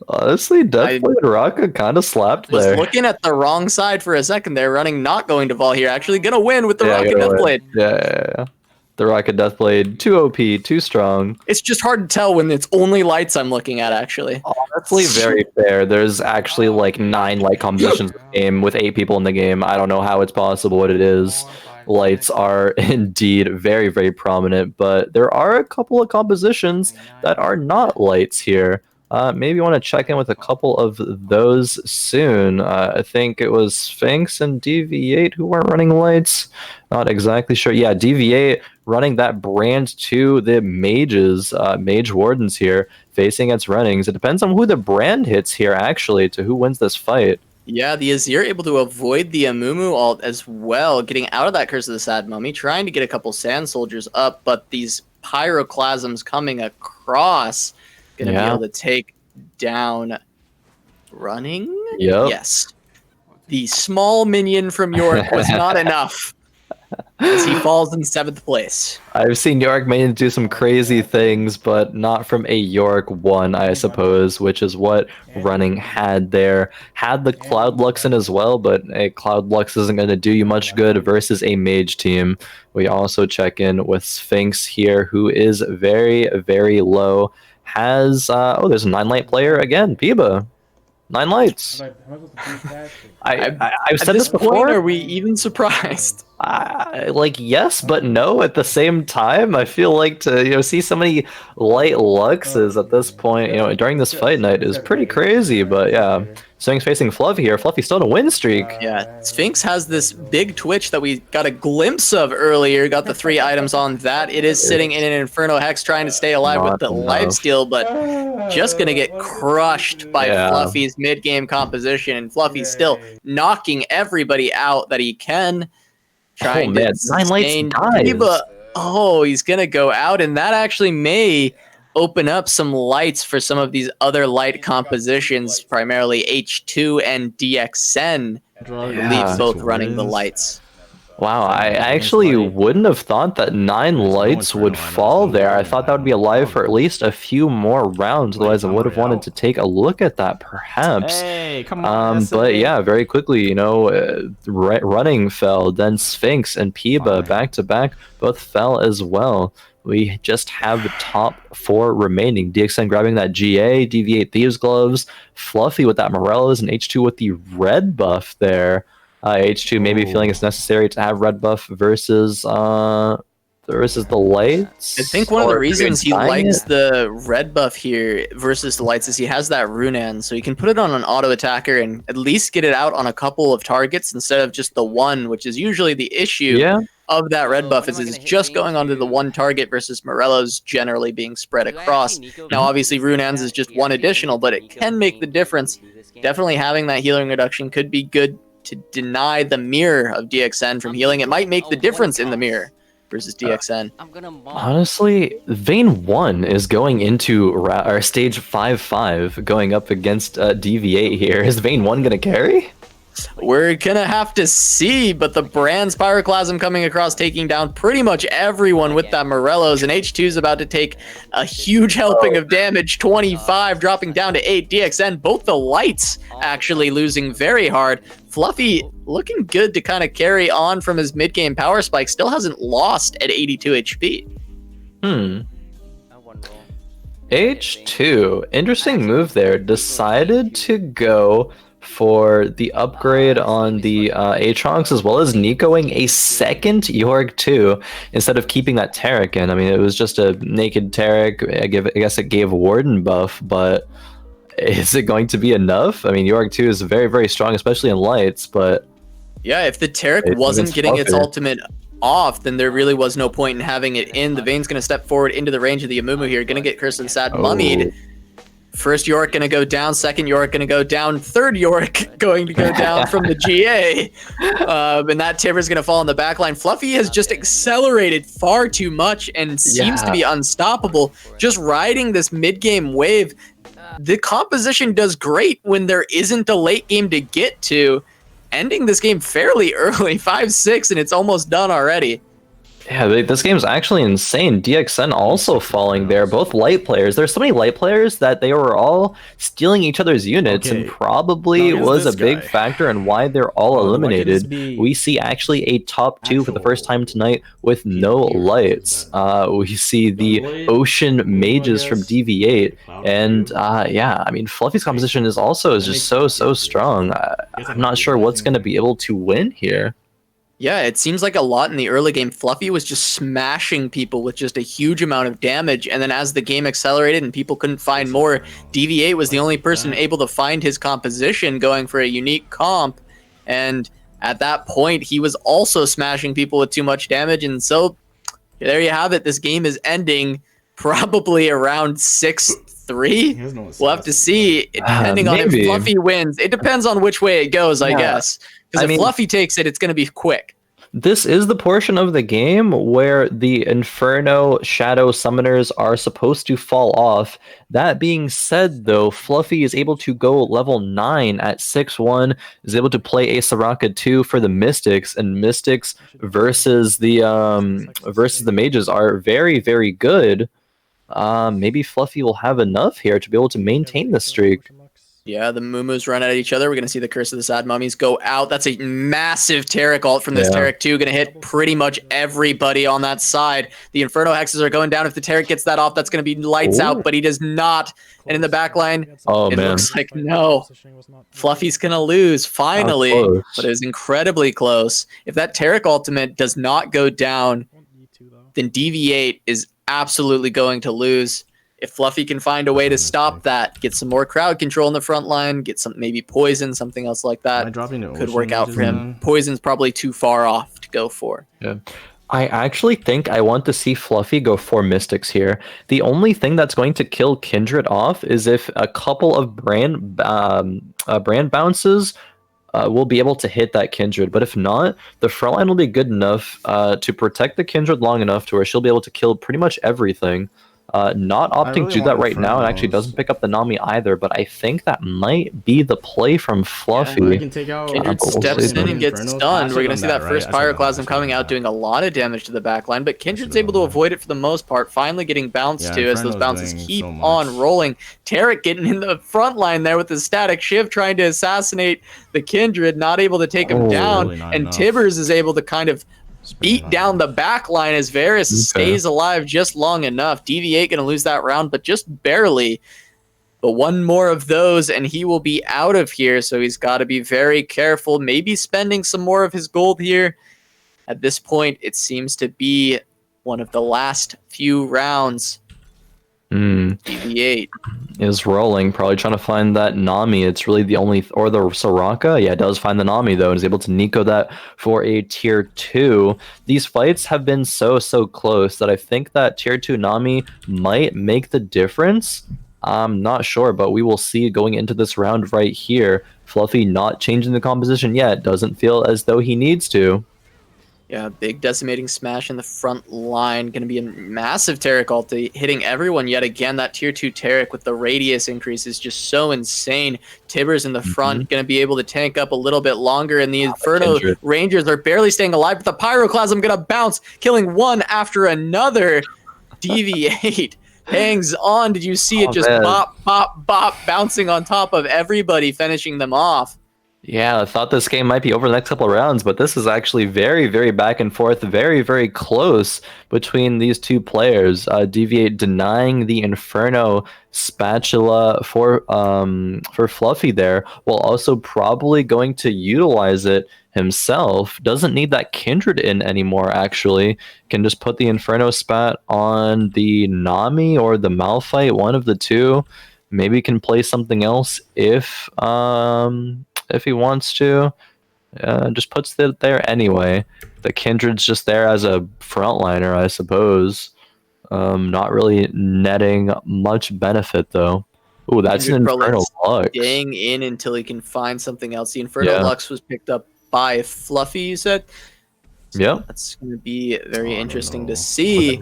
Honestly, Deathblade Araka kind of slapped there. Was looking at the wrong side for a second there. Running not going to fall here. Actually going to win with the Rocket Deathblade. Yeah. The Rocket Deathblade, too OP, too strong. It's just hard to tell when it's only lights I'm looking at, actually. Honestly, very fair. There's actually like 9 light compositions in the game with 8 people in the game. I don't know how it's possible what it is. Lights are indeed very, very prominent, but there are a couple of compositions that are not lights here. Maybe you want to check in with a couple of those soon. I think it was Sphinx and DV8 who weren't running lights. Not exactly sure. Yeah, DV8 running that brand to the mages, mage wardens here, facing its runnings. It depends on who the brand hits here, actually, to who wins this fight. Yeah, the Azir able to avoid the Amumu ult as well, getting out of that Curse of the Sad Mummy, trying to get a couple Sand Soldiers up, but these Pyroclasms coming across... Gonna be able to take down running. Yep. Yes. The small minion from York was not enough as he falls in 7th place. I've seen York minions do some crazy things, but not from a York 1, I suppose, which is what running had there. Had the Cloud Luxon as well, but a Cloud Lux isn't going to do you much good versus a mage team. We also check in with Sphinx here, who is very, very low. Has there's a 9 light player again, Impeeba. 9 lights. I've said this before. Are we even surprised? Yes, but no at the same time. I feel like to see so many light Luxes at this point, during this fight night is pretty crazy. But yeah, Sphinx facing Fluffy here. Fluffy still in a win streak. Yeah, Sphinx has this big Twitch that we got a glimpse of earlier. Got the 3 items on that. It is sitting in an Inferno Hex, trying to stay alive with the lifesteal, but just gonna get crushed by Fluffy's mid-game composition. And Fluffy's still knocking everybody out that he can. Trying to 9 lights dies. Oh, he's gonna go out, and that actually may open up some lights for some of these other light compositions, primarily H2 and DXN. I believe both running the lights. Wow, I actually wouldn't have thought that 9 lights would fall there. I thought that would be alive for at least a few more rounds. Otherwise, I would have wanted to take a look at that, perhaps. Hey, come on, but yeah, very quickly, running fell. Then Sphinx and Impeeba back to back both fell as well. We just have the top 4 remaining. DXN grabbing that GA, DV8 Thieves Gloves, Fluffy with that Morellas, and H2 with the red buff there. H2 maybe feeling it's necessary to have red buff versus the lights. I think one of the reasons he likes the red buff here versus the lights is he has that Runan, so he can put it on an auto attacker and at least get it out on a couple of targets instead of just the one, which is usually the issue of that red buff what is am I it's gonna hit just Vayne going onto the to? one target versus Morello's generally being spread Do I across. actually Nico Now, Vayne obviously, to Runeans that? is just Do you one actually think additional, but it Nico can make the Vayne difference. to this game? Definitely having that healing reduction could be good to deny the mirror of DXN from healing. It might make the difference in the mirror versus DXN. I'm gonna mom. Honestly, Vayne 1 is going into our stage 5-5, going up against DV8 here. Is Vayne 1 going to carry? We're gonna have to see, but the Brand's Pyroclasm coming across, taking down pretty much everyone with that Morello's, and H2 is about to take a huge helping of damage, 25, dropping down to 8. DXN, both the lights actually losing very hard. Fluffy looking good to kind of carry on from his mid-game power spike, still hasn't lost at 82 HP. H2, interesting move there. Decided to go for the upgrade on the Aatrox, as well as Nicoing a second York too, instead of keeping that Taric in. I mean, it was just a naked Taric. I guess it gave Warden buff, but is it going to be enough? I mean, York 2 is very, very strong, especially in lights, but... Yeah, if the Taric wasn't getting its ultimate off, then there really was no point in having it in. The Vayne's going to step forward into the range of the Amumu here, going to get Curse of the Sad Mummied. First York going to go down, second York going to go down, third York going to go down from the GA. And that Tiber's going to fall in the back line. Fluffy has just accelerated far too much and seems to be unstoppable. Just riding this mid-game wave. The composition does great when there isn't a late game to get to. Ending this game fairly early, 5-6, and it's almost done already. Yeah, this game's actually insane. DXN also falling there. Both light players. There's so many light players that they were all stealing each other's units, and probably was a big factor in why they're all eliminated. We see actually a top 2 for the first time tonight with no lights. We see the Ocean Mages from DV8, and yeah, I mean, Fluffy's composition is just so strong. I'm not sure what's going to be able to win here. Yeah, it seems like a lot in the early game. Fluffy was just smashing people with just a huge amount of damage, and then as the game accelerated and people couldn't find more, DV8 was the only person able to find his composition going for a unique comp, and at that point he was also smashing people with too much damage, and so there you have it. This game is ending probably around 6-3. We'll have to see, depending on if Fluffy wins. It depends on which way it goes, I guess. Because if Fluffy takes it, it's going to be quick. This is the portion of the game where the Inferno Shadow Summoners are supposed to fall off. That being said, though, Fluffy is able to go level 9 at 6-1, is able to play a Soraka 2 for the Mystics, and Mystics versus the Mages are very, very good. Maybe Fluffy will have enough here to be able to maintain the streak. Yeah, the Mumus run at each other. We're going to see the Curse of the Sad Mummies go out. That's a massive Taric ult from this Taric 2. Going to hit pretty much everybody on that side. The Inferno Hexes are going down. If the Taric gets that off, that's going to be lights out, but he does not. And in the back line, it looks like no. Fluffy's going to lose, finally. But it was incredibly close. If that Taric ultimate does not go down, then DV8 is absolutely going to lose. If Fluffy can find a way to stop that, get some more crowd control in the front line, get some maybe poison, something else like that, could work out for him. Poison's probably too far off to go for. Yeah. I actually think I want to see Fluffy go for Mystics here. The only thing that's going to kill Kindred off is if a couple of brand bounces will be able to hit that Kindred. But if not, the front line will be good enough to protect the Kindred long enough to where she'll be able to kill pretty much everything. Not opting to do that right now, and actually doesn't pick up the Nami either, but I think that might be the play from Fluffy. Kindred steps in and gets stunned. We're going to see that first Pyroclasm coming out, doing a lot of damage to the backline, but Kindred's able to avoid it for the most part, finally getting bounced to as those bounces keep on rolling. Taric getting in the front line there with the static shift, trying to assassinate the Kindred, not able to take him down, and Tibbers is able to kind of beat down the back line as Varus stays alive just long enough. DV8 going to lose that round, but just barely. But one more of those, and he will be out of here, so he's got to be very careful. Maybe spending some more of his gold here. At this point, it seems to be one of the last few rounds. DV8 is rolling, probably trying to find that Nami. It's really the only, or the Soraka. Yeah, it does find the Nami though, and is able to Nico that for a tier 2. These fights have been so close that I think that tier 2 Nami might make the difference. I'm not sure, but we will see going into this round right here. Fluffy not changing the composition yet. Doesn't feel as though he needs to. Yeah, big decimating smash in the front line. Going to be a massive Taric ulti, hitting everyone yet again. That tier 2 Taric with the radius increase is just so insane. Tibbers in the front, going to be able to tank up a little bit longer, and the Inferno Rangers are barely staying alive, but the Pyroclasm going to bounce, killing one after another. DV8 hangs on. Did you see it just bop, bop, bop, bouncing on top of everybody, finishing them off? Yeah, I thought this game might be over the next couple of rounds, but this is actually very back and forth, very close between these two players. DV8 denying the Inferno spatula for Fluffy there, while also probably going to utilize it himself. Doesn't need that Kindred in anymore, actually. Can just put the Inferno spat on the Nami or the Malphite, one of the two. Maybe can play something else if he wants to. Just puts it there anyway. The Kindred's just there as a frontliner, I suppose. Not really netting much benefit though. Ooh, that's an Inferno Lux. Staying in until he can find something else. The Inferno Lux was picked up by Fluffy, you said? So that's going to be very interesting to see.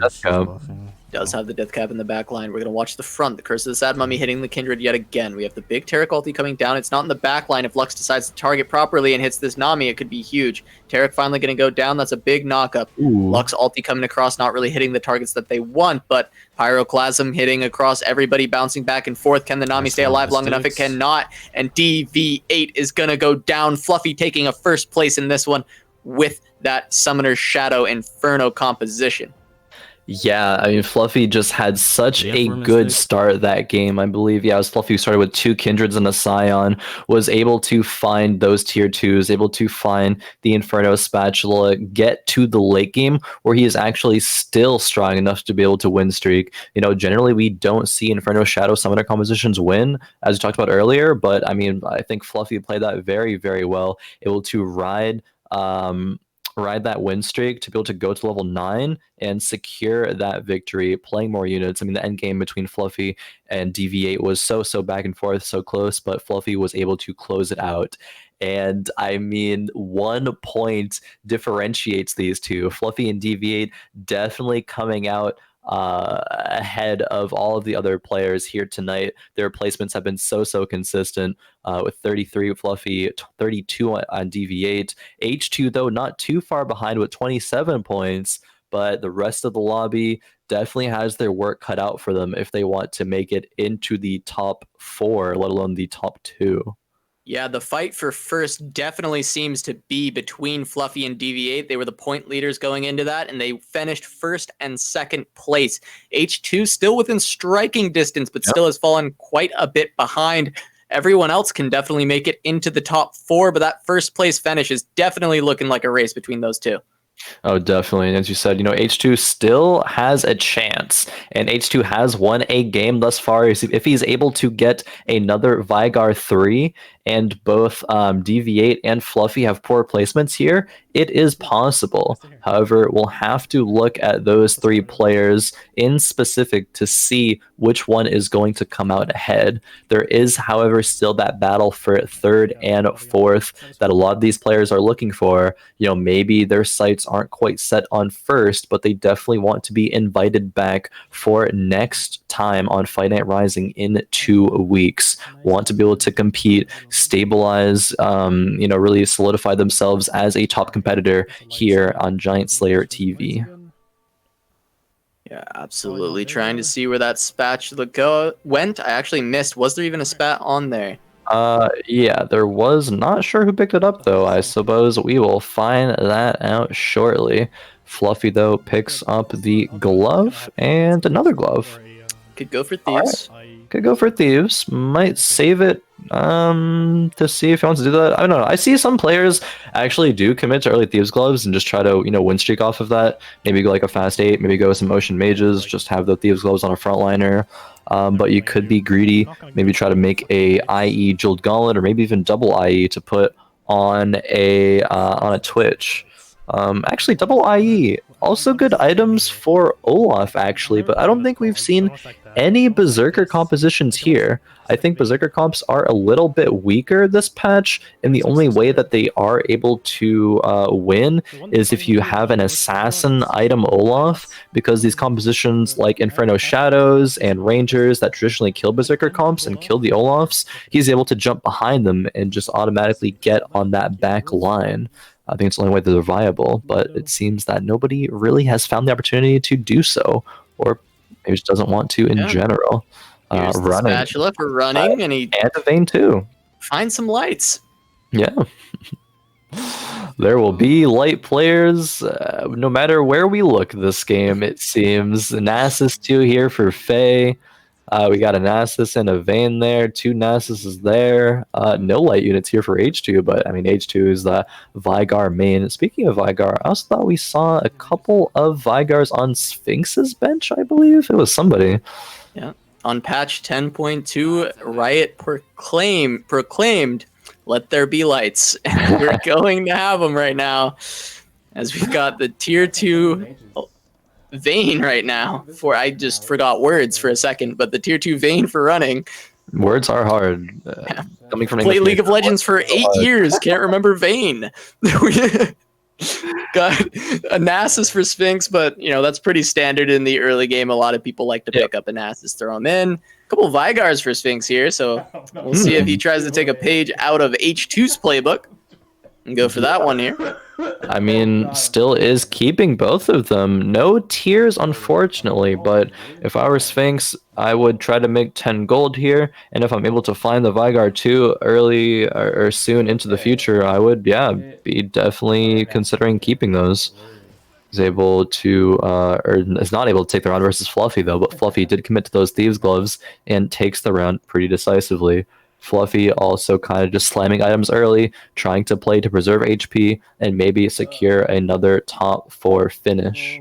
Does have the death cap in the back line. We're going to watch the front. The Curse of the Sad Mummy hitting the Kindred yet again. We have the big Taric ulti coming down. It's not in the back line. If Lux decides to target properly and hits this Nami, it could be huge. Taric finally going to go down. That's a big knockup. Lux ulti coming across, not really hitting the targets that they want, but Pyroclasm hitting across everybody, bouncing back and forth. Can the Nami stay alive long enough? It cannot. And DV8 is going to go down. Fluffy taking a first place in this one with that Summoner's Shadow Inferno composition. Yeah, I mean, Fluffy just had such a good start that game, I believe. Yeah, it was Fluffy who started with 2 Kindreds and a Scion, was able to find those tier 2s, able to find the Inferno Spatula, get to the late game where he is actually still strong enough to be able to win streak. You know, generally we don't see Inferno Shadow Summoner compositions win, as we talked about earlier, but I mean, I think Fluffy played that very well, able to ride that win streak to be able to go to level 9 and secure that victory, playing more units. I mean, the end game between Fluffy and DV8 was so back and forth, so close, but Fluffy was able to close it out. And I mean, 1 point differentiates these two. Fluffy and DV8 definitely coming out ahead of all of the other players here tonight. Their placements have been so consistent, with 33 Fluffy, 32 on DV8. H2 though not too far behind with 27 points, but the rest of the lobby definitely has their work cut out for them if they want to make it into the top 4, let alone the top 2. Yeah, the fight for first definitely seems to be between Fluffy and DV8. They were the point leaders going into that, and they finished first and second place. H2 still within striking distance, but still has fallen quite a bit behind. Everyone else can definitely make it into the top 4, but that first place finish is definitely looking like a race between those two. Oh, definitely. And as you said, you know, H2 still has a chance, and H2 has won a game thus far. If he's able to get another Vigar 3, and both DV8 and Fluffy have poor placements here, it is possible. However, we'll have to look at those 3 players in specific to see which one is going to come out ahead. There is, however, still that battle for 3rd and 4th that a lot of these players are looking for. You know, maybe their sights aren't quite set on 1st, but they definitely want to be invited back for next time on Fight Night Rising in 2 weeks. Want to be able to compete, stabilize, you know, really solidify themselves as a top competitor here on Giant Slayer TV. Yeah, absolutely. Trying to see where that spatula went. I actually missed. Was there even a spat on there? Yeah, there was. Not sure who picked it up though. I suppose we will find that out shortly. Fluffy though picks up the glove and another glove. Could go for thieves. Could go for Thieves. Might save it to see if he wants to do that. I don't know. I see some players actually do commit to early Thieves Gloves and just try to, win streak off of that. Maybe go like a fast 8, maybe go with some Ocean Mages, just have the Thieves Gloves on a frontliner. But you could be greedy, maybe try to make a IE Jeweled Gauntlet or maybe even double IE to put on a Twitch. Actually, double IE, also good items for Olaf, actually, but I don't think we've seen any Berserker compositions here. I think Berserker comps are a little bit weaker this patch, and the only way that they are able to win is if you have an Assassin item Olaf, because these compositions like Inferno Shadows and Rangers that traditionally kill Berserker comps and kill the Olafs, he's able to jump behind them and just automatically get on that back line. I think it's the only way that they're viable, but it seems that nobody really has found the opportunity to do so, or maybe just doesn't want to in general. Here's the Running. spatula for running, and he And a vein too. finds some lights. Yeah. There will be light players no matter where we look this game, it seems. Nasus 2 here for Faye. We got a Nasus and a Vayne there. 2 Nasuses there. No light units here for H2, but I mean, H2 is the Vygar main. Speaking of Vygar, I also thought we saw a couple of Vygars on Sphinx's bench, I believe. It was somebody. Yeah. On patch 10.2, Riot proclaimed, let there be lights. And we're going to have them right now, as we've got the tier 2 Vayne right now. I just forgot words for a second, but the tier 2 Vayne for running. Words are hard. Coming from Played English League of Legends for 8 years. Can't remember Vayne. Got a Nasus for Sphinx, but that's pretty standard in the early game. A lot of people like to pick up a Nasus, throw them in. A couple of Vygars for Sphinx here, so we'll see if he tries to take a page out of H2's playbook and go for that one here. I mean, still is keeping both of them. No tiers, unfortunately, but if I were Sphinx, I would try to make 10 gold here, and if I'm able to find the Vygar 2 early or soon into the future, I would, be definitely considering keeping those. Is able to, or is not able to take the round versus Fluffy, though, but Fluffy did commit to those Thieves Gloves and takes the round pretty decisively. Fluffy also kind of just slamming items early, trying to play to preserve HP and maybe secure another top 4 finish.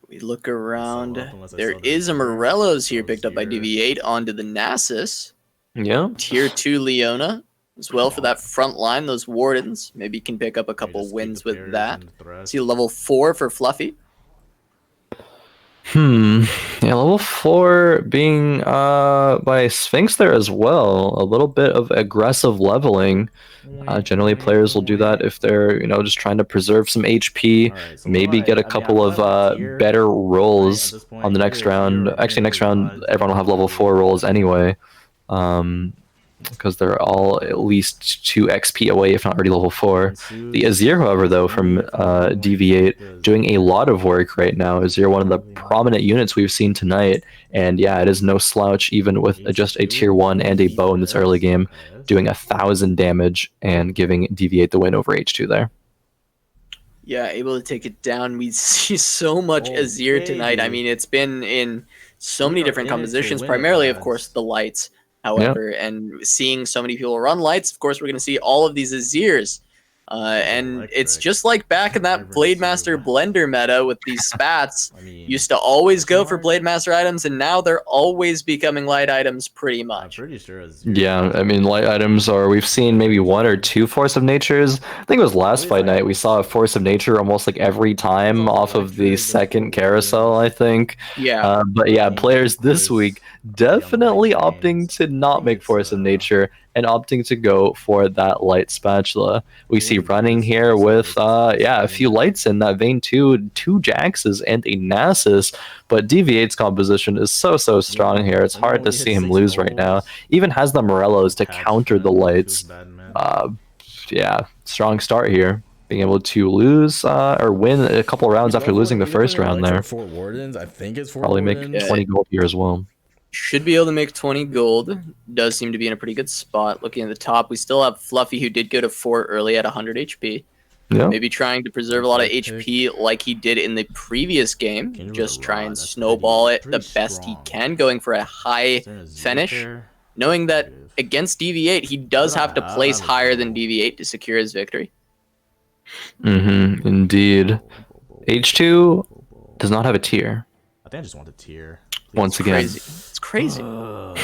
We look around. There is a Morello's here picked up by DV8 onto the Nasus. Yeah. Tier 2 Leona as well for that front line, those Wardens. Maybe you can pick up a couple wins with that. See level 4 for Fluffy. Yeah, level 4 being by Sphinx there as well. A little bit of aggressive leveling. Generally, players will do that if they're, just trying to preserve some HP. Maybe get a couple of better rolls on the next round. Actually, next round, everyone will have level 4 rolls anyway. Because they're all at least 2 XP away, if not already level 4. The Azir, however, though, from DV8, doing a lot of work right now. Azir, one of the prominent units we've seen tonight, and yeah, it is no slouch, even with just a tier 1 and a bow in this early game, doing 1,000 damage and giving DV8 the win over H2 there. Yeah, able to take it down. We see so much Azir tonight. I mean, it's been in so many different compositions, primarily, of course, the lights. However, and seeing so many people run lights, of course, we're going to see all of these Azirs. And it's just like back in that Blade Master Blender meta with these spats. Used to always go for Blade Master items, and now they're always becoming light items pretty much. I'm pretty sure. Yeah, I mean, light items are, we've seen maybe 1 or 2 Force of Natures. I think it was last fight night, we saw a Force of Nature almost like every time off of the second carousel, I think. Yeah. But yeah, players this week definitely opting to not make Force of Nature and opting to go for that light spatula. We see running here with a few lights in that Vayne 2 Jaxes and a Nasus, but DV8's composition is so strong here. It's hard to see him lose right now. Even has the Morellos to counter the lights. Strong start here. Being able to lose or win a couple rounds after losing the first round there. Probably make 20 gold here as well. Should be able to make 20 gold. Does seem to be in a pretty good spot. Looking at the top, we still have Fluffy, who did go to 4 early at 100 HP. Yeah. Maybe trying to preserve a lot of HP like he did in the previous game. Just try and snowball it the best he can, going for a high finish, knowing that against DV8, he does have to place higher than DV8 to secure his victory. Indeed. H2 does not have a tier. I think I just want a tier. Once again. It's crazy. I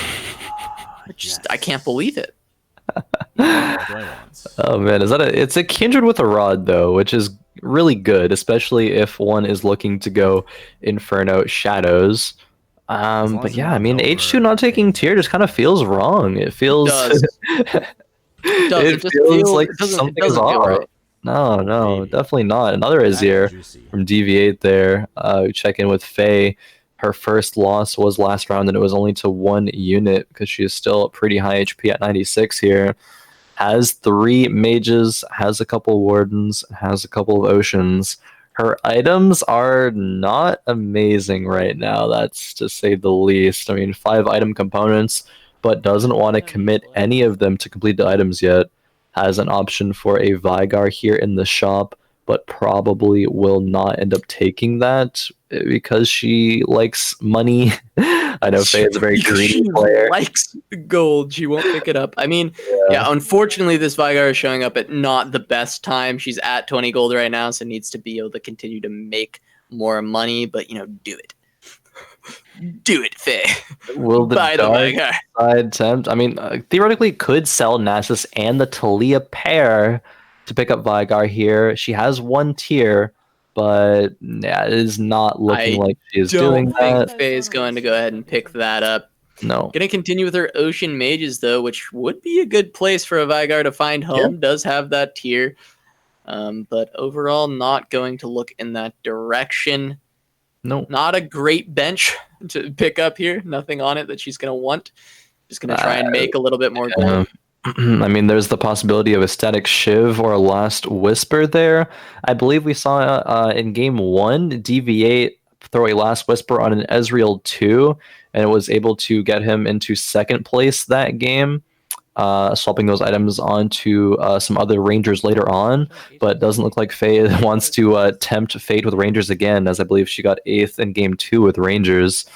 can't believe it. Oh man, it's a kindred with a rod though, which is really good, especially if one is looking to go Inferno Shadows. But yeah, I mean H2 not taking tier just kind of feels wrong. It feels it feels like something is off. Right. No, definitely not. Another Azir from DV8 there. Check in with Faye. Her first loss was last round, and it was only to 1 unit because she is still pretty high HP at 96 here. Has 3 mages, has a couple wardens, has a couple of oceans. Her items are not amazing right now, that's to say the least. I mean, 5 item components, but doesn't want to commit any of them to complete the items yet. Has an option for a Veigar here in the shop, but probably will not end up taking that because she likes money. I know Faye is a very greedy player. She likes gold. She won't pick it up. I mean, yeah, unfortunately, this Veigar is showing up at not the best time. She's at 20 gold right now, so needs to be able to continue to make more money, but, you know, do it. Do it, Faye. Will the dark side tempt? I mean, theoretically, could sell Nasus and the Talia pair to pick up Veigar here. She has 1 tier, but yeah, it is not looking like she is doing that. I think Faye is going to go ahead and pick that up. No. Going to continue with her Ocean Mages, though, which would be a good place for a Veigar to find home. Does have that tier. But overall, not going to look in that direction. No. Not a great bench to pick up here. Nothing on it that she's going to want. Just going to try and make a little bit more gold. I mean, there's the possibility of a Static Shiv or a Last Whisper there. I believe we saw in game 1, DV8 throw a Last Whisper on an Ezreal 2, and it was able to get him into 2nd place that game, swapping those items onto some other Rangers later on. But it doesn't look like Faye wants to tempt fate with Rangers again, as I believe she got 8th in game 2 with Rangers.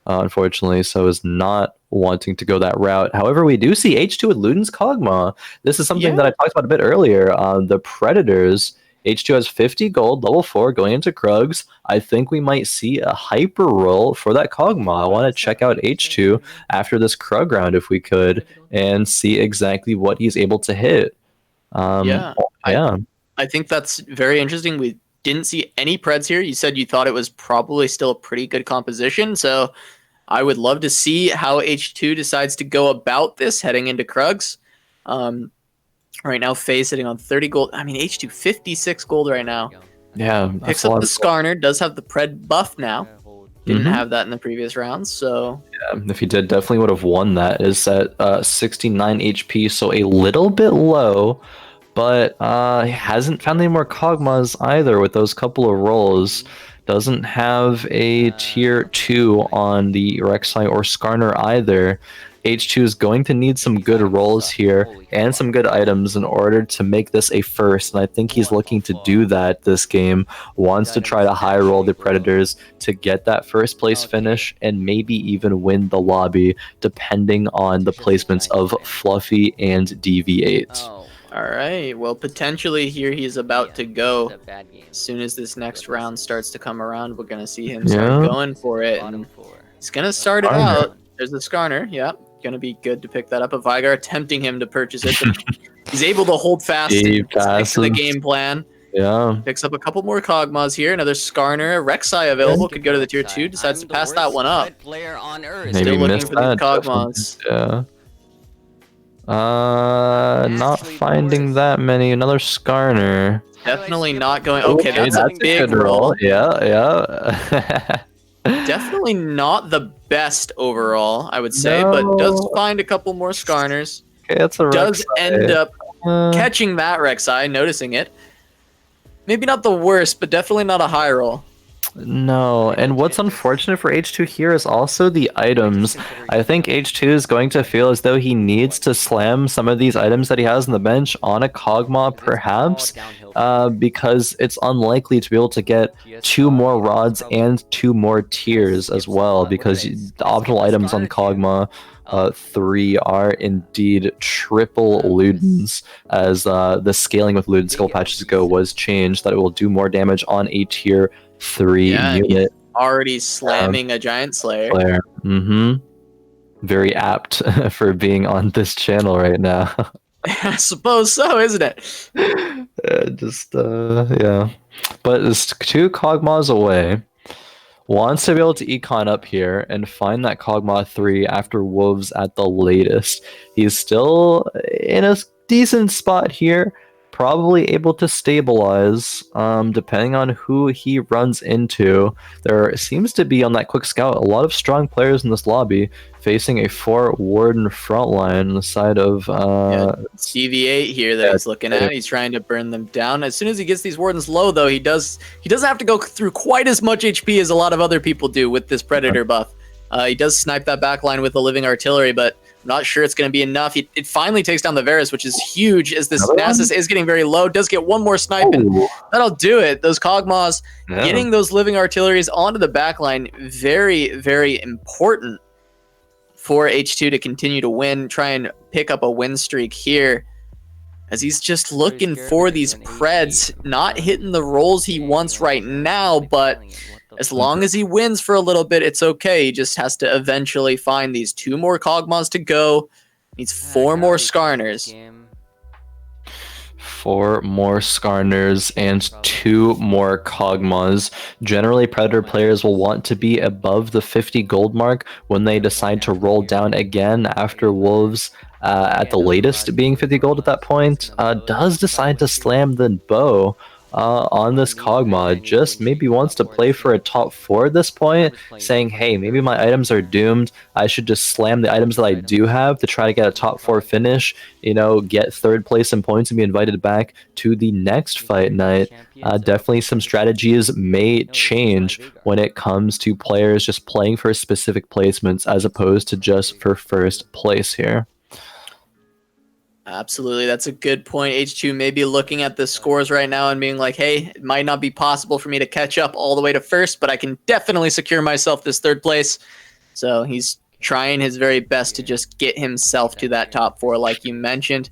Unfortunately, so is not wanting to go that route. However, we do see H2 with Luden's Kog'Maw. This is something that I talked about a bit earlier. The Predators, H2 has 50 gold, level 4, going into Krugs. I think we might see a hyper roll for that Kog'Maw. I want to check out H2 after this Krug round if we could, and see exactly what he's able to hit. I think that's very interesting. We didn't see any Preds here. You said you thought it was probably still a pretty good composition, so I would love to see how H2 decides to go about this heading into Krugs. Right now, Faye sitting on 30 gold. I mean, H2 56 gold right now. Yeah, picks up the Skarner. Does have the Pred buff now. Didn't have that in the previous rounds, so yeah, if he did, definitely would have won that. Is at 69 HP, so a little bit low, but he hasn't found any more Kog'Maws either with those couple of rolls. Doesn't have a tier 2 on the Rek'Sai or Skarner either. H2 is going to need some good rolls here and some good items in order to make this a first, and I think he's looking to do that this game. Wants to try to high roll the Predators to get that first place finish and maybe even win the lobby, depending on the placements of Fluffy and DV8. All right, well, potentially here he's about to go. As soon as this next round starts to come around, we're going to see him start going for it. And he's going to start it out. There's the Skarner, going to be good to pick that up. A Veigar attempting him to purchase it, but he's able to hold fast and stick to the game plan. Yeah. Picks up a couple more Kog'Maws here. Another Skarner. Rek'Sai available. Could go to the tier 2. Decides to pass that one up. Maybe still looking missed for the Kog'Maws. Yeah. Not finding that many. Another Skarner. Definitely not going. Okay, that's a big roll. Yeah. Definitely not the best overall, I would say, but does find a couple more Skarners. Okay, that's a does end up catching that Rek'Sai, noticing it. Maybe not the worst, but definitely not a high roll. No, and what's unfortunate for H2 here is also the items. I think H2 is going to feel as though he needs to slam some of these items that he has on the bench on a Kog'Maw, perhaps, because it's unlikely to be able to get 2 more rods and 2 more tiers as well, because the optimal items on Kog'Maw 3 are indeed triple Ludens, as the scaling with Luden skill patches go was changed, that it will do more damage on a tier 3 unit. Already slamming a Giant Slayer. Very apt for being on this channel right now. I suppose so, isn't it? Yeah. But it's 2 Kog'Maws away. Wants to be able to econ up here and find that Kog'Maw 3 after Wolves at the latest. He's still in a decent spot here. Probably able to stabilize, depending on who he runs into. There seems to be, on that quick scout, a lot of strong players in this lobby, facing a 4 Warden front line on the side of... CV8 here that he's looking at. He's trying to burn them down. As soon as he gets these Wardens low, though, he doesn't have to go through quite as much HP as a lot of other people do with this Predator buff. He does snipe that backline with the living artillery, but I'm not sure it's going to be enough. It finally takes down the Varus, which is huge, as this Nasus is getting very low. Does get one more snipe, and that'll do it. Those Kog'Maws getting those living artilleries onto the backline, very, very important for H2 to continue to win, try and pick up a win streak here, as he's just looking for these Preds, not hitting the rolls he wants right now, but as long as he wins for a little bit, it's okay. He just has to eventually find these 2 more Kog'Maws to go. Needs 4 more Skarners. 4 more Skarners and 2 more Kog'Maws. Generally, Predator players will want to be above the 50 gold mark when they decide to roll down again after Wolves, at the latest being 50 gold at that point, does decide to slam the bow on this Kog'Maw. Just maybe wants to play for a top 4 at this point, saying, hey, maybe my items are doomed. I should just slam the items that I do have to try to get a top 4 finish, you know, get 3rd place in points and be invited back to the next fight night. Definitely some strategies may change when it comes to players just playing for specific placements as opposed to just for 1st place here. Absolutely, that's a good point. H2 may be looking at the scores right now and being like, hey, it might not be possible for me to catch up all the way to 1st, but I can definitely secure myself this 3rd place. So he's trying his very best to just get himself to that top 4, like you mentioned.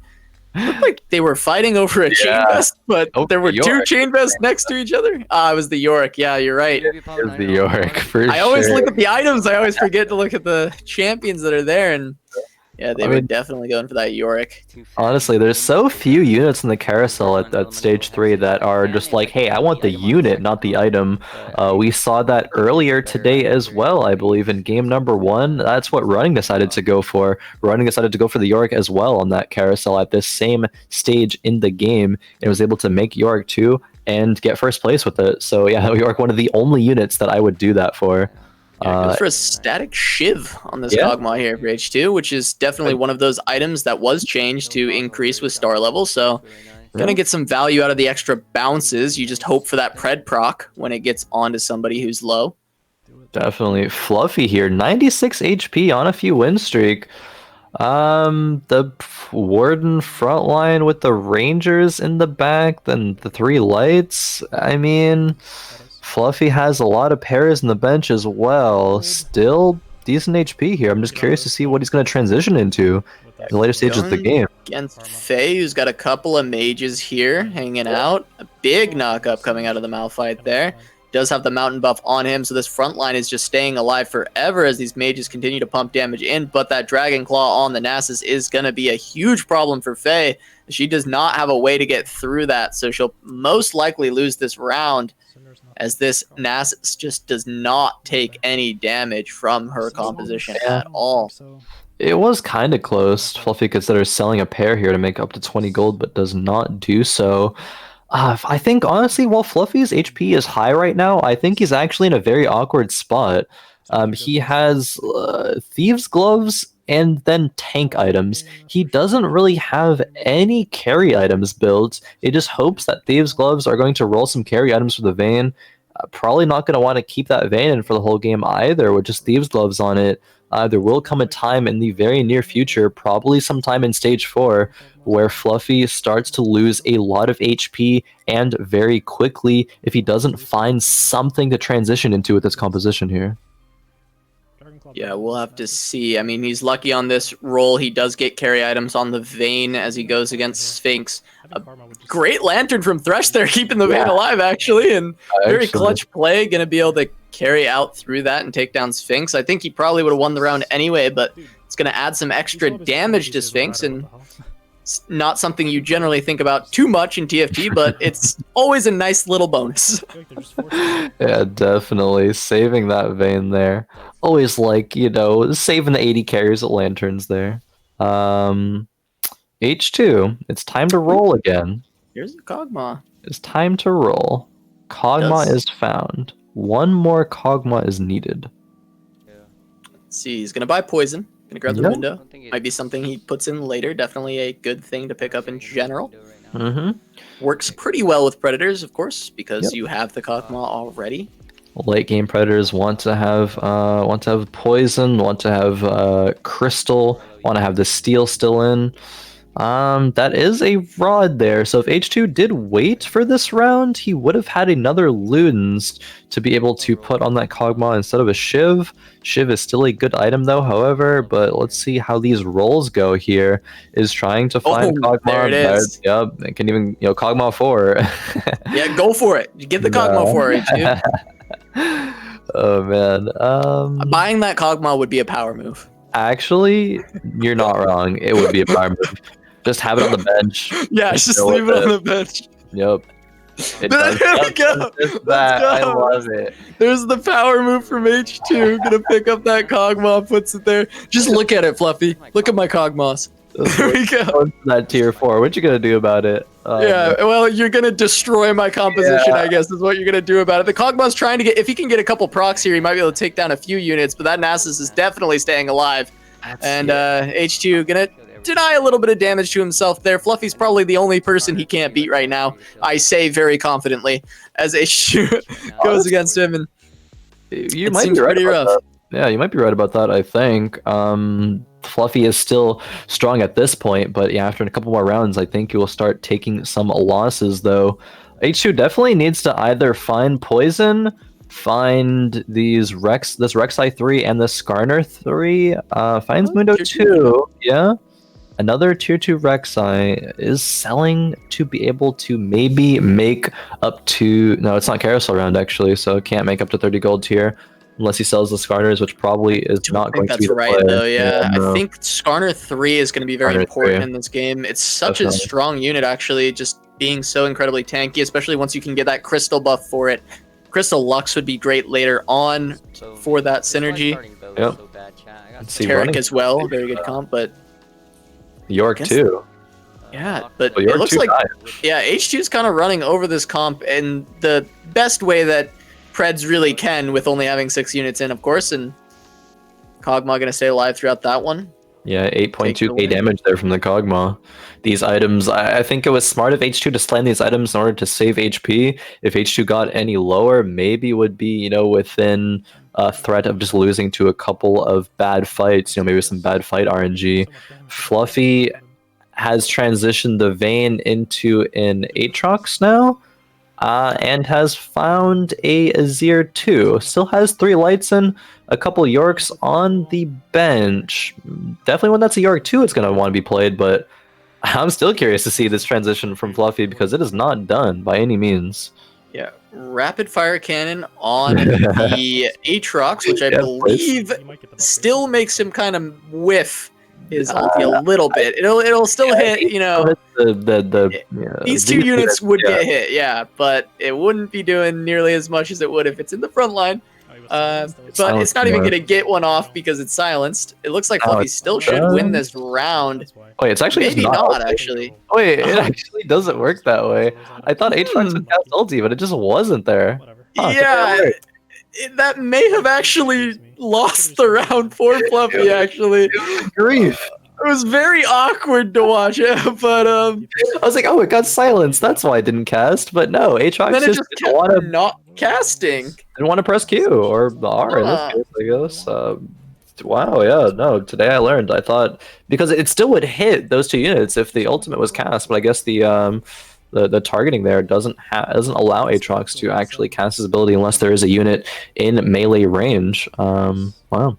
Looked like they were fighting over a chain vest, but there were 2 chain vests next to each other. It was the Yorick. Yeah, you're right. It was the Yorick, for sure. I always look at the items. I always forget to look at the champions that are there, and yeah, they were definitely going for that Yorick. Honestly, there's so few units in the carousel at stage 3 that are just like, hey, I want the unit, not the item. We saw that earlier today as well, I believe, in game number 1. That's what Running decided to go for. Running decided to go for the Yorick as well on that carousel at this same stage in the game, and was able to make Yorick 2 and get 1st place with it. So yeah, Yorick, one of the only units that I would do that for. Goes for a static shiv on this Kog'Maw here for H2, which is definitely one of those items that was changed to increase with star level. So gonna get some value out of the extra bounces. You just hope for that pred proc when it gets onto somebody who's low. Definitely Fluffy here, 96 HP on a few win streak. The Warden frontline with the Rangers in the back, then the 3 lights. I mean, Fluffy has a lot of pairs in the bench as well. Still decent HP here. I'm just curious to see what he's going to transition into in the later stages of the game. Against Faye, who's got a couple of mages here hanging out. A big knock-up coming out of the Malphite there. Does have the mountain buff on him, so this front line is just staying alive forever as these mages continue to pump damage in, but that Dragon Claw on the Nasus is going to be a huge problem for Faye. She does not have a way to get through that, so she'll most likely lose this round, as this Nasus just does not take any damage from her composition at all. It was kind of close. Fluffy considers selling a pair here to make up to 20 gold, but does not do so. I think, honestly, while Fluffy's HP is high right now, I think he's actually in a very awkward spot. He has Thieves' Gloves and then tank items. He doesn't really have any carry items built. He just hopes that Thieves' Gloves are going to roll some carry items for the Vayne. Probably not going to want to keep that Vayne in for the whole game either with just Thieves Gloves on it. There will come a time in the very near future, probably sometime in stage 4, where Fluffy starts to lose a lot of HP and very quickly if he doesn't find something to transition into with this composition here. Yeah, we'll have to see. I mean, he's lucky on this roll. He does get carry items on the Vayne as he goes against Sphinx. A great Lantern from Thresh there, keeping the Vayne alive, actually, and very clutch play. Going to be able to carry out through that and take down Sphinx. I think he probably would have won the round anyway, but it's going to add some extra damage to Sphinx, and it's not something you generally think about too much in TFT, but it's always a nice little bonus. Yeah, definitely. Saving that Vayne there. Always like, you know, saving the 80 carries at Lanterns there. H2, it's time to roll again. Here's the Kog'Maw. It's time to roll. Kog'Maw is found. One more Kog'Maw is needed. Let's see, he's going to buy poison. Gonna grab the window. Might be something he puts in later. Definitely a good thing to pick up in general. Works pretty well with predators, of course, because you have the Kog'Maw already. Late game predators want to have poison, want to have crystal, want to have the steel still in. That is a rod there. So if H2 did wait for this round, he would have had another Ludens to be able to put on that Kog'Maw instead of a Shiv. Shiv is still a good item though, however, but let's see how these rolls go here. Is trying to find Kog'Maw. There it is. Yep, it can even, you know, Kog'Maw 4. Yeah, go for it. Get the Kog'Maw 4, H2. Oh man. Buying that Kog'Maw would be a power move. Actually, you're not wrong. It would be a power move. Just have it on the bench. Yeah, just leave it on the bench. Yep. There we go. I love it. There's the power move from H2. Gonna pick up that Kog'Maw, puts it there. Just look at it, Fluffy. Look at my Kog'Maws. There we go. That tier 4. What you gonna do about it? Well, you're gonna destroy my composition, I guess, is what you're gonna do about it. The Kog'Maw's trying to get, if he can get a couple procs here, he might be able to take down a few units, but that Nasus is definitely staying alive. H2 gonna deny a little bit of damage to himself there. Fluffy's probably the only person he can't beat right now. I say very confidently as H2 goes against him, and you might be right about that. Yeah, you might be right about that, I think. Fluffy is still strong at this point, but yeah, after a couple more rounds, I think he will start taking some losses, though. H2 definitely needs to either find poison, find these this Rek'Sai 3 and this Skarner 3, finds Mundo 2, yeah. Another tier 2 Rek'Sai is selling to be able to maybe make up to... No, it's not carousel round, actually, so can't make up to 30 gold tier. Unless he sells the Skarners, which probably is not going to be the play. That's right, though, yeah. I think Skarner 3 is going to be very important in this game. It's such a strong unit, actually, just being so incredibly tanky, especially once you can get that crystal buff for it. Crystal Lux would be great later on for that synergy. Yep. Tarek as well, very good comp, but... York, too. Yeah, but it looks like... Yeah, H2's kind of running over this comp in the best way that Preds really can, with only having 6 units in, of course, and Kog'Maw going to stay alive throughout that one. Yeah, 8.2k damage there from the Kog'Maw. These items, I think it was smart of H2 to slam these items in order to save HP. If H2 got any lower, maybe would be, you know, within a threat of just losing to a couple of bad fights, you know, maybe some bad fight RNG. Fluffy has transitioned the Vayne into an Aatrox now. And has found a Azir 2. Still has 3 lights in, a couple Yorks on the bench. Definitely when that's a York 2, it's going to want to be played, but I'm still curious to see this transition from Fluffy because it is not done by any means. Yeah, rapid fire cannon on the Aatrox, which I believe still makes him kind of whiff his ulti a little bit. It'll still hit, you know. These 2 units would get hit, yeah, but it wouldn't be doing nearly as much as it would if it's in the front line. But it's not even going to get one off because it's silenced. It looks like Fluffy still should win this round. Wait, it's actually maybe not actually. Wait, it actually doesn't work that way. I thought Aatrox would cast ulti, but it just wasn't there. Huh, yeah, that may have actually lost the round for Fluffy, actually. Grief. It was very awkward to watch it, but I was like, oh, it got silenced. That's why I didn't cast. But no, Aatrox then it just just didn't kept want to not casting. press Q or the R in this Huh. case, I guess. Wow, yeah, no. Today I learned. I thought because it still would hit those 2 units if the ultimate was cast, but I guess the targeting there doesn't allow Aatrox to actually cast his ability unless there is a unit in melee range. Wow.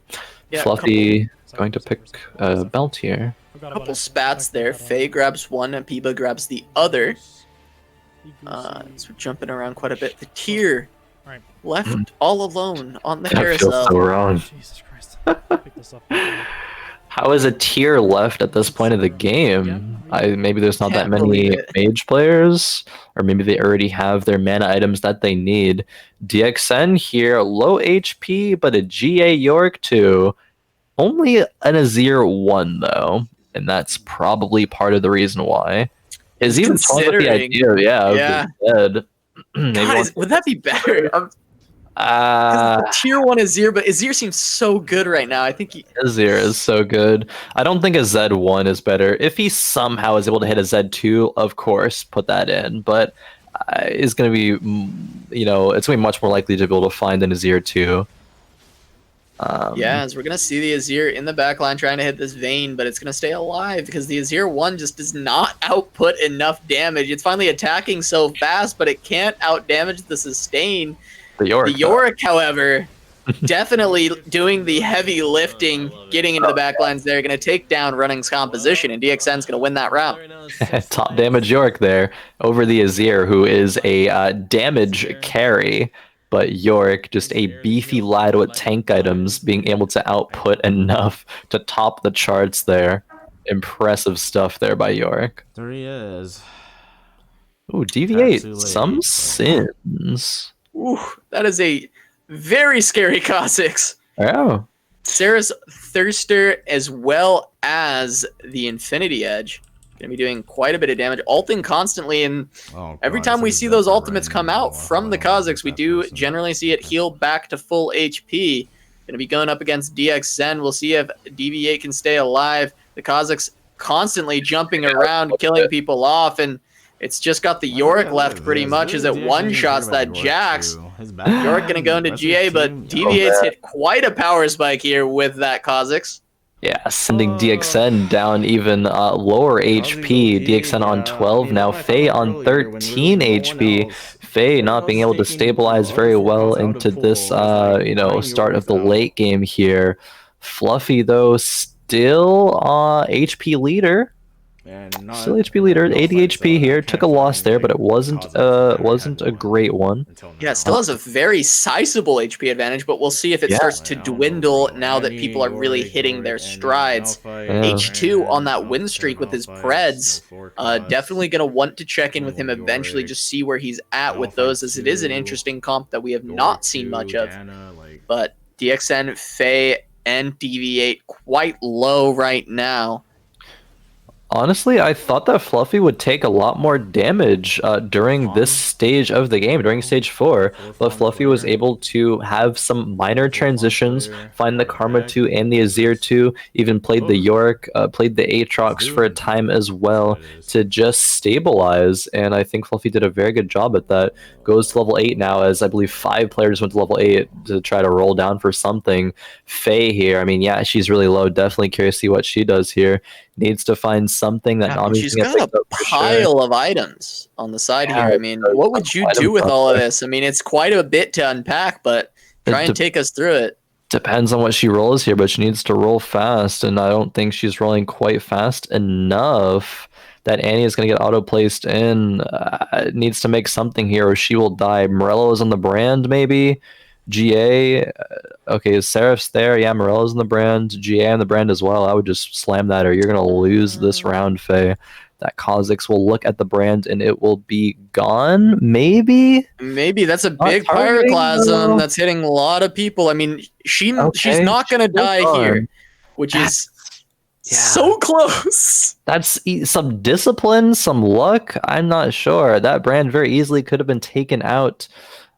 Yeah, Fluffy going to pick a belt here. Couple spats there. Faye grabs one, and impeeba grabs the other. So we're jumping around quite a bit. The tier left all alone on the That feels carousel. so wrong. Jesus Christ. How is a tier left at this point of the game? Maybe there's not that Can't many believe it. mage players, or maybe they already have their mana items that they need. DXN here, low HP, but a GA Yorick 2. Only an Azir 1 though, and that's probably part of the reason why. Is even toying with the idea, of being dead. Guys, would that be better? Tier 1 Azir, but Azir seems so good right now. I think Azir is so good. I don't think a Z1 is better. If he somehow is able to hit a Z2, of course, put that in. But is going to be, it's going to be much more likely to be able to find an Azir 2. as we're going to see the Azir in the backline trying to hit this Vayne, but it's going to stay alive because the Azir 1 just does not output enough damage. It's finally attacking so fast, but it can't outdamage the sustain. The Yorick, however, definitely doing the heavy lifting, getting into the backlines there, going to take down Running's composition, and DXN's going to win that round. Top damage Yorick there over the Azir, who is a damage carry. But Yorick, just a beefy lad with tank items, being able to output enough to top the charts there. Impressive stuff there by Yorick. There he is. Ooh, deviate some sins. Ooh, that is a very scary Kha'Zix. Oh. Sarah's Thirster as well as the Infinity Edge. Going to be doing quite a bit of damage, ulting constantly, and every time we see those ultimates come out from the Kha'Zix, we do generally see it heal back to full HP. Going to be going up against DXN. We'll see if DV8 can stay alive. The Kha'Zix constantly jumping around, killing people off, and it's just got the Yorick left pretty much as it one-shots that Jax. Yorick going to go into GA, but DV8's hit quite a power spike here with that Kha'Zix. Yeah, sending DXN down even lower HP. DXN on 12 now. Faye on 13 HP. Faye not being able to stabilize very well into this, start of the late game here. Fluffy, though, still HP leader. Still HP leader, 80 HP here. Took a loss there, but it wasn't a great one. Yeah, it still has a very sizable HP advantage, but we'll see if it starts to dwindle now that people are really hitting their strides. H2 on that win streak with his Preds. Definitely going to want to check in with him eventually, just see where he's at with those, as it is an interesting comp that we have not seen much of. But DXN, Faye, and DV8 quite low right now. Honestly, I thought that Fluffy would take a lot more damage during this stage of the game, during stage 4, but Fluffy was able to have some minor transitions, find the Karma 2 and the Azir 2, even played the Yorick, played the Aatrox for a time as well to just stabilize, and I think Fluffy did a very good job at that. Goes to level 8 now, as I believe 5 players went to level 8 to try to roll down for something. Faye here, I mean, yeah, she's really low, definitely curious to see what she does here. Needs to find something that Nami's she's got a pile of items on the side here. I mean, what would you do with all of this? I mean, it's quite a bit to unpack, but try and take us through it. Depends on what she rolls here, but she needs to roll fast, and I don't think she's rolling quite fast enough. That Annie is going to get auto-placed in. Needs to make something here, or she will die. Morello is on the brand, maybe. GA, okay, Seraph's there. Yeah, Morello's in the brand. GA on the brand as well. I would just slam that, or you're going to lose this round, Faye. That Kha'Zix will look at the brand, and it will be gone, maybe? Maybe. That's a big pyroclasm that's hitting a lot of people. I mean, she's not going to die here, which is so close. That's some discipline, some luck. I'm not sure. That brand very easily could have been taken out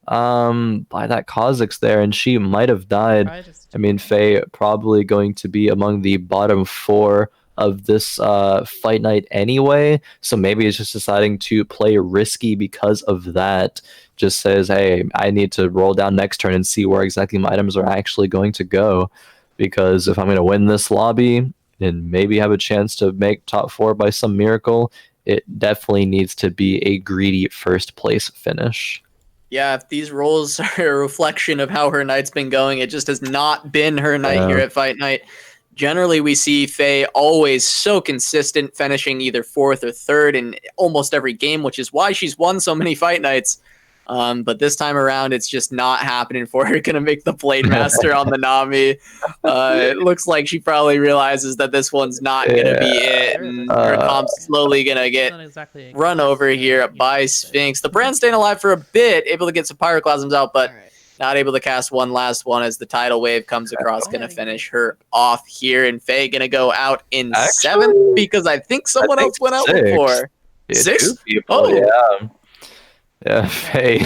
by that Kha'Zix there, and she might have died. I mean, Faye probably going to be among the bottom 4 of this fight night anyway. So maybe it's just deciding to play risky because of that. Just says, hey, I need to roll down next turn and see where exactly my items are actually going to go. Because if I'm going to win this lobby and maybe have a chance to make top 4 by some miracle, it definitely needs to be a greedy first place finish. Yeah, if these rolls are a reflection of how her night's been going, it just has not been her night here at Fight Night. Generally, we see Faye always so consistent, finishing either 4th or 3rd in almost every game, which is why she's won so many Fight Nights. But this time around, it's just not happening for her. Gonna make the Blade Master on the Nami. It looks like she probably realizes that this one's not gonna be it, and her comp's slowly gonna get run over here by Sphinx. The brand staying alive for a bit, able to get some pyroclasms out, but not able to cast one last one as the tidal wave comes across. Gonna finish her off here, and Faye gonna go out in 7th because I think someone else went out before. 6? Oh yeah. Yeah, Faye.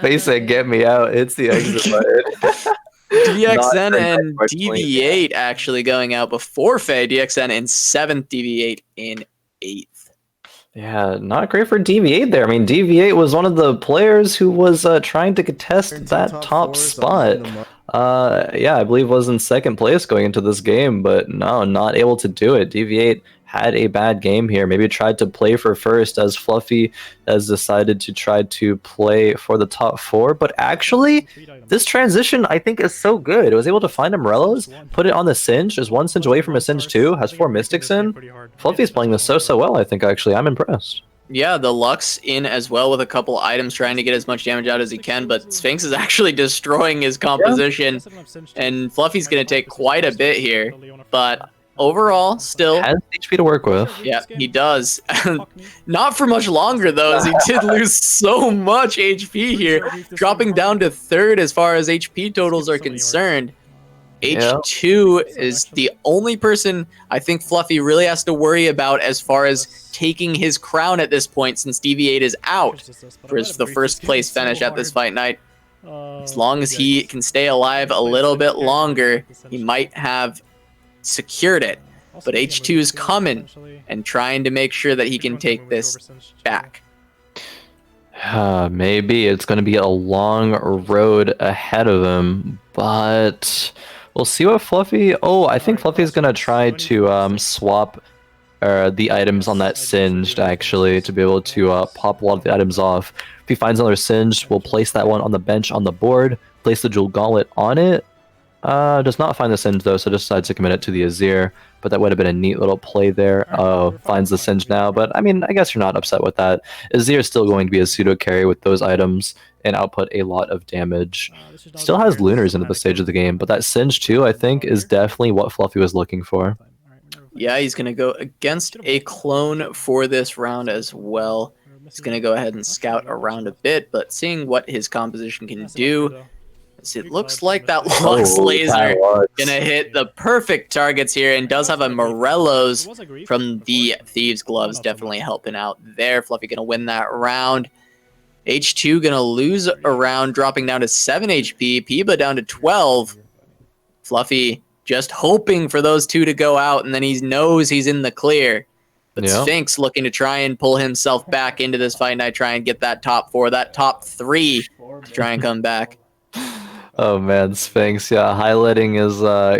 Faye said, "Get me out." It's the exit button. DXN and DV8 actually going out before Faye. DXN in 7th, DV8 in 8th. Yeah, not great for DV8 there. I mean, DV8 was one of the players who was trying to contest that top spot. Yeah, I believe was in 2nd place going into this game, but no, not able to do it. DV8 had a bad game here. Maybe tried to play for first as Fluffy has decided to try to play for the top 4. But actually, this transition I think is so good. It was able to find Umbrellas, put it on the Singe, just 1 Singe away from a Singe 2, has 4 Mystics in. Fluffy's playing this so well, I think, actually. I'm impressed. Yeah, the Lux in as well with a couple items trying to get as much damage out as he can, but Sphinx is actually destroying his composition, and Fluffy's going to take quite a bit here, but overall, still has HP to work with. Yeah, he does. Not for much longer, though, as he did lose so much HP here, dropping down to 3rd as far as HP totals are concerned. H2 is the only person I think Fluffy really has to worry about as far as taking his crown at this point, since DV8 is out for the 1st place finish at this fight night. As long as he can stay alive a little bit longer, he might have secured it. But H2 is coming and trying to make sure that he can take this back. Maybe it's going to be a long road ahead of him, but we'll see what Fluffy... Oh, I think Fluffy's going to try to swap the items on that Singed, actually, to be able to pop a lot of the items off. If he finds another Singed, we'll place that one on the bench on the board, place the Jewel Gauntlet on it. Does not find the Singe, though, so just decides to commit it to the Azir. But that would have been a neat little play there. Finds the Singe now, but I mean, I guess you're not upset with that. Azir is still going to be a pseudo carry with those items and output a lot of damage. Still has Lunars into the stage of the game, but that Singe too, I think, is definitely what Fluffy was looking for. Yeah, he's going to go against a clone for this round as well. He's going to go ahead and scout around a bit, but seeing what his composition can do. It looks like that Lux laser gonna hit the perfect targets here, and does have a Morello's from the Thieves Gloves definitely helping out there. Fluffy gonna win that round. H2 gonna lose a round, dropping down to 7 HP. Impeeba down to 12. Fluffy just hoping for those 2 to go out, and then he knows he's in the clear. But Sphinx looking to try and pull himself back into this fight night, try and get that top 4, that top 3 to try and come back. Oh man, Sphinx, yeah, highlighting his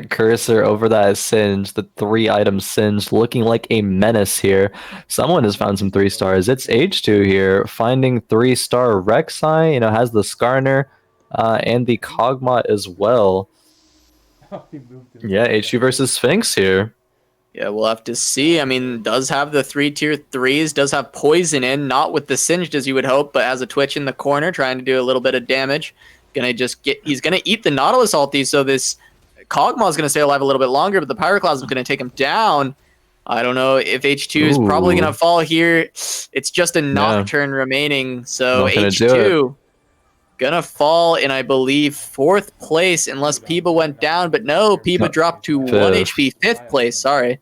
cursor over that Singe, the 3 item Singe, looking like a menace here. Someone has found some 3 stars. It's H2 here, finding 3-star Rek'Sai, has the Skarner, and the Kog'Maw as well. Yeah, H2 versus Sphinx here. Yeah, we'll have to see. I mean, does have the 3 tier 3s, does have poison in, not with the Singed as you would hope, but has a Twitch in the corner, trying to do a little bit of damage. He's gonna eat the Nautilus ulti, so this Kog'Maw is gonna stay alive a little bit longer, but the Pyroclasm is gonna take him down. I don't know if H2 is probably gonna fall here. It's just a Nocturne remaining, so H2 gonna fall in, I believe, 4th place unless Impeeba went down, but no, Impeeba dropped to 1 HP, 5th place. Sorry.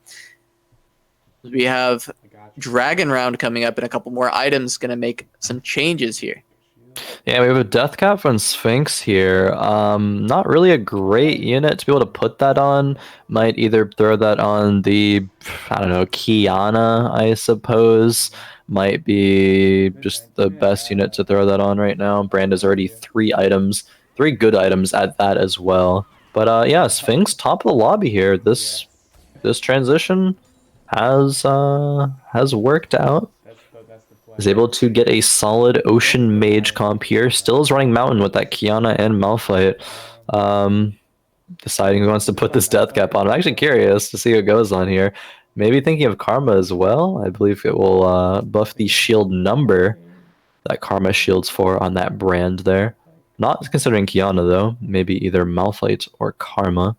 We have Dragon Round coming up, and a couple more items gonna make some changes here. Yeah, we have a death cap from Sphinx here. Not really a great unit to be able to put that on. Might either throw that on the, I don't know, Kiana, I suppose. Might be just the best unit to throw that on right now. Brand is already 3 items, 3 good items at that as well. But yeah, Sphinx top of the lobby here. This transition has worked out. Is able to get a solid Ocean Mage comp here. Still is running Mountain with that Kiana and Malphite. Deciding who wants to put this death cap on. I'm actually curious to see what goes on here. Maybe thinking of Karma as well. I believe it will buff the shield number that Karma shields for on that brand there. Not considering Kiana though. Maybe either Malphite or Karma.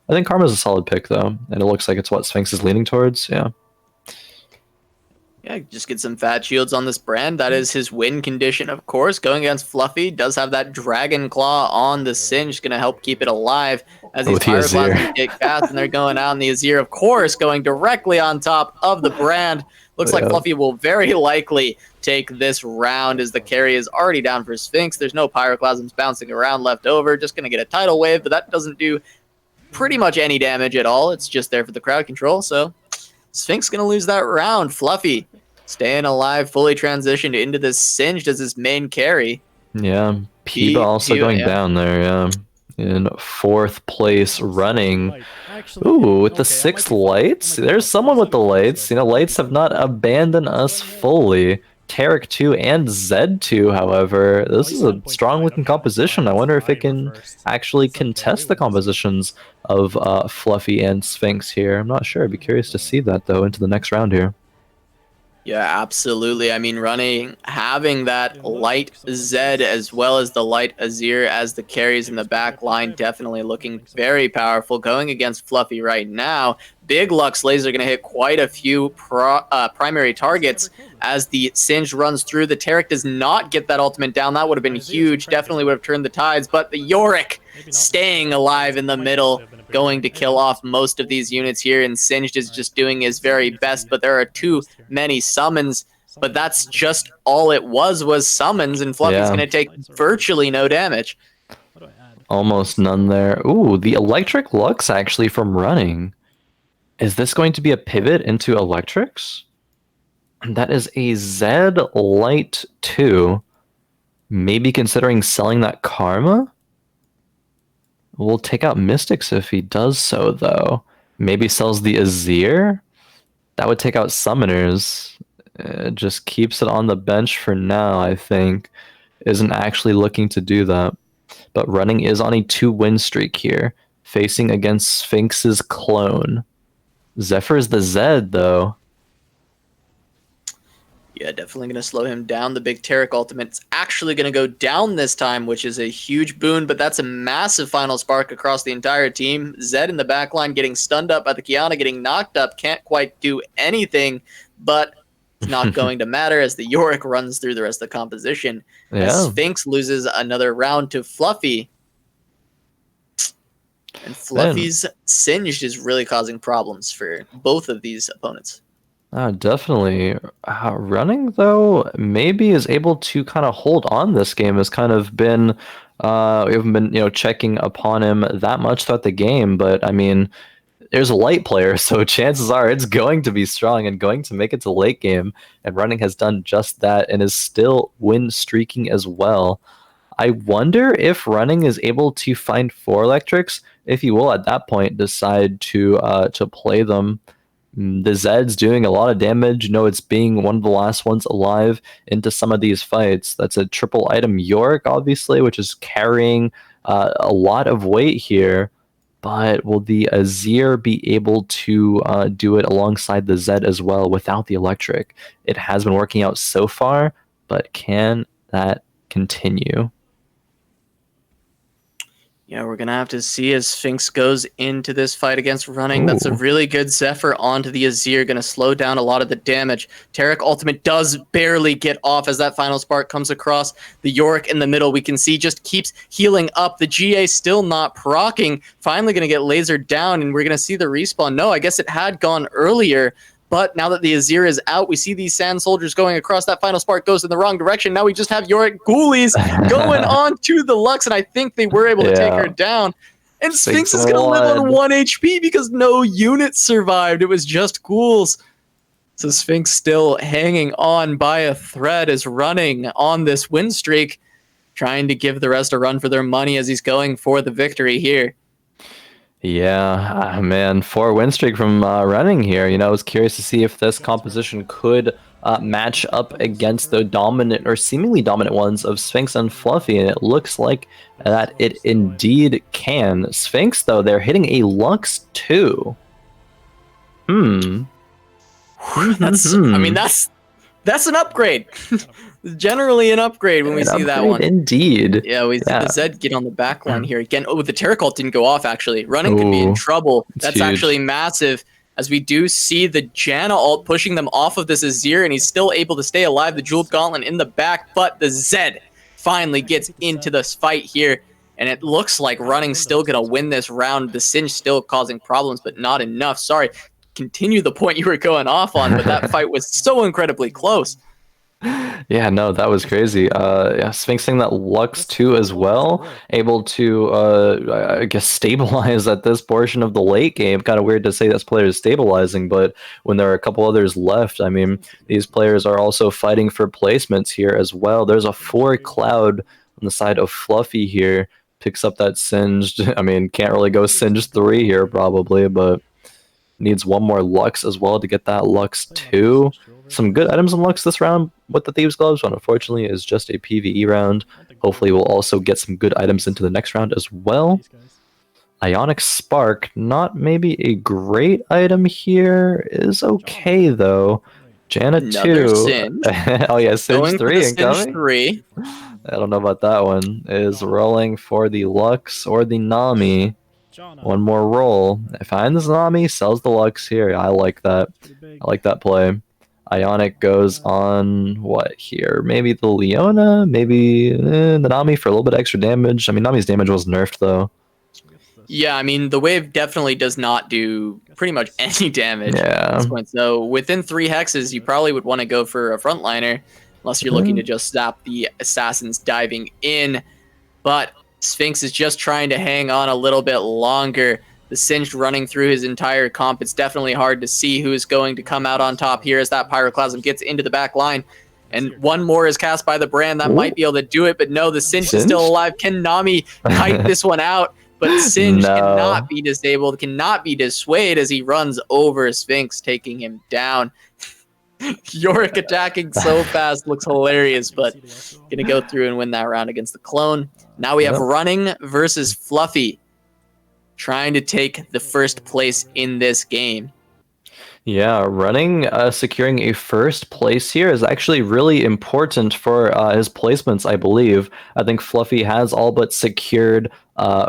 I think Karma's a solid pick though, and it looks like it's what Sphinx is leaning towards. Yeah. Yeah, just get some fat shields on this brand. That is his win condition, of course. Going against Fluffy, does have that Dragon Claw on the Singe, going to help keep it alive as these Pyroclasts get cast, and they're going out. And the Azir, of course, going directly on top of the brand. Looks like Fluffy will very likely take this round as the carry is already down for Sphinx. There's no Pyroclasms bouncing around left over. Just going to get a tidal wave, but that doesn't do pretty much any damage at all. It's just there for the crowd control, so Sphinx going to lose that round. Fluffy staying alive, fully transitioned into this Singed as his main carry. Yeah, Peeba also going down there, yeah. In 4th place running. Ooh, with the 6 lights? There's someone with the lights. You know, lights have not abandoned us fully. Tarek 2 and Zed 2, however. This is a strong looking composition. I wonder if it can actually contest the compositions of Fluffy and Sphinx here. I'm not sure. I'd be curious to see that, though, into the next round here. Yeah, absolutely. I mean, having that light Zed as well as the light Azir as the carries in the back line, definitely looking very powerful. Going against Fluffy right now, Big Lux Laser going to hit quite a few primary targets as the Singe runs through. The Tarek does not get that ultimate down. That would have been huge. Definitely would have turned the tides. But the Yorick staying alive in the middle, going to kill off most of these units here. And Singed is just doing his very best. But there are too many summons. But that's just all it was summons. And Fluffy's going to take virtually no damage. Almost none there. Ooh, the Electric Lux actually from running. Is this going to be a pivot into electrics? That is a Zed Light 2. Maybe considering selling that Karma? We'll take out Mystics if he does so, though. Maybe sells the Azir? That would take out Summoners. It just keeps it on the bench for now, I think. Isn't actually looking to do that. But running is on a 2-win streak here. Facing against Sphinx's clone. Zephyr is the Zed, though. Yeah, definitely going to slow him down. The big Tarek ultimate's actually going to go down this time, which is a huge boon, but that's a massive final spark across the entire team. Zed in the backline getting stunned up by the Kiana, getting knocked up, can't quite do anything, but it's not going to matter as the Yorick runs through the rest of the composition. Yeah. As Sphinx loses another round to Fluffy. And Fluffy's Singed is really causing problems for both of these opponents. Definitely. Running, though, maybe is able to kind of hold on this game. Has kind of been, we haven't been, checking upon him that much throughout the game. But, I mean, there's a light player, so chances are it's going to be strong and going to make it to late game. And running has done just that and is still win streaking as well. I wonder if running is able to find 4 electrics. If he will, at that point, decide to play them. The Zed's doing a lot of damage. It's being one of the last ones alive into some of these fights. That's a triple item Yorick, obviously, which is carrying a lot of weight here. But will the Azir be able to do it alongside the Zed as well without the electric? It has been working out so far, but can that continue? Yeah, we're going to have to see as Sphinx goes into this fight against running. Ooh. That's a really good Zephyr onto the Azir, going to slow down a lot of the damage. Tarek ultimate does barely get off as that final spark comes across. The Yorick in the middle, we can see, just keeps healing up. The GA still not proccing. Finally going to get lasered down, and we're going to see the respawn. No, I guess it had gone earlier, But now that the Azir is out, we see these Sand Soldiers going across. That final spark goes in the wrong direction. Now we just have Yorick Ghoulies going on to the Lux, and I think they were able to take her down. And Sphinx is going to live on 1 HP because no units survived. It was just ghouls. So Sphinx still hanging on by a thread, is running on this win streak, trying to give the rest a run for their money as he's going for the victory here. Yeah, man, 4 win streak from running here. You know, I was curious to see if this composition could match up against the dominant or seemingly dominant ones of Sphinx and Fluffy, and it looks like that it indeed can. Sphinx, though, they're hitting a Lux too. That's, I mean, that's an upgrade. Generally an upgrade when we see that one. Indeed. Yeah, we see the Zed get on the back line here again. Oh, the Terror Cult didn't go off, actually. Running could be in trouble. That's huge. Actually massive, as we do see the Janna ult pushing them off of this Azir, and he's still able to stay alive. The Jeweled Gauntlet in the back, but the Zed finally gets into this fight here, and it looks like Running's still going to win this round. The Singe still causing problems, but not enough. Sorry, continue the point you were going off on, but that fight was so incredibly close. Yeah, no, that was crazy. Yeah, Sphinxing that Lux too as well, able to I guess stabilize at this portion of the late game. Kind of weird to say this player is stabilizing, but when there are a couple others left, I mean, these players are also fighting for placements here as well. There's a 4 Cloud on the side of Fluffy here, picks up that Singed. I mean, can't really go Singed 3 here probably, but needs 1 more Lux as well to get that Lux 2. Some good items in Lux this round with the Thieves' Gloves, but unfortunately is just a PvE round. Hopefully we'll also get some good items into the next round as well. Ionic Spark, not maybe a great item here, is okay though. Janna 2. Oh yeah, Singe 3 incoming. 3. I don't know about that one. Is rolling for the Lux or the Nami. 1 more roll. Finds Nami, sells the Lux here. I like that. I like that play. Ionic goes on what here? Maybe the Leona, maybe the Nami for a little bit extra damage. I mean, Nami's damage was nerfed though. Yeah, I mean, the wave definitely does not do pretty much any damage at this point. So within 3 hexes, you probably would want to go for a frontliner, unless you're looking to just stop the assassins diving in. But Sphinx is just trying to hang on a little bit longer. The Singed running through his entire comp. It's definitely hard to see who is going to come out on top here as that Pyroclasm gets into the back line. And 1 more is cast by the Brand. That might be able to do it, but no, the Singe is still alive. Can Nami kite this one out? But Singe cannot be disabled, cannot be dissuaded as he runs over Sphinx, taking him down. Yorick attacking so fast looks hilarious, but gonna go through and win that round against the clone. Now we have Running versus Fluffy, trying to take the first place in this game. Yeah, Running securing a first place here is actually really important for his placements, I believe. I think Fluffy has all but secured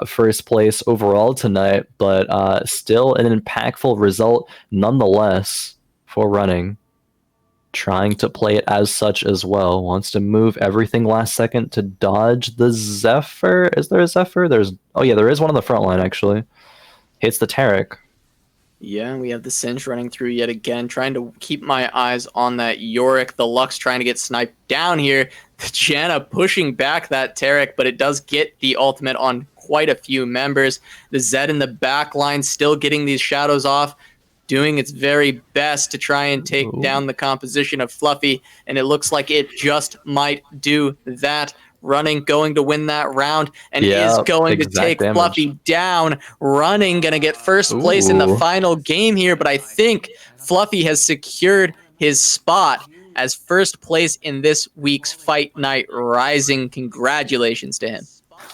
first place overall tonight, but still an impactful result nonetheless for Running. Trying to play it as such as well. Wants to move everything last second to dodge the Zephyr. Is there a Zephyr? Oh yeah, there is one on the front line actually. Hits the Taric. Yeah, we have the Singe running through yet again, trying to keep my eyes on that Yorick. The Lux trying to get sniped down here. The Janna pushing back that Taric, but it does get the ultimate on quite a few members. The Zed in the back line still getting these shadows off, doing its very best to try and take down the composition of Fluffy, and it looks like it just might do that. Running going to win that round and is going to take Fluffy down. Running going to get first place in the final game here, but I think Fluffy has secured his spot as first place in this week's Fight Night Rising. Congratulations to him.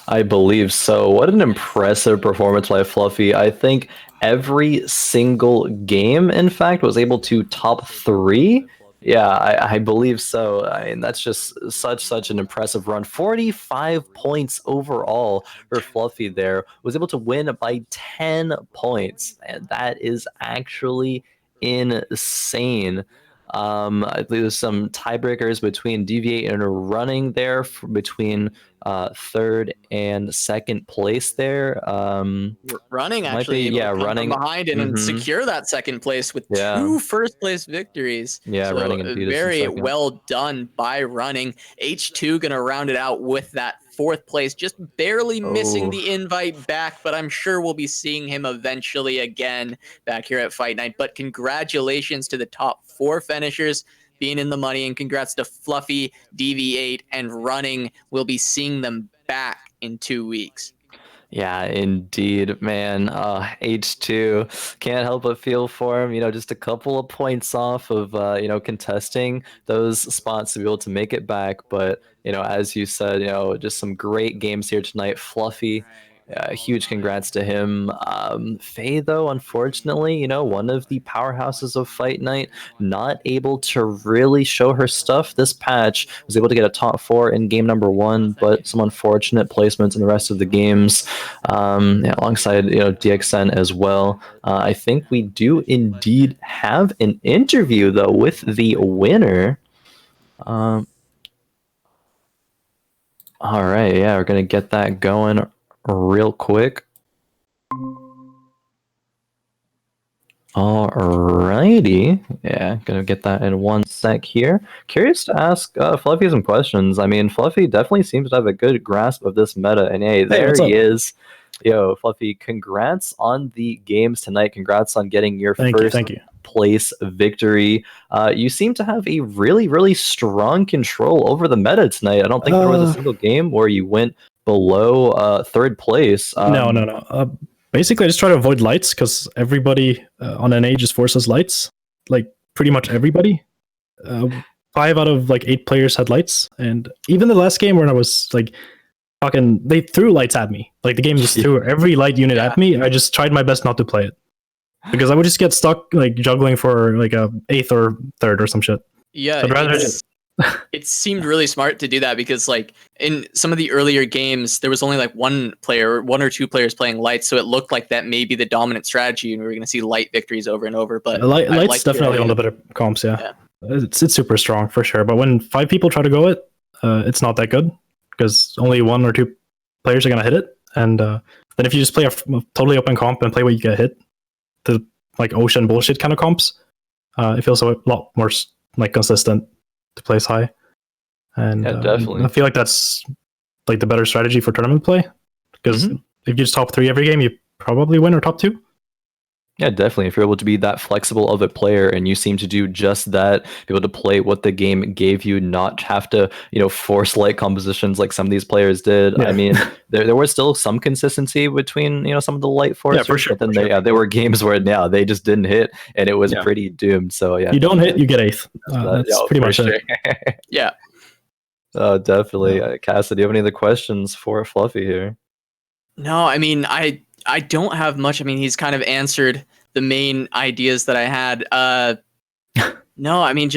I believe so. What an impressive performance by Fluffy. I think every single game, in fact, was able to top 3. Yeah, I believe so. I mean, that's just such an impressive run. 45 points overall for Fluffy there. Was able to win by 10 points. And that is actually insane. I believe there's some tiebreakers between Deviate and Running there between third and second place there. Running might be, actually able yeah, to come Running. from behind and secure that second place with Yeah. 2 first place victories. Yeah, so Running indeed is in very second. well done by Running. H2 gonna round it out with that 4th place, just barely missing the invite back, but I'm sure we'll be seeing him eventually again back here at Fight Night. But congratulations to the top 4 finishers being in the money, and congrats to Fluffy, DV8, and Running. We'll be seeing them back in 2 weeks. Yeah, indeed, man. H2, can't help but feel for him. Just a couple of points off of contesting those spots to be able to make it back. But as you said, just some great games here tonight. Fluffy, huge congrats to him. Faye, though, unfortunately, one of the powerhouses of Fight Night, not able to really show her stuff this patch. Was able to get a top 4 in game number 1, but some unfortunate placements in the rest of the games. Alongside DXN as well. I think we do indeed have an interview though with the winner. All right, yeah, we're gonna get that going real quick. Alrighty, yeah, gonna get that in 1 sec here. Curious to ask Fluffy some questions. I mean, Fluffy definitely seems to have a good grasp of this meta, and hey, there he is. Yo, Fluffy, congrats on the games tonight. Congrats on getting your first place victory. You seem to have a really, really strong control over the meta tonight. I don't think there was a single game where you went below 3rd place. No. Basically, I just try to avoid lights because everybody on NA just forces lights. Like, pretty much everybody. 5 out of 8 players had lights. And even the last game when I was they threw lights at me. The game just threw every light unit at me. I just tried my best not to play it. Because I would just get stuck juggling for a 8th or 3rd or some shit. Yeah, so it seemed really smart to do that because in some of the earlier games there was only 1 or 2 players playing lights, so it looked like that may be the dominant strategy and we were going to see light victories over and over. But light's definitely one of the better comps. It's super strong for sure, but when 5 people try to go it, it's not that good because only 1 or 2 players are going to hit it. And then if you just play a totally open comp and play what you get hit, the ocean bullshit kind of comps, it feels a lot more consistent to place high. And definitely. I feel like that's the better strategy for tournament play because if you just top 3 every game, you probably win, or top 2. Yeah, definitely. If you're able to be that flexible of a player and you seem to do just that, be able to play what the game gave you, not have to, force light compositions like some of these players did. Yeah. I mean, there was still some consistency between, some of the light forcers. Yeah, for sure. But then there were games where they just didn't hit and it was pretty doomed. So yeah. You don't hit, you get 8th. That's pretty much it. Yeah. Oh, definitely. Casa, do you have any other questions for Fluffy here? No, I mean, I don't have much. I mean, he's kind of answered the main ideas that I had. No, I mean,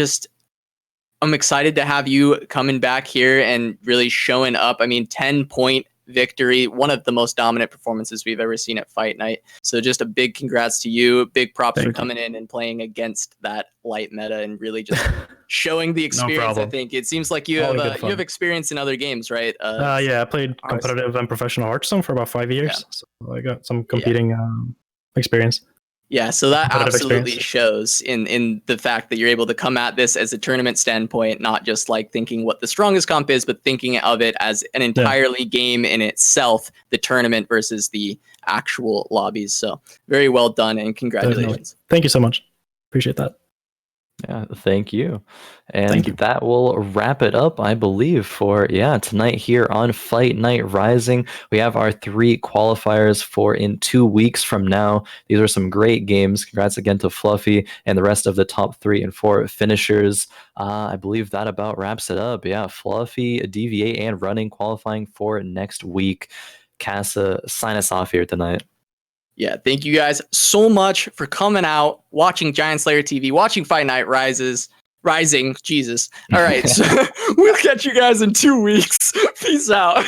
I'm excited to have you coming back here and really showing up. I mean, 10-point victory, one of the most dominant performances we've ever seen at Fight Night. So just a big congrats to you. Big props for coming in and playing against that light meta and really just showing the experience. I think it seems like you have experience in other games, right? Yeah, I played competitive and professional Hearthstone for about 5 years. So I got some competing experience. Yeah, so that absolutely shows in the fact that you're able to come at this as a tournament standpoint, not just thinking what the strongest comp is, but thinking of it as an entirely game in itself, the tournament versus the actual lobbies. So very well done and congratulations. Definitely. Thank you so much. Appreciate that. Yeah, thank you. And that will wrap it up, I believe, for tonight here on Fight Night Rising. We have our 3 qualifiers for in 2 weeks from now. These are some great games. Congrats again to Fluffy and the rest of the top 3 and 4 finishers. I believe that about wraps it up. Yeah, Fluffy, DVA, and Running qualifying for next week. Casa, sign us off here tonight. Yeah, thank you guys so much for coming out, watching Giant Slayer TV, watching Fight Night Rising. Jesus. All right, so we'll catch you guys in 2 weeks. Peace out.